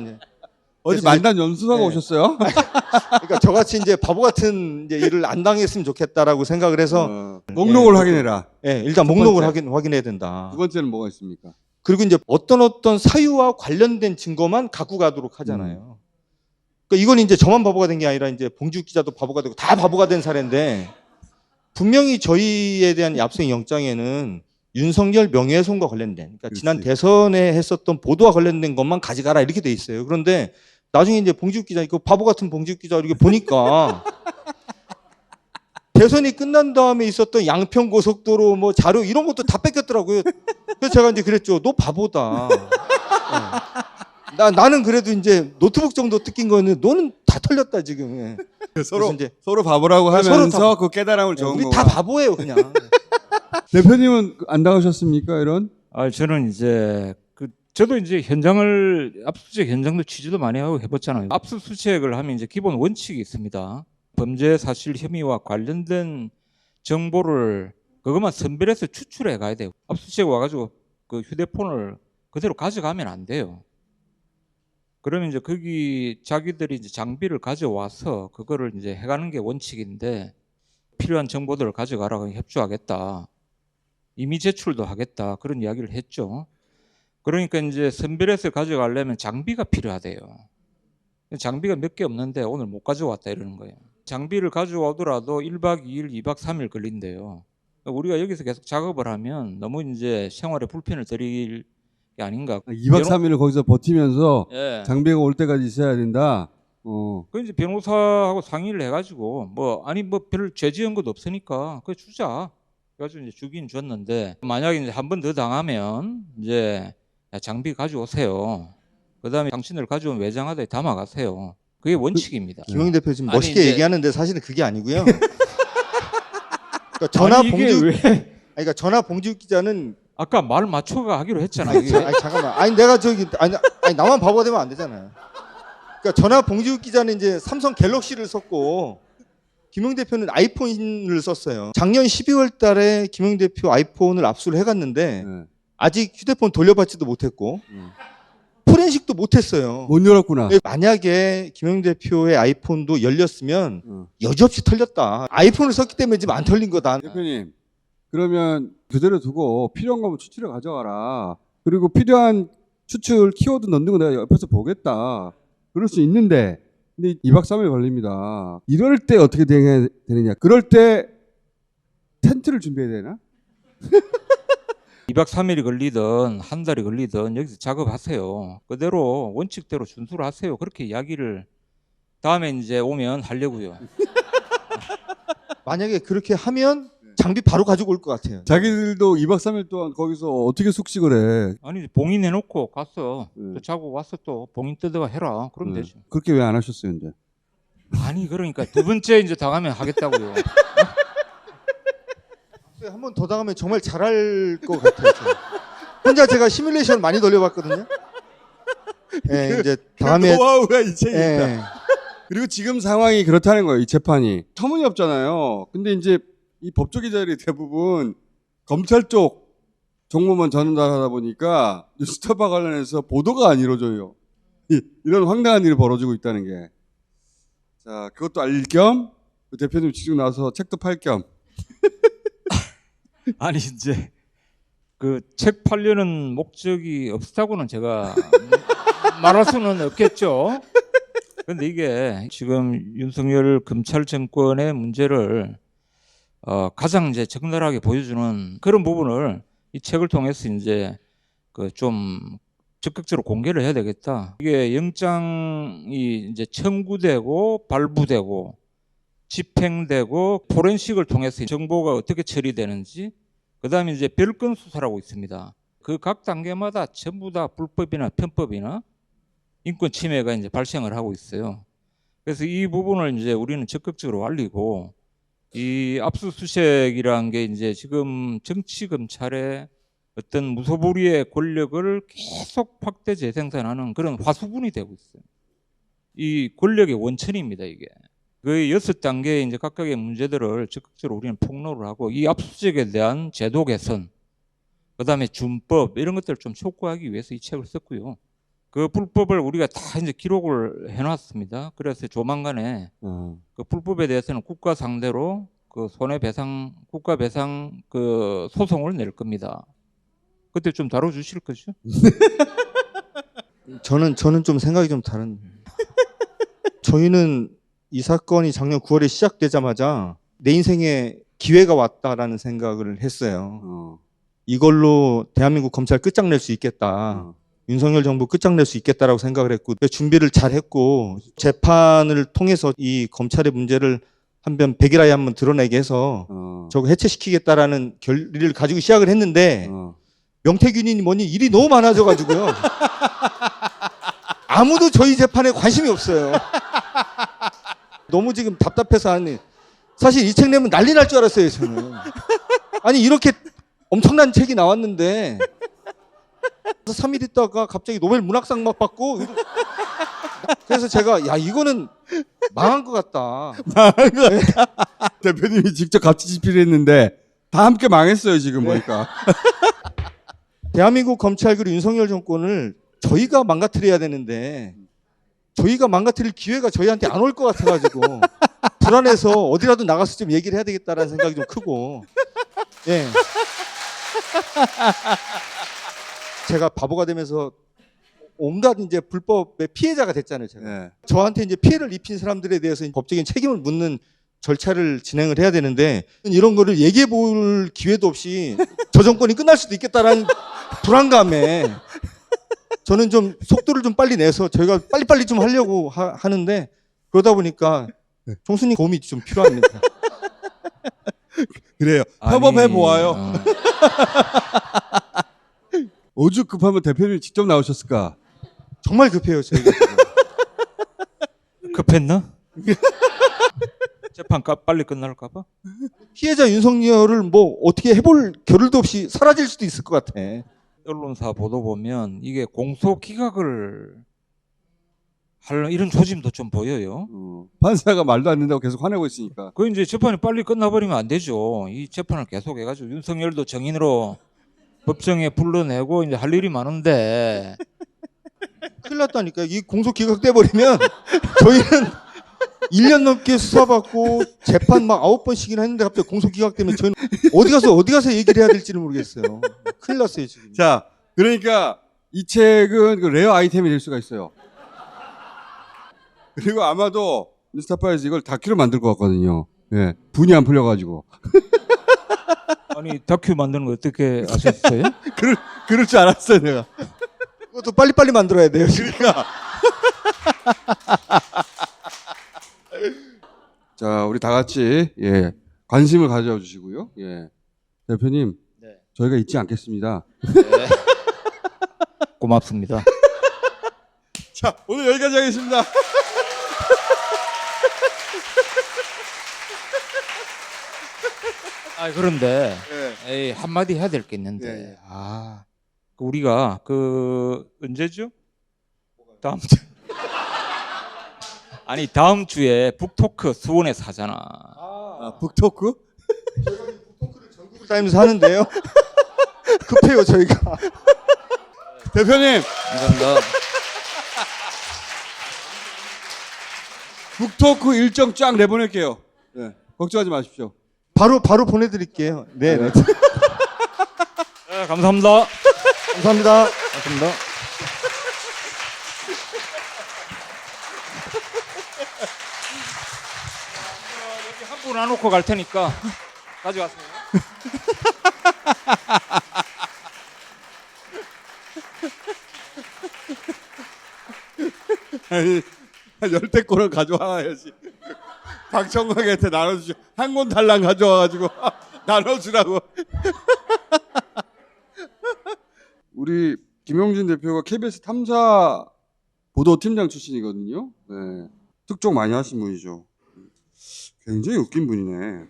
어디 만난 연수사가 오셨어요? 그러니까 저같이 이제 바보 같은 이제 일을 안 당했으면 좋겠다라고 생각을 해서 목록을 확인해라. 일단 목록을 확인해야 된다. 두 번째는 뭐가 있습니까? 그리고 이제 어떤 사유와 관련된 증거만 갖고 가도록 하잖아요. 그러니까 이건 이제 저만 바보가 된 게 아니라 이제 봉지욱 기자도 바보가 되고 다 바보가 된 사례인데 분명히 저희에 대한 압수수색 영장에는 윤석열 명예훼손과 관련된 그러니까 지난 대선에 했었던 보도와 관련된 것만 가져가라 이렇게 돼 있어요. 그런데 나중에 이제 봉지욱 기자 그 바보 같은 봉지욱 기자 이렇게 보니까 대선이 끝난 다음에 있었던 양평 고속도로 뭐 자료 이런 것도 다 뺏겼더라고요. 그래서 제가 이제 그랬죠. 너 바보다. 나는 그래도 이제 노트북 정도 뜯긴 거는 너는 다 털렸다 지금. 서로 바보라고 하면서 그 깨달음을 적은 우리 거고. 다 바보예요 그냥. 대표님은 안 당하셨습니까 이런? 저는 이제 저도 이제 압수수색 현장도 취재도 많이 하고 해봤잖아요. 압수수색을 하면 이제 기본 원칙이 있습니다. 범죄 사실 혐의와 관련된 정보를 그것만 선별해서 추출해 가야 돼요. 압수수색 와가지고 그 휴대폰을 그대로 가져가면 안 돼요. 그러면 이제 거기 자기들이 이제 장비를 가져와서 그거를 이제 해가는 게 원칙인데 필요한 정보들을 가져가라고 협조하겠다. 이미 제출도 하겠다. 그런 이야기를 했죠. 그러니까 이제 선별해서 가져가려면 장비가 필요하대요. 장비가 몇 개 없는데 오늘 못 가져왔다 이러는 거예요. 장비를 가져오더라도 1박 2일, 2박 3일 걸린대요. 우리가 여기서 계속 작업을 하면 너무 이제 생활에 불편을 드릴 게 아닌가. 2박 3일을 거기서 버티면서 장비가 올 때까지 있어야 된다. 그 이제 변호사하고 상의를 해가지고 별 죄 지은 것도 없으니까 그거 주자. 그래가지고 이제 주긴 줬는데 만약에 이제 한 번 더 당하면 이제 장비 가져오세요. 그다음에 당신들 가져온 외장하드에 담아가세요. 그게 원칙입니다. 김영희 대표 지금 멋있게 얘기하는데 사실은 그게 아니고요. 그러니까 전화 봉지욱 기자는 아까 말 맞춰가 하기로 했잖아요. 잠깐만. 내가 나만 바보가 되면 안 되잖아요. 그러니까 전화 봉지욱 기자는 이제 삼성 갤럭시를 썼고 김영 대표는 아이폰을 썼어요. 작년 12월 달에 김영 대표 아이폰을 압수를 해갔는데 아직 휴대폰 돌려받지도 못했고 포렌식도 못했어요. 못 열었구나. 만약에 김영 대표의 아이폰도 열렸으면 여지없이 털렸다. 아이폰을 썼기 때문에 지금 안 털린 거다. 대표님, 그러면 그대로 두고 필요한 거면 추출해 가져가라. 그리고 필요한 추출 키워드 넣는 거 내가 옆에서 보겠다. 그럴 수 있는데 근데 2박 3일 걸립니다. 이럴 때 어떻게 대응해야 되느냐. 그럴 때 텐트를 준비해야 되나? 2박 3일이 걸리든 한 달이 걸리든 여기서 작업하세요. 그대로 원칙대로 준수를 하세요. 그렇게 이야기를 다음에 이제 오면 하려고요. 만약에 그렇게 하면 장비 바로 가지고 올 것 같아요. 자기들도 2박 3일 동안 거기서 어떻게 숙식을 해? 아니 봉인 해놓고 갔어. 네. 또 자고 와서 또 봉인 뜯어가 해라. 그러면 네. 되죠. 그렇게 왜 안 하셨어요, 이제? 아니 그러니까 두 번째 이제 당하면 하겠다고요. 한 번 더 당하면 정말 잘할 것 같아요. 저는. 혼자 제가 시뮬레이션 많이 돌려봤거든요. 예, 이제 다음에 노하우가 이 책에 있다. 예, 그리고 지금 상황이 그렇다는 거예요. 이 재판이 터무니없잖아요. 근데 이제 이 법조 기자들이 대부분 검찰 쪽 정보만 전달하다 보니까 뉴스타파 관련해서 보도가 안 이루어져요. 이런 황당한 일이 벌어지고 있다는 게. 자, 그것도 알릴 겸 그 대표님 직접 나와서 책도 팔 겸. 아니 이제 그 책 팔려는 목적이 없다고는 제가 말할 수는 없겠죠. 그런데 이게 지금 윤석열 검찰 정권의 문제를 가장 이제 적나라하게 보여주는 그런 부분을 이 책을 통해서 이제 그 좀 적극적으로 공개를 해야 되겠다. 이게 영장이 이제 청구되고 발부되고 집행되고 포렌식을 통해서 정보가 어떻게 처리되는지, 그다음에 이제 별건 수사라고 있습니다. 그 각 단계마다 전부 다 불법이나 편법이나 인권 침해가 이제 발생을 하고 있어요. 그래서 이 부분을 이제 우리는 적극적으로 알리고, 이 압수수색이라는 게 이제 지금 정치 검찰의 어떤 무소불위의 권력을 계속 확대 재생산하는 그런 화수분이 되고 있어요. 이 권력의 원천입니다, 이게. 그 6단계의 이제 각각의 문제들을 적극적으로 우리는 폭로를 하고, 이 압수수색에 대한 제도 개선, 그다음에 준법 이런 것들을 좀 촉구하기 위해서 이 책을 썼고요. 그 불법을 우리가 다 이제 기록을 해놨습니다. 그래서 조만간에 그 불법에 대해서는 국가 상대로 그 손해배상, 국가배상 그 소송을 낼 겁니다. 그때 좀 다뤄주실 거죠? 저는 좀 생각이 좀 다른. 저희는 이 사건이 작년 9월에 시작되자마자 내 인생에 기회가 왔다라는 생각을 했어요. 이걸로 대한민국 검찰 끝장낼 수 있겠다. 윤석열 정부 끝장낼 수 있겠다라고 생각을 했고, 준비를 잘 했고, 재판을 통해서 이 검찰의 문제를 한번 백일하에 한번 드러내게 해서 저거 해체시키겠다라는 결의를 가지고 시작을 했는데, 명태균이니 뭐니 일이 너무 많아져가지고요. 아무도 저희 재판에 관심이 없어요. 너무 지금 답답해서 하니, 사실 이 책 내면 난리 날 줄 알았어요, 저는. 아니, 이렇게 엄청난 책이 나왔는데 3일 있다가 갑자기 노벨 문학상 막 받고, 그래서 제가 야 이거는 망한 것 같다. 망한 것 같다. 대표님이 직접 갑질 집필을 했는데 다 함께 망했어요, 지금 보니까. 대한민국 검찰 그리고 윤석열 정권을 저희가 망가뜨려야 되는데, 저희가 망가뜨릴 기회가 저희한테 안 올 것 같아가지고 불안해서 어디라도 나가서 좀 얘기를 해야 되겠다라는 생각이 좀 크고, 예. 제가 바보가 되면서 온갖 이제 불법의 피해자가 됐잖아요, 제가. 네. 저한테 이제 피해를 입힌 사람들에 대해서 법적인 책임을 묻는 절차를 진행을 해야 되는데, 이런 거를 얘기해 볼 기회도 없이 저 정권이 끝날 수도 있겠다라는 불안감에 저는 좀 속도를 좀 빨리 내서 저희가 빨리빨리 좀 하려고 하는데, 그러다 보니까 총수님 도움이 좀 필요합니다. 그래요. 협업해 보아요. 오죽 급하면 대표님이 직접 나오셨을까? 정말 급해요, 저희가. 급했나? 재판 빨리 끝날까 봐? 피해자 윤석열을 뭐 어떻게 해볼 겨를도 없이 사라질 수도 있을 것 같아. 언론사 보도 보면 이게 공소 기각을 할 이런 조짐도 좀 보여요. 판사가 말도 안 된다고 계속 화내고 있으니까. 그 이제 재판이 빨리 끝나버리면 안 되죠. 이 재판을 계속 해가지고 윤석열도 정인으로 법정에 불러내고 이제 할 일이 많은데. 큰일 났다니까. 이 공소 기각돼 버리면 저희는 1년 넘게 수사받고 재판 막 9번씩이나 했는데 갑자기 공소 기각되면 저희는 어디 가서 얘기를 해야 될지는 모르겠어요. 큰일 났어요, 지금. 자, 그러니까 이 책은 그 레어 아이템이 될 수가 있어요. 그리고 아마도 뉴스타파에서 이걸 다큐로 만들 것 같거든요. 예, 분이 안 풀려가지고. 아니 다큐 만드는 거 어떻게 아셨어요? 그럴 줄 알았어요, 내가. 그것도 빨리빨리 만들어야 돼요. 그러니까. 자, 우리 다 같이 예, 관심을 가져 주시고요. 예. 대표님, 네. 저희가 잊지 않겠습니다. 고맙습니다. 자, 오늘 여기까지 하겠습니다. 아 그런데 예. 에이, 한마디 해야 될 게 있는데 예. 우리가 그 언제죠? 다음 주 아니 다음 주에 북토크 수원에 사잖아. 북토크? 전국을 다니면서 하는데요. 급해요 저희가. 대표님, 감사합니다. 북토크 일정 쫙 내보낼게요. 네, 걱정하지 마십시오. 바로 보내드릴게요. 네. 네. 네, 감사합니다. 감사합니다. 감사합니다. 여기 한 분 안 놓고 갈 테니까 가져가세요. 아니, 한 10대꼴을 가져와야지. 박정광한테 나눠주죠. 한 권 달랑 가져와가지고 나눠주라고. 우리 김용진 대표가 KBS 탐사 보도팀장 출신이거든요. 네. 특종 많이 하신 분이죠. 굉장히 웃긴 분이네.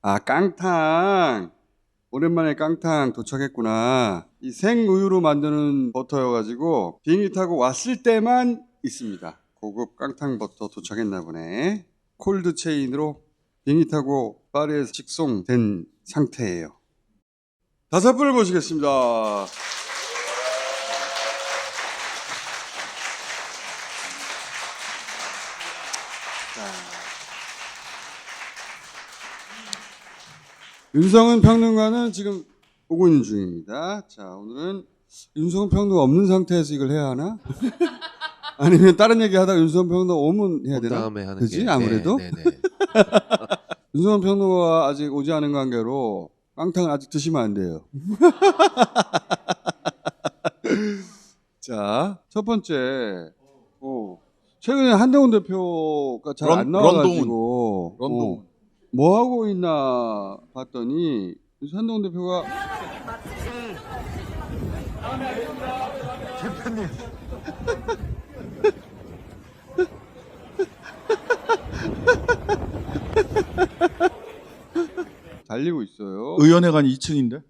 아, 깡탕. 오랜만에 깡탕 도착했구나. 이 생우유로 만드는 버터여가지고 비행기 타고 왔을 때만 있습니다. 고급 깡탕 버터 도착했나 보네. 콜드 체인으로 비행기 타고 파리에서 직송된 상태예요. 5분을 모시겠습니다. 윤성은 평론가는 지금 오고 있는 중입니다. 자, 오늘은 윤성은 평론가 없는 상태에서 이걸 해야 하나? 아니면 다른 얘기 하다가 윤성은 평론가 오면 해야 되나? 다음에 하는 그지? 게. 아무래도? 네. 윤성은 평론가가 아직 오지 않은 관계로 깡탕을 아직 드시면 안 돼요. 자, 첫 번째. 최근에 한동훈 대표가 잘 안 나와가지고 런동훈. 뭐 하고 있나 봤더니 한동훈 대표가 대표님. 달리고 있어요. 의원회관 2층인데?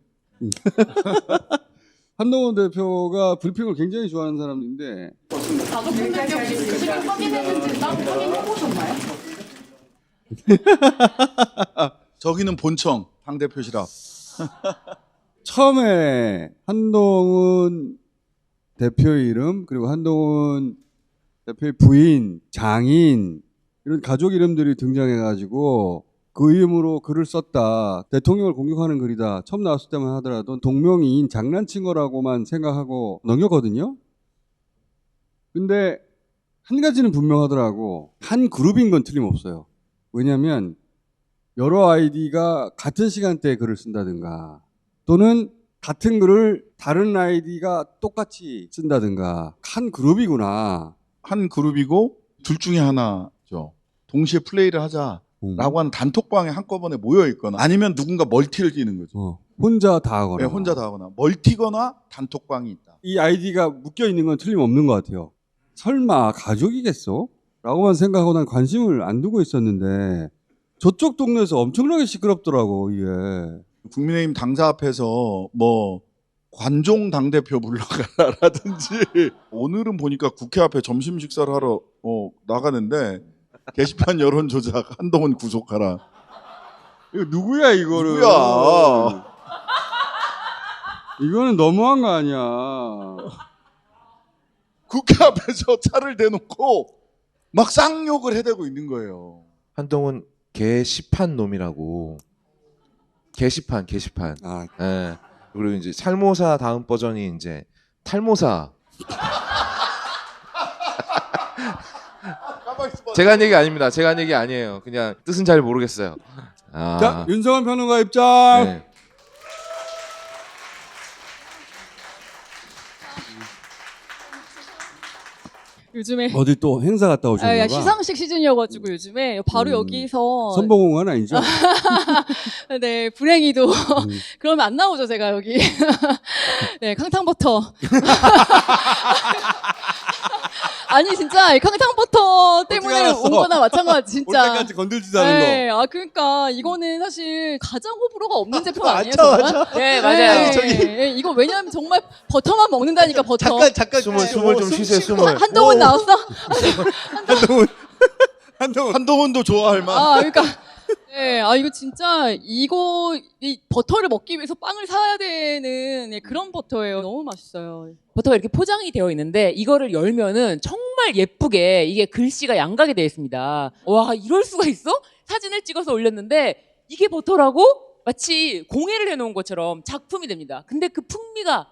한동훈 대표가 브리핑을 굉장히 좋아하는 사람인데 저기는 본청 당대표시라. 처음에 한동훈 대표의 이름 그리고 한동훈 대표의 부인, 장인 이런 가족 이름들이 등장해가지고 그 이름으로 글을 썼다. 대통령을 공격하는 글이다. 처음 나왔을 때만 하더라도 동명이인 장난친 거라고만 생각하고 넘겼거든요. 근데 한 가지는 분명하더라고. 한 그룹인 건 틀림없어요. 왜냐하면 여러 아이디가 같은 시간대에 글을 쓴다든가 또는 같은 글을 다른 아이디가 똑같이 쓴다든가 한 그룹이구나. 한 그룹이고 둘 중에 하나죠. 동시에 플레이를 하자라고 하는 단톡방에 한꺼번에 모여 있거나 아니면 누군가 멀티를 뛰는 거죠. 혼자 다 하거나. 네, 혼자 다 하거나 멀티거나 단톡방이 있다. 이 아이디가 묶여 있는 건 틀림없는 것 같아요. 설마 가족이겠어? 라고만 생각하고 난 관심을 안 두고 있었는데 저쪽 동네에서 엄청나게 시끄럽더라고 이게. 국민의힘 당사 앞에서 뭐 관종 당대표 불러가라라든지 오늘은 보니까 국회 앞에 점심 식사를 하러 나가는데 게시판 여론 조작 한동훈 구속하라. 이거 누구야 이거를? 누구야? 이거는 너무한 거 아니야. 국회 앞에서 차를 대놓고 막 쌍욕을 해대고 있는 거예요. 한동훈 게시판 놈이라고. 게시판. 아, 예. 그리고 이제 살모사 다음 버전이 이제 탈모사. 제가 한 얘기 아닙니다. 제가 한 얘기 아니에요. 그냥 뜻은 잘 모르겠어요. 자, 윤성환 평론가 입장. 네. 요즘에 어디 또 행사 갔다 오셨나 봐. 시상식 시즌이어가지고 요즘에 바로 여기서 선봉공원 아니죠? 네 불행히도 그러면 안 나오죠 제가 여기 네 캉탕버터 아니 진짜 이 캉탕버터 때문에 온 거나 마찬가지 진짜 올 때까지 건들지도 않은 네, 거. 그러니까 이거는 사실 가장 호불호가 없는 제품 아니에요 맞아, 정말? 맞아. 네 맞아요. 저기- 네, 이거 왜냐하면 정말 버터만 먹는다니까 버터. 잠깐 숨을 좀 쉬세요. 숨을. 한동훈 나왔어? 한동훈도 좋아할 만. 아, 그러니까 네, 이거 진짜 이 버터를 먹기 위해서 빵을 사야 되는 그런 버터예요. 너무 맛있어요. 버터가 이렇게 포장이 되어 있는데 이거를 열면은 정말 예쁘게 이게 글씨가 양각이 되어 있습니다. 와, 이럴 수가 있어? 사진을 찍어서 올렸는데 이게 버터라고? 마치 공예를 해놓은 것처럼 작품이 됩니다. 근데 그 풍미가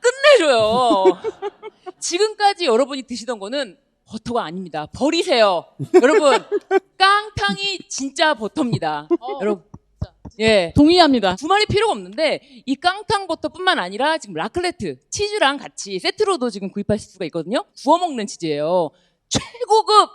끝내줘요. 지금까지 여러분이 드시던 거는 버터가 아닙니다. 버리세요. 여러분, 깡탕이 진짜 버터입니다. 여러분, 예, 동의합니다. 두말이 필요가 없는데 이 깡탕 버터뿐만 아니라 지금 라클레트 치즈랑 같이 세트로도 지금 구입하실 수가 있거든요. 구워 먹는 치즈예요. 최고급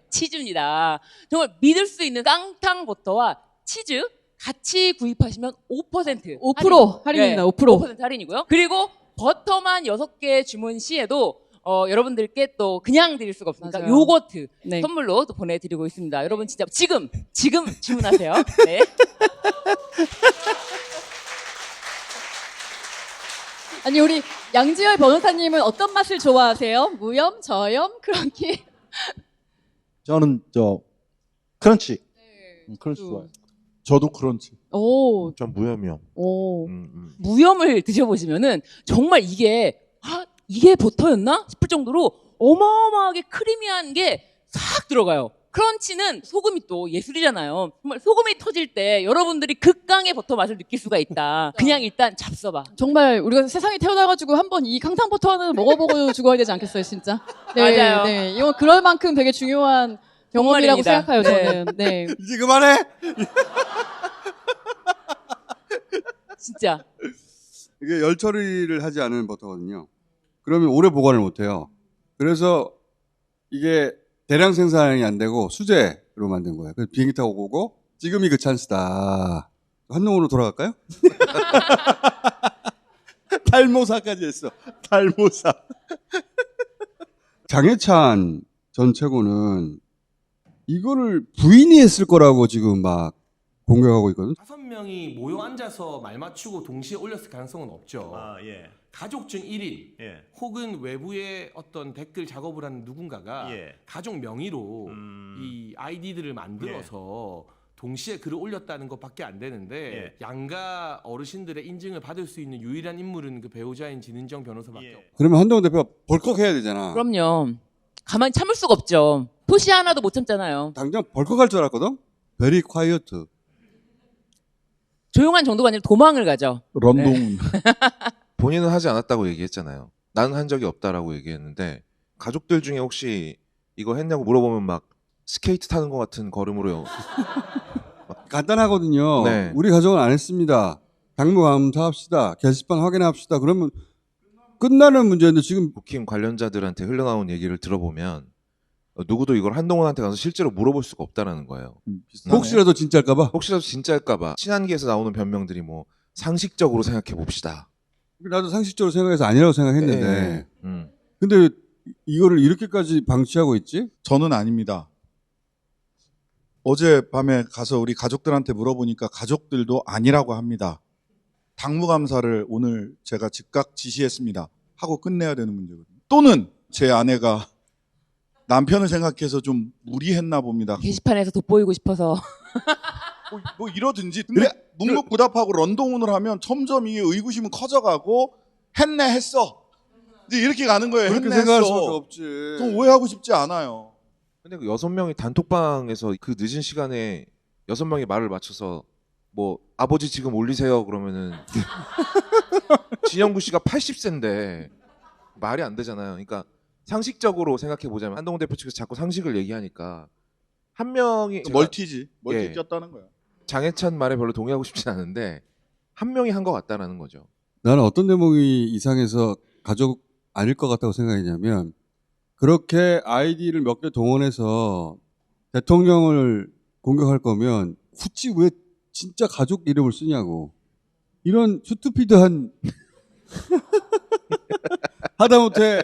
치즈입니다. 정말 믿을 수 있는 깡탕 버터와 치즈 같이 구입하시면 5% 할인입니다. 5%. 5% 할인이고요. 그리고 버터만 6개 주문 시에도 여러분들께 또 그냥 드릴 수가 없으니까 맞아요. 요거트 네. 선물로 또 보내드리고 있습니다. 여러분 진짜 지금 주문하세요. 네. 아니 우리 양지열 변호사님은 어떤 맛을 좋아하세요? 무염, 저염, 크런키? 저는 크런치. 크런치 또. 좋아해요. 저도 크런치. 오, 전 무염이요. 오. 무염을 드셔보시면은 정말 이게 버터였나 싶을 정도로 어마어마하게 크리미한 게 싹 들어가요. 크런치는 소금이 또 예술이잖아요. 정말 소금이 터질 때 여러분들이 극강의 버터 맛을 느낄 수가 있다. 그냥 일단 잡숴봐. 정말 우리가 세상에 태어나가지고 한번 이 강탕버터는 먹어보고 죽어야 되지 않겠어요, 진짜? 네, 맞아요. 네, 이건 그럴 만큼 되게 중요한 경험이라고 정말입니다. 생각해요, 네. 저는. 네. 이제 그만해. 진짜. 이게 열 처리를 하지 않은 버터거든요. 그러면 오래 보관을 못 해요. 그래서 이게 대량 생산이 안 되고 수제로 만든 거예요. 그래서 비행기 타고 오고 지금이 그 찬스다. 한동훈으로 돌아갈까요? 탈모사까지 했어. 탈모사. 장해찬 전 최고는 이거를 부인이 했을 거라고 지금 막 공격하고 있거든. 5명이 모여 앉아서 말 맞추고 동시에 올렸을 가능성은 없죠. 예. 가족 중 1인 예. 혹은 외부의 어떤 댓글 작업을 하는 누군가가 예. 가족 명의로 이 아이디들을 만들어서 동시에 글을 올렸다는 것밖에 안 되는데 양가 어르신들의 인증을 받을 수 있는 유일한 인물은 그 배우자인 진은정 변호사밖에 없고. 그러면 한동훈 대표가 벌컥 해야 되잖아. 그럼요. 가만히 참을 수가 없죠. 토시 하나도 못 참잖아요. 당장 벌컥 할 줄 알았거든. Very quiet. 조용한 정도가 아니라 도망을 가죠. 런동훈. 본인은 하지 않았다고 얘기했잖아요. 나는 한 적이 없다라고 얘기했는데 가족들 중에 혹시 이거 했냐고 물어보면 막 스케이트 타는 것 같은 걸음으로 간단하거든요. 네. 우리 가족은 안 했습니다. 당무감사합시다. 게시판 확인합시다. 그러면 끝나는 문제인데 지금 국힘 관련자들한테 흘러나온 얘기를 들어보면 누구도 이걸 한동훈한테 가서 실제로 물어볼 수가 없다라는 거예요. 혹시라도 진짜일까봐. 혹시라도 진짜일까봐. 친한계에서 나오는 변명들이 뭐 상식적으로 생각해 봅시다. 나도 상식적으로 생각해서 아니라고 생각했는데. 네. 근데 이거를 이렇게까지 방치하고 있지? 저는 아닙니다. 어젯밤에 가서 우리 가족들한테 물어보니까 가족들도 아니라고 합니다. 당무감사를 오늘 제가 즉각 지시했습니다. 하고 끝내야 되는 문제거든요. 또는 제 아내가 남편을 생각해서 좀 무리했나 봅니다. 게시판에서 돋보이고 싶어서. 뭐 이러든지. 근데 묵묵부답하고 런동훈을 하면 점점 이 의구심은 커져가고 했네 했어. 이제 이렇게 가는 거예요. 그렇게 했네 생각할 했어. 수밖에 없지. 그럼 오해하고 싶지 않아요. 근데 그 6명이 단톡방에서 그 늦은 시간에 6명이 말을 맞춰서 뭐 아버지 지금 올리세요 그러면은 진영구 씨가 80세인데 말이 안 되잖아요. 그러니까 상식적으로 생각해 보자면 한동훈 대표 측에서 자꾸 상식을 얘기하니까 한 명이 멀티지. 멀티 예. 꼈다는 거야. 장해찬 말에 별로 동의하고 싶진 않은데 한 명이 한 것 같다라는 거죠. 나는 어떤 대목이 이상해서 가족 아닐 것 같다고 생각했냐면 그렇게 아이디를 몇 개 동원해서 대통령을 공격할 거면 굳이 왜 진짜 가족 이름을 쓰냐고. 이런 스투피드한 하다못해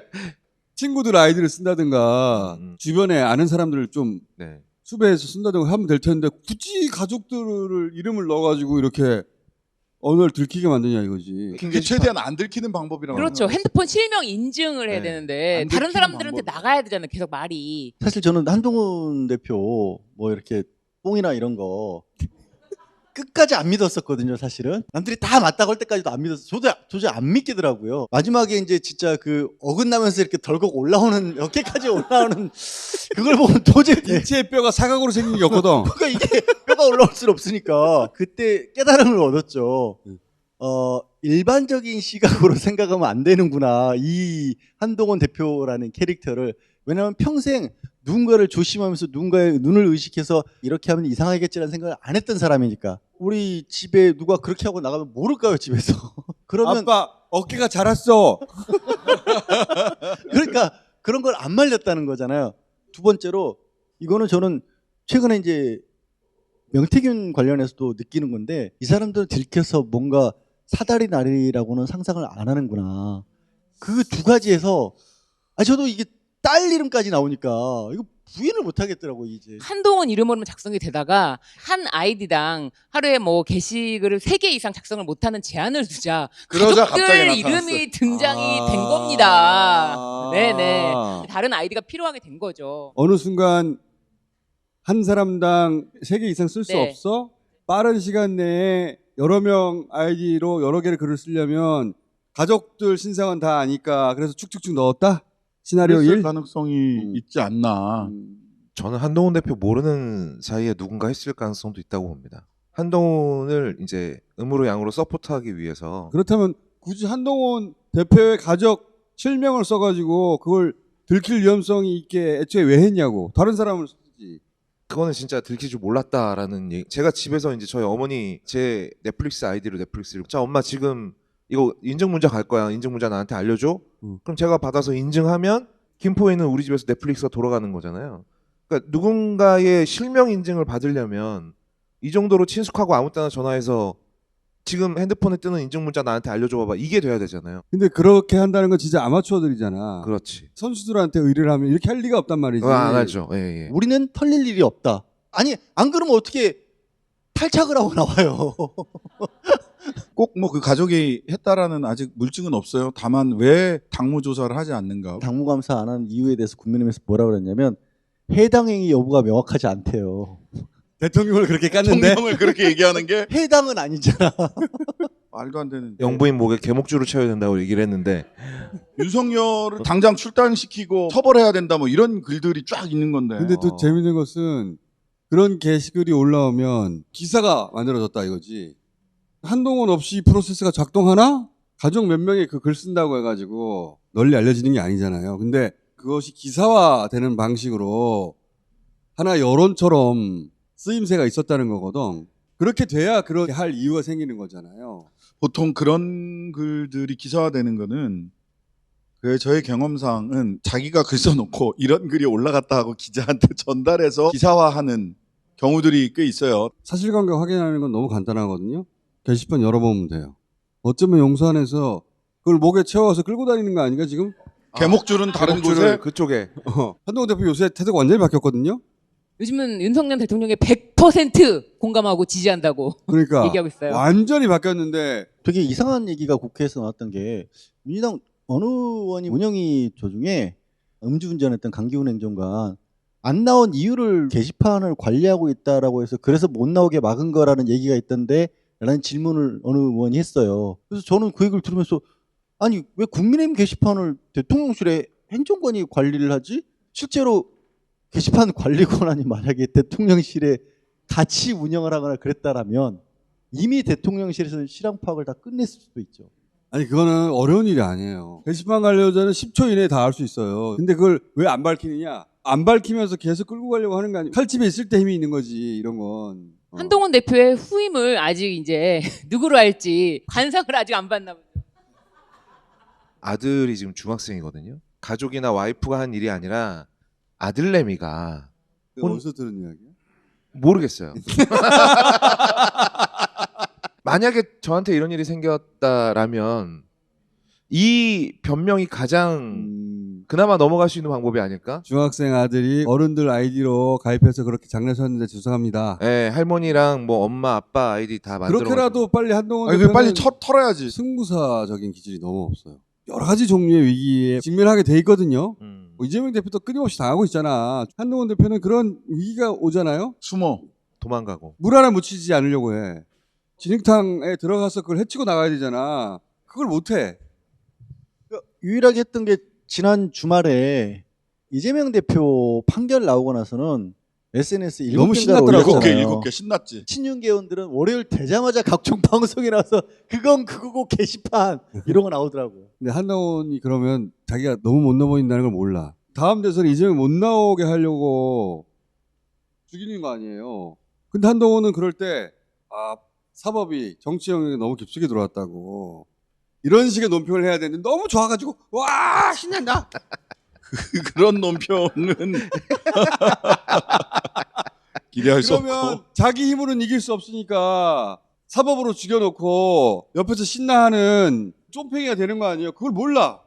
친구들 아이디를 쓴다든가 주변에 아는 사람들을 좀 네. 수배해서 쓴다든가 하면 될 텐데 굳이 가족들을 이름을 넣어가지고 이렇게 언어를 들키게 만드냐 이거지. 그게 최대한 안 들키는 방법이라고. 그렇죠. 핸드폰 실명 인증을 해야 네. 되는데 안 다른 들키는 사람들한테 방법이. 나가야 되잖아요. 계속 말이. 사실 저는 한동훈 대표 뭐 이렇게 뽕이나 이런 거 끝까지 안 믿었었거든요, 사실은. 남들이 다 맞다고 할 때까지도 안 믿었어요. 저도 도저히 안 믿기더라고요. 마지막에 이제 진짜 그 어긋나면서 이렇게 덜컥 올라오는, 어깨까지 올라오는 그걸 보면 도저히. 인체의 뼈가 사각으로 생긴 게 없거든. 그러니까 이게 뼈가 올라올 수는 없으니까. 그때 깨달음을 얻었죠. 일반적인 시각으로 생각하면 안 되는구나. 이 한동훈 대표라는 캐릭터를. 왜냐하면 평생 누군가를 조심하면서 누군가의 눈을 의식해서 이렇게 하면 이상하겠지라는 생각을 안 했던 사람이니까. 우리 집에 누가 그렇게 하고 나가면 모를까요, 집에서? 그러면 아빠 어깨가 자랐어. 그러니까 그런 걸 안 말렸다는 거잖아요. 두 번째로 이거는 저는 최근에 이제 명태균 관련해서도 느끼는 건데 이 사람들은 들켜서 뭔가 사다리 날이라고는 상상을 안 하는구나. 그 두 가지에서 저도 이게 딸 이름까지 나오니까 이거 부인을 못 하겠더라고요, 이제. 한동훈 이름으로만 작성이 되다가 한 아이디당 하루에 뭐 게시글을 3개 이상 작성을 못하는 제한을 두자 그러자 갑자기 가족들 나타났어요. 이름이 등장이 된 겁니다. 네네. 다른 아이디가 필요하게 된 거죠. 어느 순간 한 사람당 3개 이상 쓸 수 네. 없어? 빠른 시간 내에 여러 명 아이디로 여러 개를 글을 쓰려면 가족들 신상은 다 아니까 그래서 축축축 넣었다? 시나리오 그랬을 1? 가능성이 있지 않나. 저는 한동훈 대표 모르는 사이에 누군가 했을 가능성도 있다고 봅니다. 한동훈을 이제 음으로 양으로 서포트하기 위해서 그렇다면 굳이 한동훈 대표의 가족 실명을 써가지고 그걸 들킬 위험성이 있게 애초에 왜 했냐고. 다른 사람을 쓰지. 그거는 진짜 들킬 줄 몰랐다라는 얘기. 제가 집에서 이제 저희 어머니 제 넷플릭스 아이디로 넷플릭스를 자 엄마 지금 이거 인증 문자 갈 거야. 인증 문자 나한테 알려줘. 그럼 제가 받아서 인증하면 김포에 있는 우리 집에서 넷플릭스가 돌아가는 거잖아요. 그러니까 누군가의 실명 인증을 받으려면 이 정도로 친숙하고 아무 때나 전화해서 지금 핸드폰에 뜨는 인증 문자 나한테 알려줘 봐봐. 이게 돼야 되잖아요. 근데 그렇게 한다는 건 진짜 아마추어들이잖아. 그렇지. 선수들한테 의뢰를 하면 이렇게 할 리가 없단 말이지. 안 하죠. 예, 예. 우리는 털릴 일이 없다. 아니, 안 그러면 어떻게 탈착을 하고 나와요. 꼭 뭐 그 가족이 했다라는 아직 물증은 없어요. 다만 왜 당무 조사를 하지 않는가? 당무감사 안 한 이유에 대해서 국민의힘에서 뭐라 그랬냐면 해당 행위 여부가 명확하지 않대요. 대통령을 그렇게 깠는데 대통령을 그렇게 얘기하는 게 해당은 아니잖아. 말도 안 되는. 영부인 목에 개목줄을 쳐야 된다고 얘기를 했는데 윤석열을 당장 출당시키고 처벌해야 된다 뭐 이런 글들이 쫙 있는 건데. 근데 또 재밌는 것은 그런 게시글이 올라오면 기사가 만들어졌다 이거지. 한동훈 없이 이 프로세스가 작동하나? 가족 몇 명이 그 글 쓴다고 해가지고 널리 알려지는 게 아니잖아요. 근데 그것이 기사화되는 방식으로 하나 여론처럼 쓰임새가 있었다는 거거든. 그렇게 돼야 그렇게 할 이유가 생기는 거잖아요. 보통 그런 글들이 기사화되는 거는 저의 경험상은 자기가 글 써놓고 이런 글이 올라갔다 하고 기자한테 전달해서 기사화하는 경우들이 꽤 있어요. 사실관계 확인하는 건 너무 간단하거든요. 게시판 열어보면 돼요. 어쩌면 용산에서 그걸 목에 채워서 끌고 다니는 거 아닌가 지금? 개목줄은 다른 개목줄을 곳에 그쪽에. 한동훈 대표 요새 태도가 완전히 바뀌었거든요. 요즘은 윤석열 대통령에 100% 공감하고 지지한다고 그러니까 얘기하고 있어요. 완전히 바뀌었는데 되게 이상한 얘기가 국회에서 나왔던 게 민주당 어느 의원이 문영희 조중에 음주운전했던 강기훈 행정관 안 나온 이유를 게시판을 관리하고 있다라고 해서 그래서 못 나오게 막은 거라는 얘기가 있던데 라는 질문을 어느 의원이 했어요. 그래서 저는 그 얘기를 들으면서 아니 왜 국민의힘 게시판을 대통령실에 행정관이 관리를 하지? 실제로 게시판 관리 권한이 만약에 대통령실에 같이 운영을 하거나 그랬다라면 이미 대통령실에서 실황 파악을 다 끝냈을 수도 있죠. 아니 그거는 어려운 일이 아니에요. 게시판 관리자는 10초 이내에 다 할 수 있어요. 근데 그걸 왜 안 밝히느냐? 안 밝히면서 계속 끌고 가려고 하는 거 아니에요. 칼집에 있을 때 힘이 있는 거지 이런 건. 한동훈 대표의 후임을 아직 이제 누구로 할지 관상을 아직 안 봤나 보죠. 아들이 지금 중학생이거든요. 가족이나 와이프가 한 일이 아니라 아들내미가 어디서 들은 이야기야? 모르겠어요. 만약에 저한테 이런 일이 생겼다라면 이 변명이 가장 그나마 넘어갈 수 있는 방법이 아닐까? 중학생 아들이 어른들 아이디로 가입해서 그렇게 장난쳤는데 죄송합니다. 네, 할머니랑 뭐 엄마 아빠 아이디 다 만들어. 그렇게라도 빨리 한동훈 아니, 빨리 털어야지. 승부사적인 기질이 너무 없어요. 여러 가지 종류의 위기에 직면하게 돼 있거든요. 뭐 이재명 대표도 끊임없이 당하고 있잖아. 한동훈 대표는 그런 위기가 오잖아요. 숨어 도망가고 물 안에 묻히지 않으려고 해. 진흙탕에 들어가서 그걸 헤치고 나가야 되잖아. 그걸 못 해. 유일하게 했던 게 지난 주말에 이재명 대표 판결 나오고 나서는 SNS에 너무 7개인가 신났더라고. 올렸잖아요. 7개 신났지. 친윤계원들은 월요일 되자마자 각종 방송에 나와서 그건 그거고 게시판 이런 거 나오더라고요. 근데 한동훈이 그러면 자기가 너무 못 넘어진다는 걸 몰라. 다음 대선에 이재명 못 나오게 하려고 죽이는 거 아니에요. 근데 한동훈은 그럴 때 사법이 정치 영역에 너무 깊숙이 들어왔다고 이런 식의 논평을 해야 되는데 너무 좋아가지고 와 신난다. 그런 논평은 기대할 수 그러면 없고. 자기 힘으로는 이길 수 없으니까 사법으로 죽여놓고 옆에서 신나하는 쫌팽이가 되는 거 아니에요. 그걸 몰라.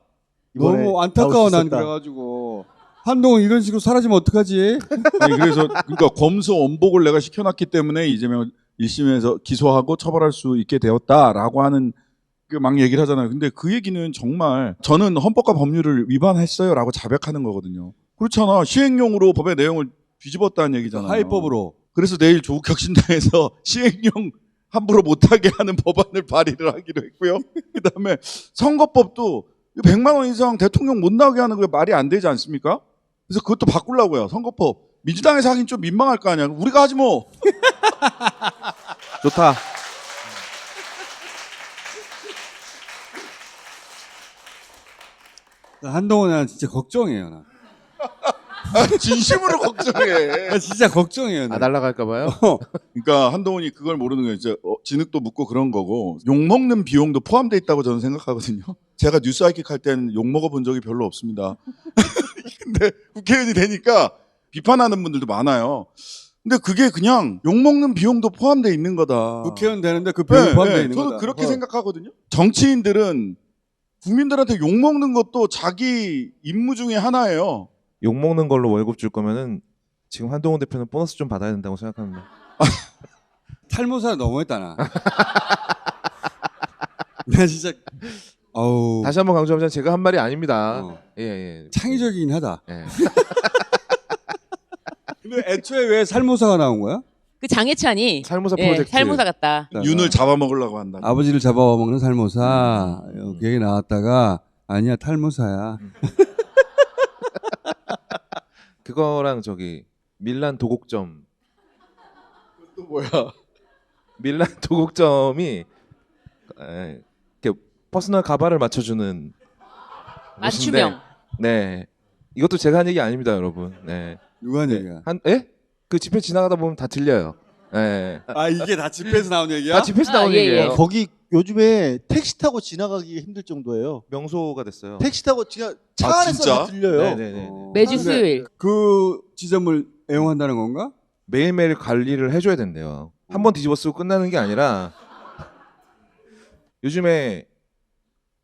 너무 안타까워 난 그래가지고 한동훈 이런 식으로 사라지면 어떡하지? 아니, 그래서 그러니까 검수 원복을 내가 시켜놨기 때문에 이재명 1심에서 기소하고 처벌할 수 있게 되었다라고 하는 그 막 얘기를 하잖아요. 근데 그 얘기는 정말 저는 헌법과 법률을 위반했어요라고 자백하는 거거든요. 그렇잖아. 시행령으로 법의 내용을 뒤집었다는 얘기잖아요. 하위법으로. 그래서 내일 조국 혁신당에서 시행령 함부로 못하게 하는 법안을 발의를 하기로 했고요. 그다음에 선거법도 100만 원 이상 대통령 못 나오게 하는 게 말이 안 되지 않습니까? 그래서 그것도 바꾸려고요. 선거법. 민주당에서 하긴 좀 민망할 거 아니야. 우리가 하지 뭐. 좋다. 한동훈은 진짜 걱정이에요. 나. 진심으로 걱정해. 진짜 걱정이에요. 나. 날아갈까 봐요. 그러니까 한동훈이 그걸 모르는 거예요. 이제 진흙도 묻고 그런 거고 욕먹는 비용도 포함되어 있다고 저는 생각하거든요. 제가 뉴스 하이킥 할 때는 욕먹어 본 적이 별로 없습니다. 근데 국회의원이 되니까 비판하는 분들도 많아요. 근데 그게 그냥 욕먹는 비용도 포함되어 있는 거다. 국회의원 되는데 그 비용이 포함되어 있는 저는 거다. 그렇게 생각하거든요. 정치인들은 국민들한테 욕먹는 것도 자기 임무 중에 하나예요. 욕 먹는 걸로 월급 줄 거면은 지금 한동훈 대표는 보너스 좀 받아야 된다고 생각합니다. 탈모사 너무했다 나. 나 진짜 어우. 다시 한번 강조하자면 제가 한 말이 아닙니다. 예, 예. 창의적이긴 하다. 예. 근데 애초에 왜 살모사가 나온 거야? 그 장해찬이 살모사 프로젝트. 살모사 같다. 윤을 잡아먹으려고 한다. 아버지를 잡아먹는 살모사 그 얘기 나왔다가 아니야 탈모사야. 그거랑 저기 밀란 도곡점. 또 뭐야? 밀란 도곡점이 이렇게 퍼스널 가발을 맞춰주는 맞춤형. 곳인데, 네, 이것도 제가 한 얘기 아닙니다, 여러분. 네. 누가 한 얘기야? 예? 그 집회 지나가다 보면 다 들려요. 네. 아 이게 다 집회에서 나온 얘기야? 다 집회에서 나온 얘기예요. 거기 요즘에 택시 타고 지나가기 힘들 정도예요. 명소가 됐어요. 택시 타고 차 안에서 다 들려요. 네네네. 매주 수요일. 그 지점을 애용한다는 건가? 매일매일 관리를 해줘야 된대요. 한 번 뒤집어 쓰고 끝나는 게 아니라 요즘에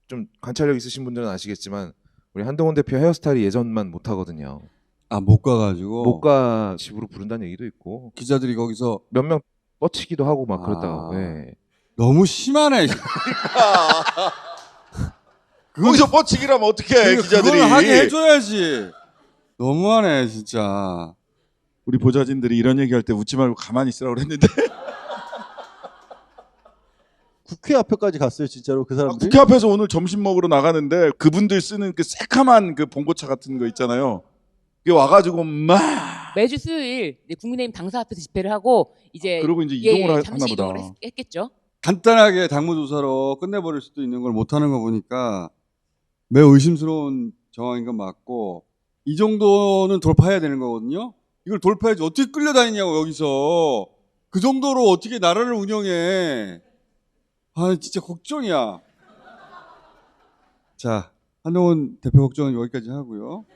좀 관찰력 있으신 분들은 아시겠지만 우리 한동훈 대표 헤어스타일이 예전만 못하거든요. 아 못 가가지고 못 가 집으로 부른다는 얘기도 있고 기자들이 거기서 몇 명 뻗치기도 하고 막 그렇다고. 네. 너무 심하네. 거기서 뻗치기라면 어떡해 기자들이. 그걸 하게 해줘야지. 너무하네 진짜. 우리 보좌진들이 이런 얘기할 때 웃지 말고 가만히 있으라고 그랬는데 국회 앞에까지 갔어요, 진짜로 그 사람들이. 국회 앞에서 오늘 점심 먹으러 나가는데 그분들 쓰는 그 새카만 그 봉고차 같은 거 있잖아요. 그게 와가지고 막 매주 수요일 이제 국민의힘 당사 앞에서 집회를 하고 이제 그러고 이제 이동을 하나 잠시 보다. 이동을 했겠죠. 간단하게 당무조사로 끝내버릴 수도 있는 걸 못하는 거 보니까 매우 의심스러운 정황인 건 맞고 이 정도는 돌파해야 되는 거거든요. 이걸 돌파해야지 어떻게 끌려다니냐고 여기서 그 정도로 어떻게 나라를 운영해. 아 진짜 걱정이야. 자 한동훈 대표 걱정은 여기까지 하고요.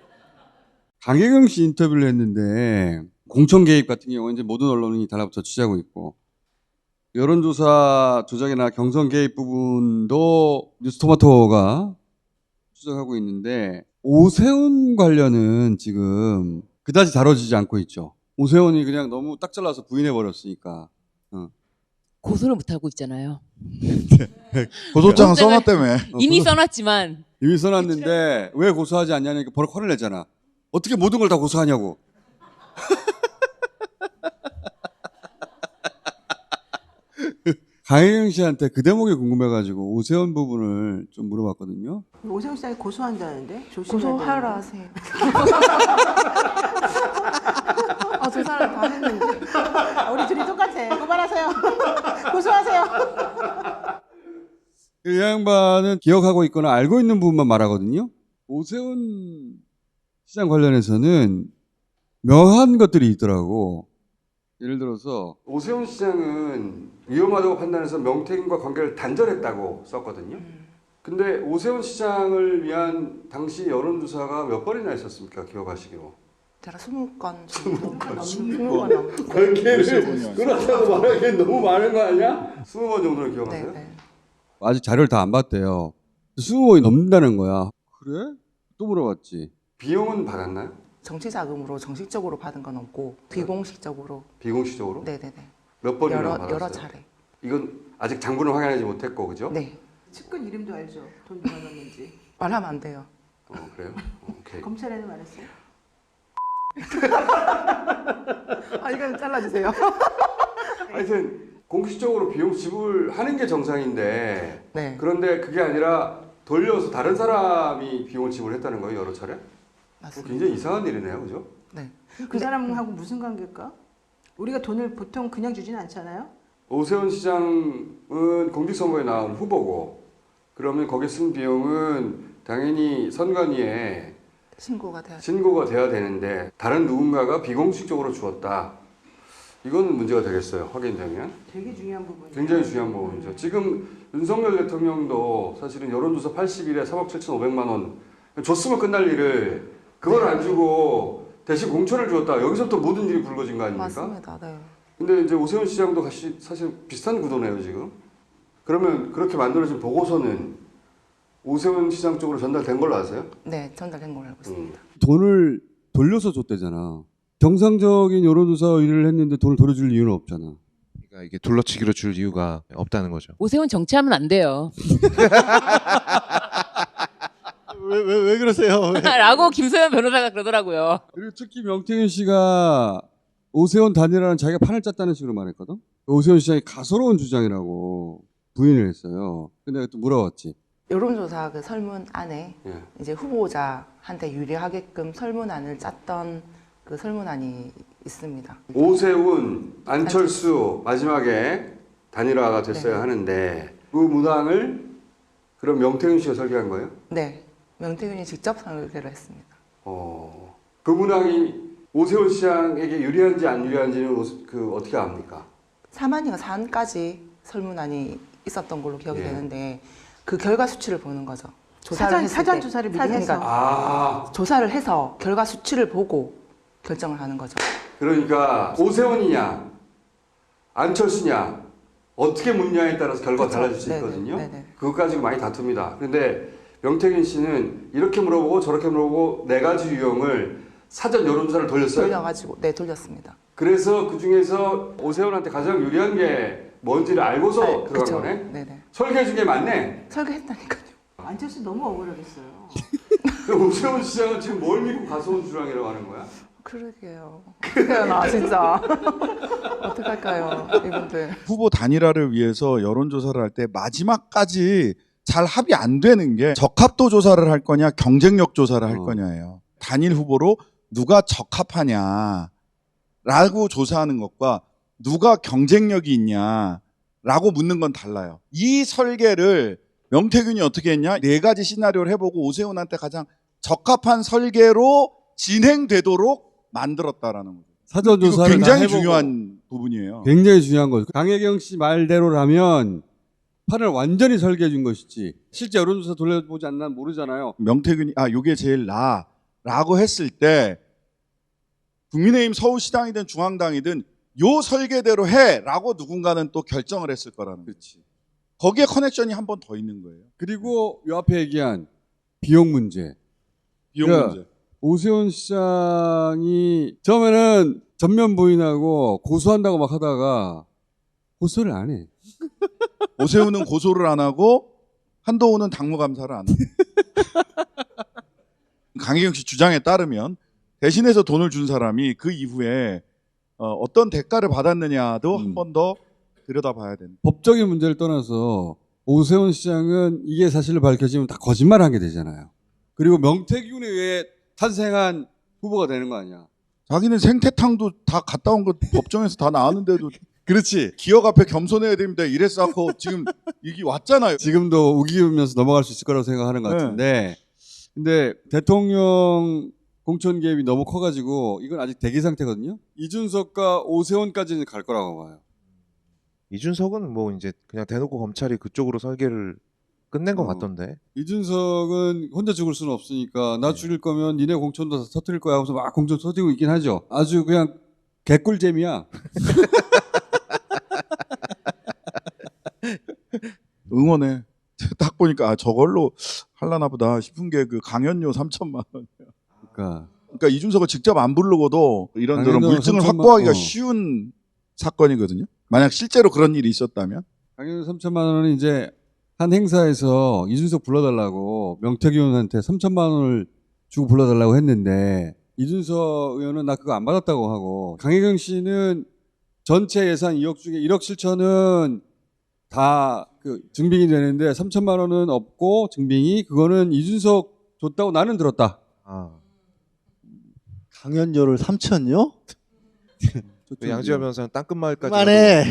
강혜경 씨 인터뷰를 했는데 공천 개입 같은 경우는 이제 모든 언론이 달라붙어 취재하고 있고 여론조사 조작이나 경선 개입 부분도 뉴스토마토가 추적하고 있는데 오세훈 관련은 지금 그다지 다뤄지지 않고 있죠. 오세훈이 그냥 너무 딱 잘라서 부인해버렸으니까. 고소를 못 하고 있잖아요. 고소장은 써놨다며. 이미 써놨지만. 이미 써놨는데 왜 고소하지 않냐니까 버럭 화를 내잖아. 어떻게 모든 걸 다 고소하냐고. 강혜경 씨한테 그 대목이 궁금해가지고 오세훈 부분을 좀 물어봤거든요. 오세훈 씨가 고소한다는데? 고소하라 하세요. 아, 저 사람 다 했는데. 우리 둘이 똑같아. 그만하세요. 고소하세요. 이 양반은 기억하고 있거나 알고 있는 부분만 말하거든요. 오세훈 시장 관련해서는 묘한 것들이 있더라고. 예를 들어서 오세훈 시장은 위험하다고 판단해서 명태균과 관계를 단절했다고 썼거든요. 근데 오세훈 시장을 위한 당시 여론조사가 몇 번이나 있었습니까? 기억하시기로. 제가 20건 정도. 20건. 관계를 그렇다고 말하기엔 너무 많은 거 아니야? 20번 정도를 기억하세요? 네. 아직 자료를 다 안 봤대요. 20번이 넘는다는 거야. 그래? 또 물어봤지. 비용은 받았나요? 정치 자금으로 정식적으로 받은 건 없고 비공식적으로. 비공식적으로? 네네네. 몇 번이나 받았어요? 여러 차례. 이건 아직 장부는 확인하지 못했고, 그죠? 네. 측근 이름도 알죠? 돈 누가 넣는지. 말하면 안 돼요. 그래요? 오케이. 검찰에는 말했어요. 아, 이건 잘라주세요. 하여튼 공식적으로 비용 지불하는 게 정상인데 네. 그런데 그게 아니라 돌려서 다른 사람이 비용을 지불했다는 거예요, 여러 차례? 맞습니다. 굉장히 이상한 일이네요, 그죠? 네. 그 사람하고 무슨 관계일까? 우리가 돈을 보통 그냥 주지는 않잖아요. 오세훈 시장은 공직선거에 나온 후보고 그러면 거기에 쓴 비용은 당연히 선관위에 신고가 돼야 되는데 다른 누군가가 비공식적으로 주었다. 이건 문제가 되겠어요. 확인되면. 되게 중요한 부분이에요. 굉장히 중요한 부분이죠. 지금 윤석열 대통령도 사실은 여론조사 80일에 3억 7,500만 원 줬으면 끝날 일을 그걸 안 주고 대신 공천을 주었다. 여기서부터 모든 일이 불거진 거 아닙니까? 맞습니다. 네. 근데 이제 오세훈 시장도 사실 비슷한 구도네요, 지금. 그러면 그렇게 만들어진 보고서는 오세훈 시장 쪽으로 전달된 걸로 아세요? 네, 전달된 걸로 알고 있습니다. 돈을 돌려서 줬대잖아. 정상적인 여론조사 일을 했는데 돈을 돌려줄 이유는 없잖아. 그러니까 이게 둘러치기로 줄 이유가 없다는 거죠. 오세훈 정치하면 안 돼요. 왜 그러세요? 라고 김소연 변호사가 그러더라고요. 그리고 특히 명태균 씨가 오세훈 단일화는 자기가 판을 짰다는 식으로 말했거든. 오세훈 시장이 가소로운 주장이라고 부인을 했어요. 근데 내가 또 물어봤지. 여론조사 그 설문 안에 예. 이제 후보자한테 유리하게끔 설문안을 짰던 그 설문안이 있습니다. 오세훈, 안철수 마지막에 단일화가 됐어야 하는데 그 문항을 그럼 명태균 씨가 설계한 거예요? 네, 명태균이 직접 설계를 했습니다. 그 문항이 오세훈 시장에게 유리한지 안 유리한지는 어떻게 압니까? 3안인가 4안까지 설문안이 있었던 걸로 기억이 되는데 그 결과 수치를 보는 거죠. 사전 조사를 미리 해서. 조사를 해서 결과 수치를 보고 결정을 하는 거죠. 그러니까 오세훈이냐 안철수냐 어떻게 묻냐에 따라서 결과가 달라질 수 있거든요. 그것 가지고 많이 다툽니다. 그런데 명태균 씨는 이렇게 물어보고 저렇게 물어보고 4가지 유형을 사전 여론조사를 돌렸어요? 돌려가지고 돌렸습니다. 그래서 그 중에서 오세훈한테 가장 유리한 게 뭔지를 알고서 들어간 그쵸. 거네? 네네. 설계 중에 맞네? 설계했다니까요. 안철수 너무 억울하겠어요. 그럼 오세훈 시장은 지금 뭘 믿고 가소운 주랑이라고 하는 거야? 그러게요. 어떻게 하나 진짜. 어떡할까요, 이분들. 후보 단일화를 위해서 여론조사를 할 때 마지막까지 잘 합의 안 되는 게 적합도 조사를 할 거냐 경쟁력 조사를 할 거냐예요. 단일 후보로 누가 적합하냐라고 조사하는 것과 누가 경쟁력이 있냐라고 묻는 건 달라요. 이 설계를 명태균이 어떻게 했냐? 4가지 시나리오를 해보고 오세훈한테 가장 적합한 설계로 진행되도록 만들었다라는 거죠. 사전 이거 조사를 굉장히 다 해보고 중요한 부분이에요. 굉장히 중요한 거죠. 강혜경 씨 말대로라면 판을 완전히 설계해 준 것이지 실제 여론조사 돌려보지 않나 모르잖아요. 명태균이 요게 제일 나라고 했을 때 국민의힘 서울시당이든 중앙당이든 요 설계대로 해라고 누군가는 또 결정을 했을 거라는 거지. 거기에 커넥션이 한 번 더 있는 거예요. 그리고 요 앞에 얘기한 비용 문제. 비용 그러니까 문제. 오세훈 시장이 처음에는 전면 부인하고 고소한다고 막 하다가 고소를 안 해. 오세훈은 고소를 안 하고 한동훈은 당무감사를 안 해요. 강혜경 씨 주장에 따르면 대신해서 돈을 준 사람이 그 이후에 어떤 대가를 받았느냐도 한 번 더 들여다봐야 된다. 법적인 문제를 떠나서 오세훈 시장은 이게 사실로 밝혀지면 다 거짓말한 게 되잖아요. 그리고 명태균에 의해 탄생한 후보가 되는 거 아니야. 자기는 생태탕도 다 갔다 온 거 법정에서 다 나왔는데도 그렇지. 기억 앞에 겸손해야 됩니다. 이랬어 갖고 지금 이게 왔잖아요. 지금도 우기면서 넘어갈 수 있을 거라고 생각하는 것 같은데 근데 대통령 공천 개입이 너무 커가지고 이건 아직 대기 상태거든요. 이준석과 오세훈까지는 갈 거라고 봐요. 이준석은 뭐 이제 그냥 대놓고 검찰이 그쪽으로 설계를 끝낸 것 같던데. 이준석은 혼자 죽을 수는 없으니까 나 죽일 거면 니네 공천도 다 터뜨릴 거야 하면서 막 공천 터뜨리고 있긴 하죠. 아주 그냥 개꿀잼이야. 응원해. 딱 보니까 저걸로 할라나 보다 싶은 게 그 강연료 3천만 원이야. 그러니까 이준석을 직접 안 부르고도 이런저런 강연료 물증을 3천만 확보하기가 쉬운 사건이거든요. 만약 실제로 그런 일이 있었다면. 강연료 3천만 원은 이제 한 행사에서 이준석 불러달라고 명태균한테 3천만 원을 주고 불러달라고 했는데 이준석 의원은 나 그거 안 받았다고 하고 강혜경 씨는 전체 예산 2억 중에 1억 7천은 다 그 증빙이 되는데 3천만 원은 없고 증빙이 그거는 이준석 줬다고 나는 들었다. 강연료를 3천요? 그 양지열 변호사는 땅끝마을까지 그만해.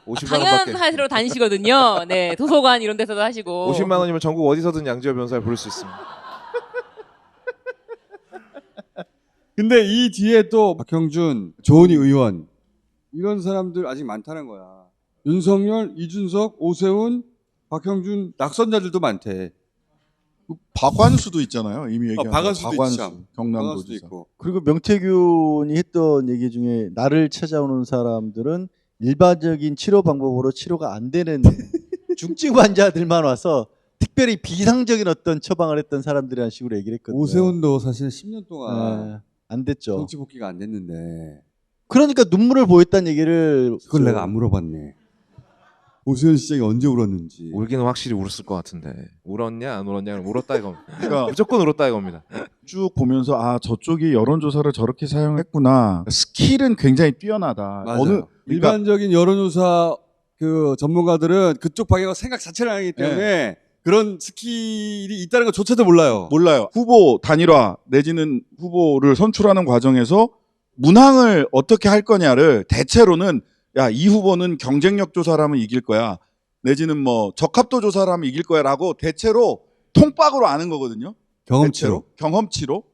50만 강연 원밖에. 하시러 다니시거든요. 네, 도서관 이런 데서도 하시고. 50만 원이면 전국 어디서든 양지열 변호사를 부를 수 있습니다. 근데 이 뒤에 또 박형준, 조은희 의원 이런 사람들 아직 많다는 거야. 윤석열, 이준석, 오세훈, 박형준 낙선자들도 많대. 박완수도 있잖아요. 이미 얘기한 박완수도 박완수, 있죠. 경남도지사. 있고. 그리고 명태균이 했던 얘기 중에 나를 찾아오는 사람들은 일반적인 치료 방법으로 치료가 안 되는 중증 환자들만 와서 특별히 비상적인 어떤 처방을 했던 사람들이라는 식으로 얘기를 했거든요. 오세훈도 사실 10년 동안 안 됐죠. 정치 복귀가 안 됐는데. 그러니까 눈물을 보였다는 얘기를 그걸 내가 안 물어봤네. 오세훈 시장이 언제 울었는지. 울기는 확실히 울었을 것 같은데 울었냐 안 울었냐 울었다 이겁니다. 그러니까 무조건 울었다 이겁니다. 쭉 보면서 저쪽이 여론조사를 저렇게 사용했구나. 스킬은 굉장히 뛰어나다. 맞아요. 그러니까 일반적인 여론조사 그 전문가들은 그쪽 방향과 생각 자체를 안 하기 때문에 그런 스킬이 있다는 것조차도 몰라요. 후보 단일화 내지는 후보를 선출하는 과정에서 문항을 어떻게 할 거냐를 대체로는 이 후보는 경쟁력 조사를 하면 이길 거야. 내지는 뭐 적합도 조사를 하면 이길 거야라고 대체로 통박으로 아는 거거든요. 경험치로. 대체로. 경험치로.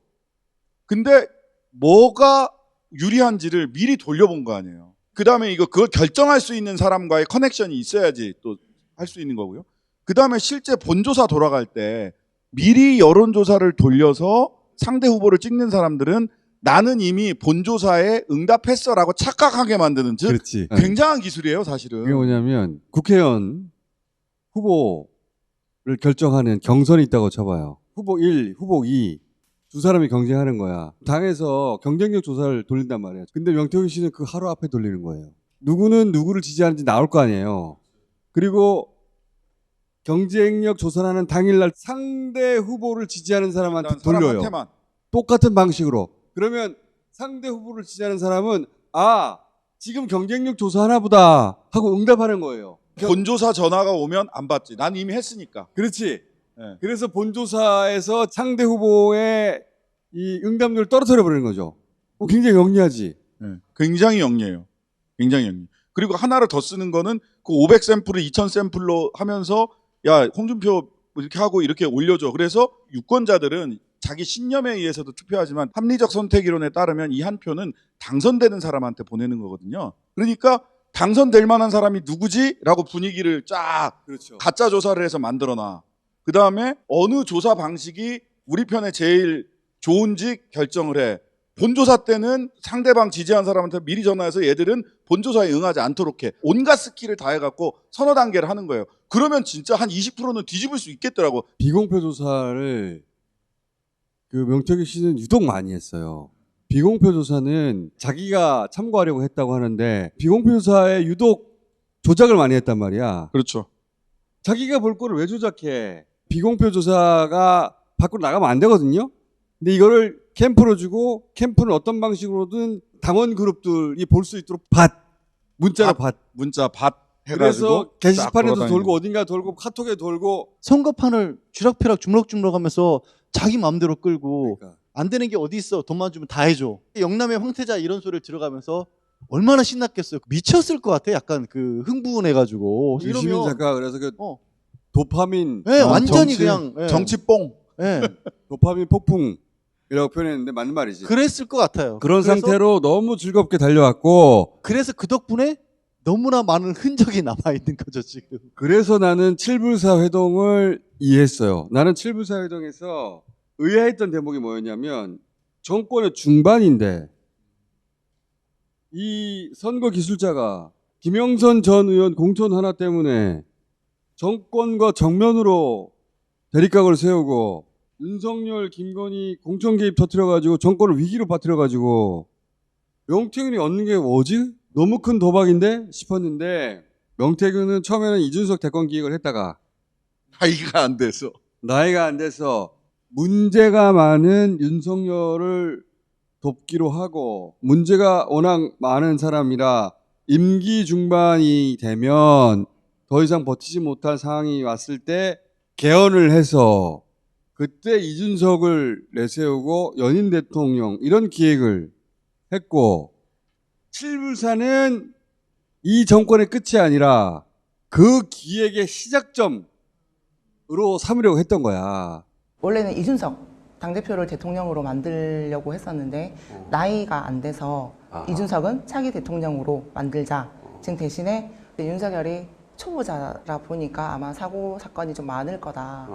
근데 뭐가 유리한지를 미리 돌려본 거 아니에요. 그다음에 그걸 결정할 수 있는 사람과의 커넥션이 있어야지 또 할 수 있는 거고요. 그다음에 실제 본조사 돌아갈 때 미리 여론조사를 돌려서 상대 후보를 찍는 사람들은 나는 이미 본조사에 응답했어라고 착각하게 만드는 즉 그렇지. 굉장한 기술이에요 사실은. 그게 뭐냐면 국회의원 후보를 결정하는 경선이 있다고 쳐봐요. 후보 1, 후보 2 두 사람이 경쟁하는 거야. 당에서 경쟁력 조사를 돌린단 말이야. 근데 명태균 씨는 그 하루 앞에 돌리는 거예요. 누구는 누구를 지지하는지 나올 거 아니에요. 그리고 경쟁력 조사하는 당일날 상대 후보를 지지하는 사람한테 돌려요. 사람한테만. 똑같은 방식으로. 그러면 상대 후보를 지지하는 사람은 지금 경쟁력 조사하나 보다 하고 응답하는 거예요. 본조사 전화가 오면 안 받지. 난 이미 했으니까. 그렇지. 그래서 본조사에서 상대 후보의 이 응답률을 떨어뜨려 버리는 거죠. 굉장히 영리하지. 굉장히 영리해요. 굉장히 영리. 그리고 하나를 더 쓰는 거는 그 500샘플을 2000샘플로 하면서 야, 홍준표 이렇게 하고 이렇게 올려줘. 그래서 유권자들은 자기 신념에 의해서도 투표하지만 합리적 선택 이론에 따르면 이 한 표는 당선되는 사람한테 보내는 거거든요. 그러니까 당선될 만한 사람이 누구지? 라고 분위기를 쫙 그렇죠. 가짜 조사를 해서 만들어놔. 그 다음에 어느 조사 방식이 우리 편에 제일 좋은지 결정을 해. 본조사 때는 상대방 지지한 사람한테 미리 전화해서 얘들은 본조사에 응하지 않도록 해. 온갖 스킬을 다 해갖고 서너 단계를 하는 거예요. 그러면 진짜 한 20%는 뒤집을 수 있겠더라고. 비공표 조사를 그 명태균 씨는 유독 많이 했어요. 비공표 조사는 자기가 참고하려고 했다고 하는데 비공표 조사에 유독 조작을 많이 했단 말이야. 그렇죠. 자기가 볼 거를 왜 조작해? 비공표 조사가 밖으로 나가면 안 되거든요. 근데 이거를 캠프로 주고 캠프는 어떤 방식으로든 당원 그룹들이 볼 수 있도록 문자로 문자 해가지고 그래서 게시판에도 쫙 돌고 어딘가 돌고 카톡에 돌고 선거판을 쥐락펴락 주물럭주물럭하면서 자기 마음대로 끌고 그러니까. 안 되는 게 어디 있어? 돈만 주면 다 해줘. 영남의 황태자 이런 소리를 들어가면서 얼마나 신났겠어요. 미쳤을 것 같아. 약간 그 흥분해가지고. 유시민 작가 그래서 그 도파민 네, 완전히 그냥 정치뽕. 네. 도파민 폭풍이라고 표현했는데 맞는 말이지. 그랬을 것 같아요. 그런 그래서- 상태로 너무 즐겁게 달려왔고 그래서 그 덕분에 너무나 많은 흔적이 남아 있는 거죠 지금. 그래서 나는 7불사 회동을 이해했어요. 나는 7불사 회동에서 의아했던 대목이 뭐였냐면 정권의 중반인데 이 선거 기술자가 김영선 전 의원 공천 하나 때문에 정권과 정면으로 대립각을 세우고 윤석열, 김건희 공천 개입 터뜨려가지고 정권을 위기로 빠뜨려가지고 명태균이 얻는 게 뭐지? 너무 큰 도박인데 싶었는데 명태균은 처음에는 이준석 대권 기획을 했다가 나이가 안 돼서 문제가 많은 윤석열을 돕기로 하고 문제가 워낙 많은 사람이라 임기 중반이 되면 더 이상 버티지 못할 상황이 왔을 때 개헌을 해서 그때 이준석을 내세우고 연임 대통령 이런 기획을 했고 7불사는 이 정권의 끝이 아니라 그 기획의 시작점으로 삼으려고 했던 거야. 원래는 이준석 당대표를 대통령으로 만들려고 했었는데 나이가 안 돼서 이준석은 차기 대통령으로 만들자. 지금 대신에 윤석열이 초보자라 보니까 아마 사고 사건이 좀 많을 거다.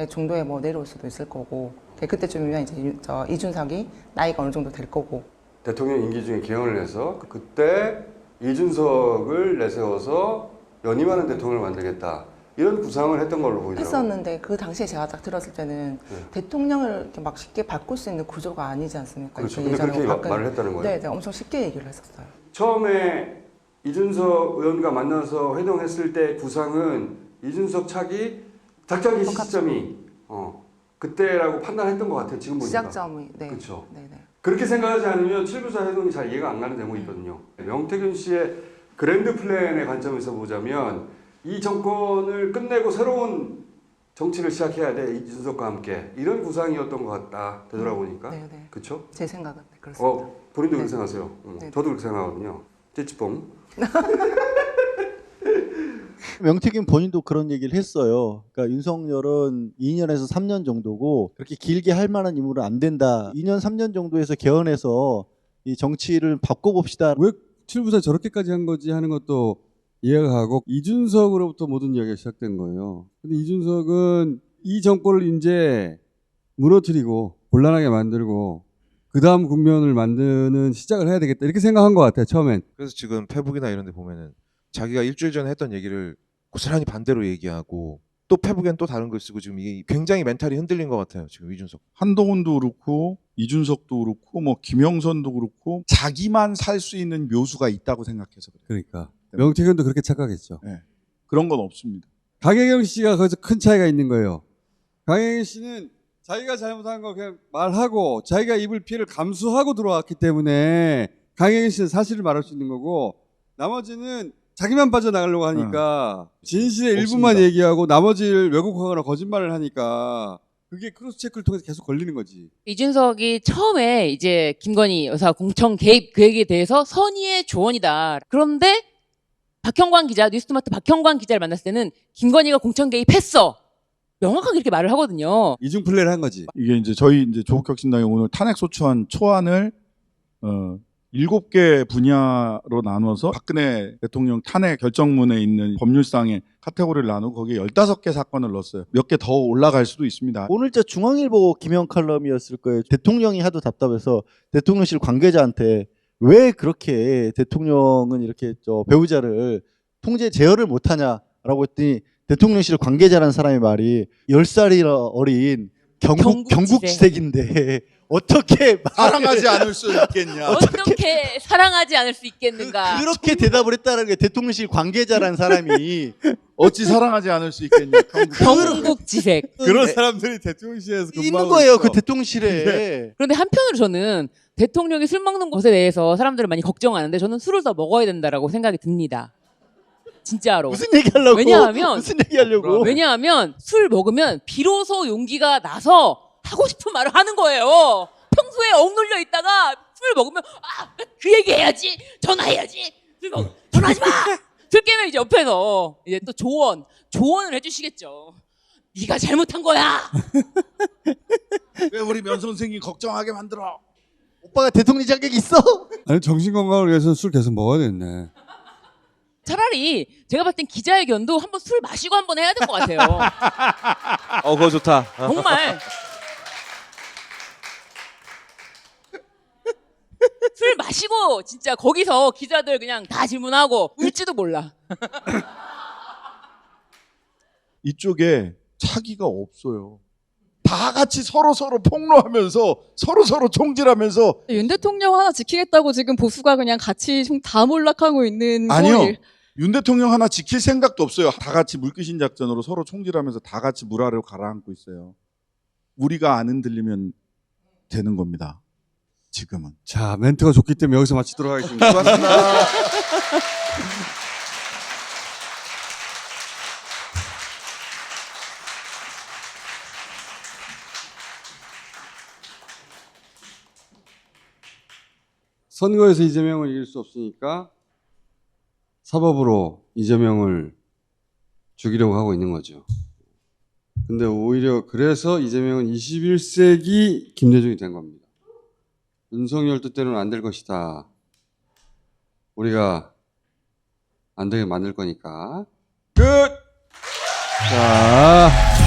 정도에 뭐 내려올 수도 있을 거고 그때쯤이면 이제 이준석이 나이가 어느 정도 될 거고 대통령 임기 중에 개헌을 해서 그때 이준석을 내세워서 연임하는 대통령을 만들겠다. 이런 구상을 했던 걸로 보이더라고요. 했었는데 그 당시에 제가 딱 들었을 때는 대통령을 이렇게 막 쉽게 바꿀 수 있는 구조가 아니지 않습니까? 그렇죠. 근데 그렇게 말을 했다는 거예요? 네, 엄청 쉽게 얘기를 했었어요. 처음에 이준석 의원과 만나서 회동했을 때 구상은 이준석 차기 작전 개시 시점이 그때라고 판단했던 것 같아요. 지금 보니까. 시작점이 네. 그렇죠. 네네. 그렇게 생각하지 않으면 7불사 회동이 잘 이해가 안 가는 대목이 있거든요. 명태균 씨의 그랜드 플랜의 관점에서 보자면 이 정권을 끝내고 새로운 정치를 시작해야 돼. 이준석과 함께. 이런 구상이었던 것 같다. 되돌아보니까. 네네. 그렇죠? 제 생각은 네, 그렇습니다. 본인도 네. 그렇게 생각하세요? 네. 저도 그렇게 생각하거든요. 찌찌뽕. 명태균 본인도 그런 얘기를 했어요. 그러니까 윤석열은 2년에서 3년 정도고 그렇게 길게 할 만한 인물은 안 된다. 2년 3년 정도에서 개헌해서 이 정치를 바꿔봅시다. 왜 7불사 저렇게까지 한 거지 하는 것도 이해가 가고 이준석으로부터 모든 이야기가 시작된 거예요. 근데 이준석은 이 정권을 이제 무너뜨리고 곤란하게 만들고 그 다음 국면을 만드는 시작을 해야 되겠다 이렇게 생각한 것 같아요. 처음엔. 그래서 지금 페북이나 이런 데 보면은 자기가 일주일 전에 했던 얘기를 고스란히 반대로 얘기하고 또 페북엔 또 다른 걸 쓰고 지금 이게 굉장히 멘탈이 흔들린 것 같아요. 지금 이준석. 한동훈도 그렇고 이준석도 그렇고 뭐 김영선도 그렇고 자기만 살 수 있는 묘수가 있다고 생각해서 그래요. 그러니까 명태균도 그렇게 착각했죠. 네. 그런 건 없습니다. 강혜경 씨가 거기서 큰 차이가 있는 거예요. 강혜경 씨는 자기가 잘못한 거 그냥 말하고 자기가 입을 피해를 감수하고 들어왔기 때문에 강혜경 씨는 사실을 말할 수 있는 거고 나머지는 자기만 빠져나가려고 하니까 진실의 일부만 없습니다. 얘기하고 나머지를 왜곡하거나 거짓말을 하니까 그게 크로스 체크를 통해서 계속 걸리는 거지. 이준석이 처음에 이제 김건희 여사 공천 개입 그 얘기에 대해서 선의의 조언이다. 그런데 박형광 기자, 뉴스토마토 박형광 기자를 만났을 때는 김건희가 공천 개입했어. 명확하게 이렇게 말을 하거든요. 이중 플레이를 한 거지. 이게 이제 저희 이제 조국혁신당이 오늘 탄핵 소추안 초안을 7개 분야로 나눠서 박근혜 대통령 탄핵 결정문에 있는 법률상의 카테고리를 나누고 거기에 15개 사건을 넣었어요. 몇 개 더 올라갈 수도 있습니다. 오늘 저 중앙일보 김영 칼럼이었을 거예요. 대통령이 하도 답답해서 대통령실 관계자한테 왜 그렇게 대통령은 이렇게 저 배우자를 통제 제어를 못하냐라고 했더니 대통령실 관계자라는 사람의 말이 10살이나 어린 경국지색인데 어떻게 사랑하지 않을 수 있겠냐. 어떻게 사랑하지 않을 수 있겠는가. 그렇게 대답을 했다는 게 대통령실 관계자라는 사람이 어찌 사랑하지 않을 수 있겠냐. 경국지색. 그런 사람들이 대통령실에서 있는 근무하고 거예요. 있어. 그 대통령실에. 그런데 한편으로 저는 대통령이 술 먹는 것에 대해서 사람들을 많이 걱정하는데 저는 술을 더 먹어야 된다라고 생각이 듭니다. 진짜로. 무슨 얘기하려고? 왜냐하면 무슨 얘기하려고? 왜냐하면 술 먹으면 비로소 용기가 나서 하고 싶은 말을 하는 거예요. 평소에 억눌려 있다가 술 먹으면 그 얘기 해야지. 전화해야지. 전화하지 마. 술 깨면 이제 옆에서 이제 또 조언을 해주시겠죠. 네가 잘못한 거야. 왜 우리 면 선생님 걱정하게 만들어? 오빠가 대통령 자격이 있어? 아니 정신 건강을 위해서는 술 계속 먹어야 되겠네. 차라리 제가 봤을 땐 기자회견도 한번 술 마시고 한번 해야 될 것 같아요. 그거 좋다. 정말. 술 마시고 진짜 거기서 기자들 그냥 다 질문하고 울지도 몰라. 이쪽에 차기가 없어요. 다 같이 서로 폭로하면서 서로 총질하면서 윤 대통령 하나 지키겠다고 지금 보수가 그냥 같이 다 몰락하고 있는 아니요. 거예요. 윤 대통령 하나 지킬 생각도 없어요. 다 같이 물귀신 작전으로 서로 총질하면서 다 같이 물 아래로 가라앉고 있어요. 우리가 안 흔들리면 되는 겁니다. 지금은. 자, 멘트가 좋기 때문에 여기서 마치도록 하겠습니다. 수고하셨습니다. 선거에서 이재명을 이길 수 없으니까 사법으로 이재명을 죽이려고 하고 있는 거죠. 근데 오히려 그래서 이재명은 21세기 김대중이 된 겁니다. 윤석열 뜻대로는 안 될 것이다. 우리가 안 되게 만들 거니까. 끝! 자.